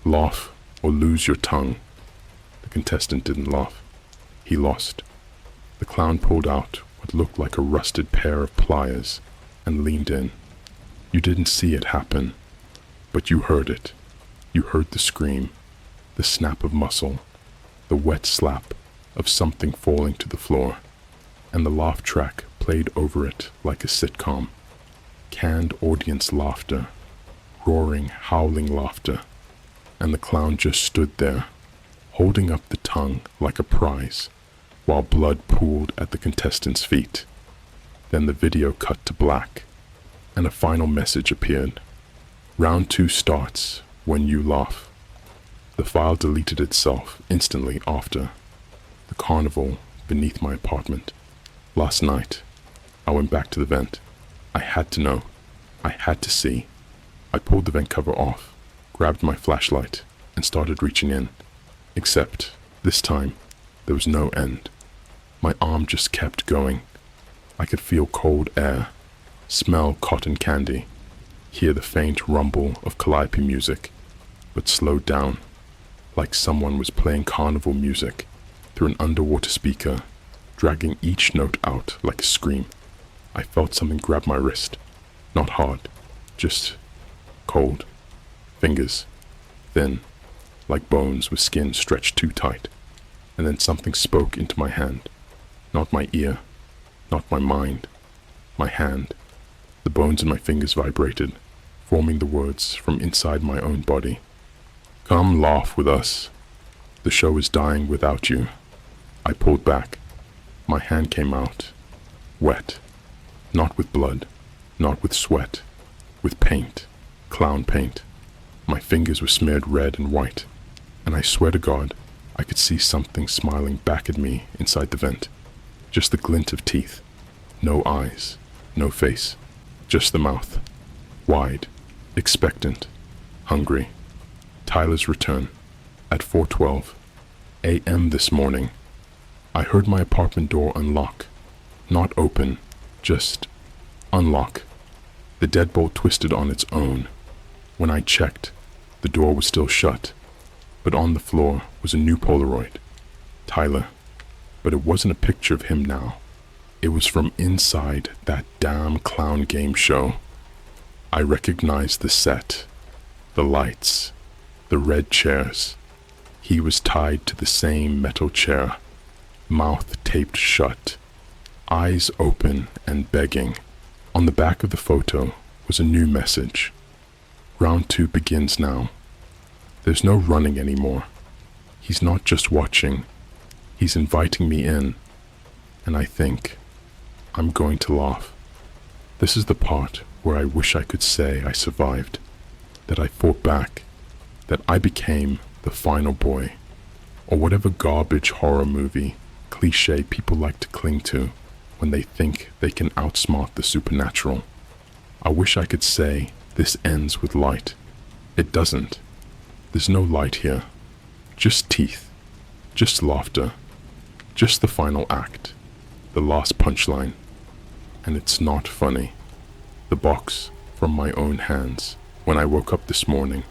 Laugh or lose your tongue. The contestant didn't laugh. He lost. The clown pulled out what looked like a rusted pair of pliers and leaned in. You didn't see it happen, but you heard it. You heard the scream, the snap of muscle, the wet slap of something falling to the floor, and the laugh track played over it like a sitcom. Canned audience laughter, roaring, howling laughter, and the clown just stood there, holding up the tongue like a prize, while blood pooled at the contestant's feet. Then the video cut to black, and a final message appeared. Round 2 starts when you laugh. The file deleted itself instantly after. The carnival beneath my apartment. Last night, I went back to the vent. I had to know. I had to see. I pulled the vent cover off, grabbed my flashlight, and started reaching in. Except, this time, there was no end. My arm just kept going. I could feel cold air, smell cotton candy, hear the faint rumble of calliope music, but slowed down, like someone was playing carnival music through an underwater speaker, dragging each note out like a scream. I felt something grab my wrist. Not hard, just cold. Fingers, thin, like bones with skin stretched too tight. And then something spoke into my hand. Not my ear, not my mind, my hand. The bones in my fingers vibrated, forming the words from inside my own body. Come laugh with us. The show is dying without you. I pulled back. My hand came out, wet. Not with blood, not with sweat, with paint, clown paint. My fingers were smeared red and white, and I swear to God, I could see something smiling back at me inside the vent. Just the glint of teeth. No eyes, no face, just the mouth. Wide, expectant, hungry. Tyler's return at 4:12 a.m. this morning. I heard my apartment door unlock. Not open, just unlock. The deadbolt twisted on its own. When I checked, the door was still shut, but on the floor was a new Polaroid. Tyler. But it wasn't a picture of him now. It was from inside that damn clown game show. I recognized the set, the lights, the red chairs. He was tied to the same metal chair, mouth taped shut, eyes open and begging. On the back of the photo was a new message. Round 2 begins now. There's no running anymore. He's not just watching. He's inviting me in, and I think I'm going to laugh. This is the part where I wish I could say I survived, that I fought back, that I became the final boy, or whatever garbage horror movie cliche people like to cling to when they think they can outsmart the supernatural. I wish I could say this ends with light. It doesn't. There's no light here. Just teeth. Just laughter. Just the final act, the last punchline, and it's not funny. The box from my own hands. When I woke up this morning,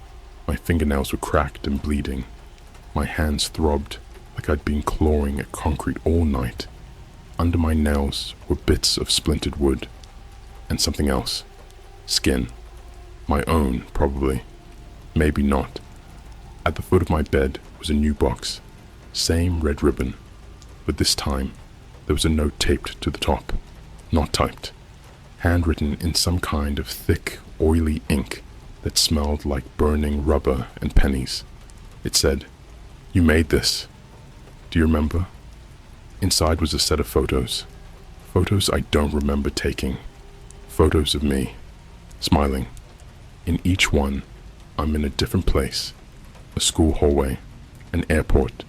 my fingernails were cracked and bleeding. My hands throbbed like I'd been clawing at concrete all night. Under my nails were bits of splintered wood, and something else. Skin. My own, probably. Maybe not. At the foot of my bed was a new box. Same red ribbon. But this time, there was a note taped to the top, not typed, handwritten in some kind of thick, oily ink that smelled like burning rubber and pennies. It said, "You made this. Do you remember?" Inside was a set of photos. Photos I don't remember taking. Photos of me, smiling. In each one, I'm in a different place. A school hallway, an airport,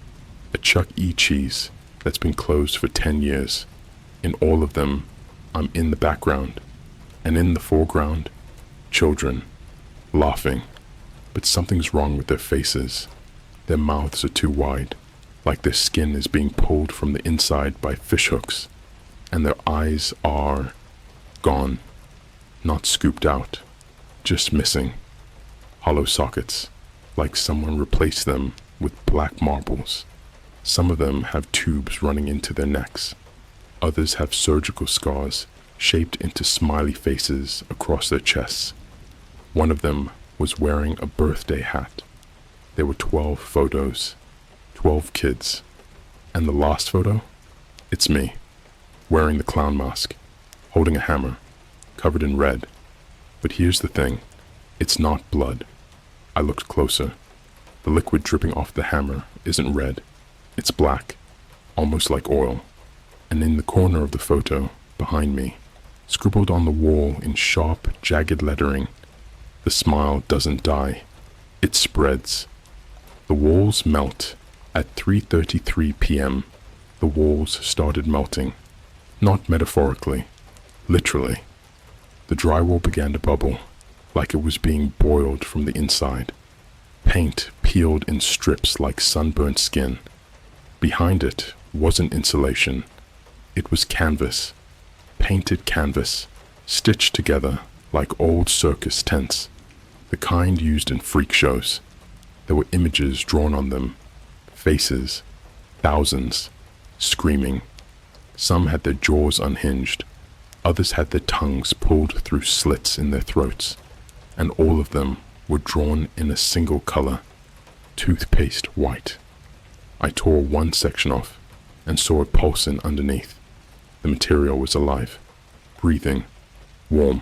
a Chuck E. Cheese that's been closed for 10 years. In all of them, I'm in the background, and in the foreground, children, laughing, but something's wrong with their faces. Their mouths are too wide, like their skin is being pulled from the inside by fishhooks. and their eyes are gone, not scooped out, just missing. Hollow sockets, like someone replaced them with black marbles. Some of them have tubes running into their necks. Others have surgical scars shaped into smiley faces across their chests. One of them was wearing a birthday hat. There were 12 photos, 12 kids. And the last photo? It's me, wearing the clown mask, holding a hammer, covered in red. But here's the thing, it's not blood. I looked closer. The liquid dripping off the hammer isn't red. It's black, almost like oil. And in the corner of the photo, behind me, scribbled on the wall in sharp, jagged lettering, the smile doesn't die, it spreads. The walls melt. At 3:33 p.m., the walls started melting. Not metaphorically, literally. The drywall began to bubble, like it was being boiled from the inside. Paint peeled in strips like sunburnt skin. Behind it wasn't insulation. It was canvas, painted canvas, stitched together like old circus tents, the kind used in freak shows. There were images drawn on them, faces, thousands, screaming. Some had their jaws unhinged, others had their tongues pulled through slits in their throats, and all of them were drawn in a single color, toothpaste white. I tore one section off and saw it pulsing underneath. The material was alive, breathing, warm.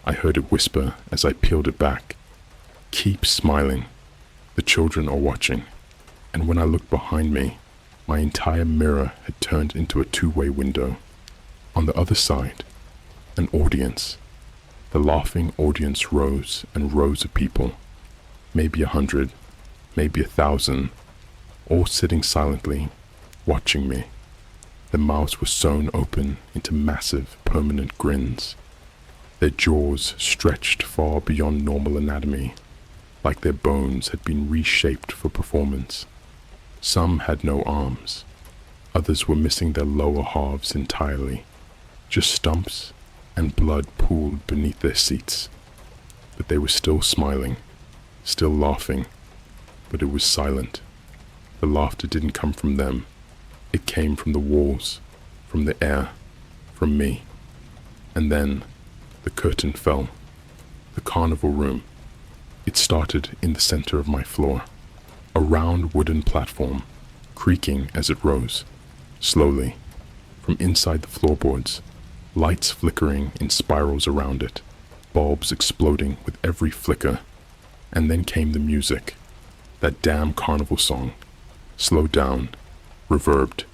I heard it whisper as I peeled it back. Keep smiling. The children are watching. And when I looked behind me, my entire mirror had turned into a two-way window. On the other side, an audience. The laughing audience rows and rows of people, maybe 100, maybe 1,000, all sitting silently, watching me. Their mouths were sewn open into massive, permanent grins. Their jaws stretched far beyond normal anatomy, like their bones had been reshaped for performance. Some had no arms. Others were missing their lower halves entirely, just stumps and blood pooled beneath their seats. But they were still smiling, still laughing, but it was silent. The laughter didn't come from them. It came from the walls, from the air, from me. And then the curtain fell. The carnival room. It started in the center of my floor. A round wooden platform, creaking as it rose, slowly. From inside the floorboards, lights flickering in spirals around it, bulbs exploding with every flicker. And then came the music, that damn carnival song, slowed down, reverbed,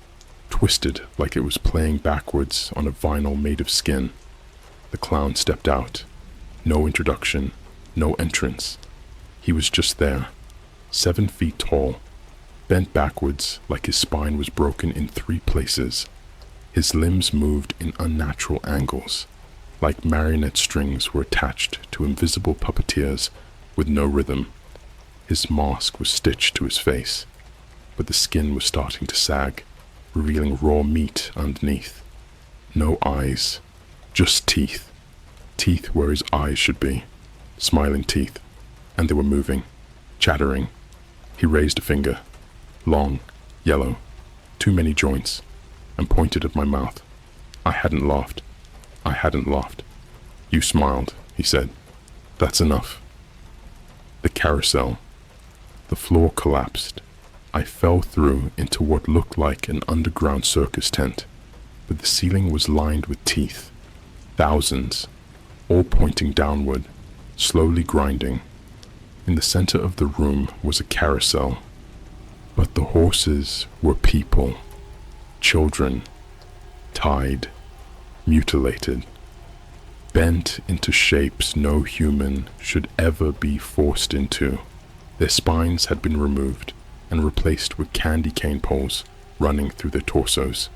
twisted like it was playing backwards on a vinyl made of skin. The clown stepped out. No introduction, no entrance. He was just there, 7 feet tall, bent backwards like his spine was broken in 3 places. His limbs moved in unnatural angles, like marionette strings were attached to invisible puppeteers with no rhythm. His mask was stitched to his face, but the skin was starting to sag, revealing raw meat underneath. No eyes, just teeth. Teeth where his eyes should be, smiling teeth, and they were moving, chattering. He raised a finger, long, yellow, too many joints, and pointed at my mouth. I hadn't laughed. I hadn't laughed. You smiled, he said. That's enough. The carousel. The floor collapsed. I fell through into what looked like an underground circus tent, but the ceiling was lined with teeth, thousands, all pointing downward, slowly grinding. In the center of the room was a carousel, but the horses were people, children, tied, mutilated, bent into shapes no human should ever be forced into. Their spines had been removed and replaced with candy cane poles running through their torsos.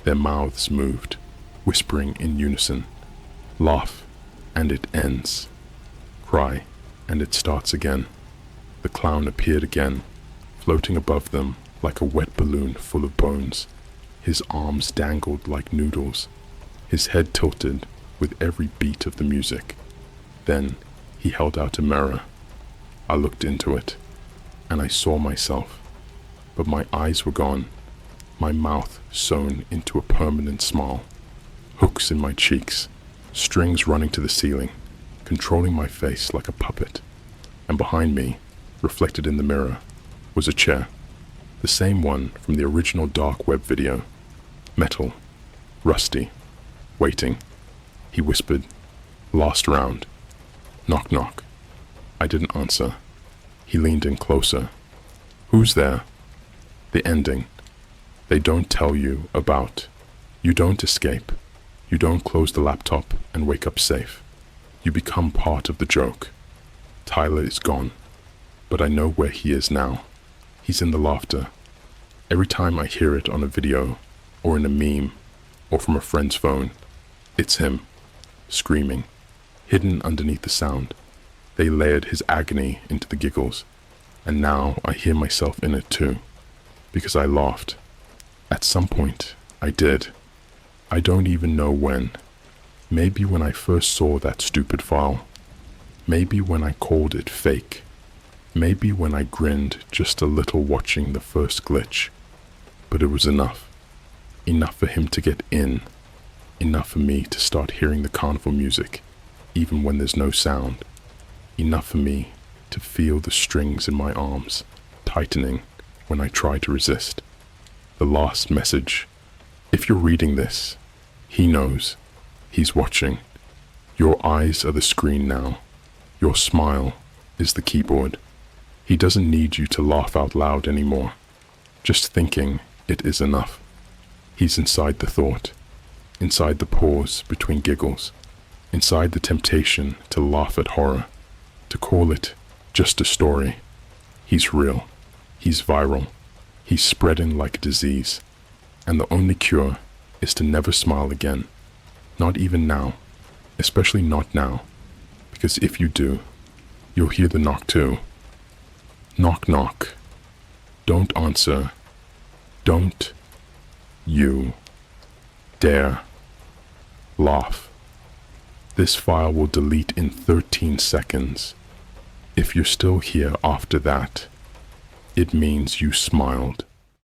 Their mouths moved, whispering in unison. Laugh, and it ends. Cry, and it starts again. The clown appeared again, floating above them like a wet balloon full of bones. His arms dangled like noodles, his head tilted with every beat of the music. Then he held out a mirror. I looked into it, and I saw myself, but my eyes were gone, my mouth sewn into a permanent smile, hooks in my cheeks, strings running to the ceiling, controlling my face like a puppet. And behind me, reflected in the mirror, was a chair, the same one from the original dark web video. Metal, rusty, waiting. He whispered, "Last round." Knock, knock. I didn't answer. He leaned in closer. "Who's there?" The ending. They don't tell you about. You don't escape. You don't close the laptop and wake up safe. You become part of the joke. Tyler is gone, but I know where he is now. He's in the laughter. Every time I hear it on a video, or in a meme, or from a friend's phone, it's him, screaming, hidden underneath the sound. They layered his agony into the giggles, and now I hear myself in it too, because I laughed. At some point, I did. I don't even know when. Maybe when I first saw that stupid file. Maybe when I called it fake. Maybe when I grinned just a little watching the first glitch. But it was enough. Enough for him to get in. Enough for me to start hearing the carnival music, even when there's no sound. Enough for me to feel the strings in my arms tightening when I try to resist. The last message. If you're reading this, he knows. He's watching. Your eyes are the screen now. Your smile is the keyboard. He doesn't need you to laugh out loud anymore. Just thinking it is enough. He's inside the thought, inside the pause between giggles, inside the temptation to laugh at horror, to call it just a story. He's real. He's viral. He's spreading like a disease. And the only cure is to never smile again. Not even now. Especially not now. Because if you do, you'll hear the knock too. Knock, knock. Don't answer. Don't you dare laugh. This file will delete in 13 seconds. If you're still here after that, it means you smiled.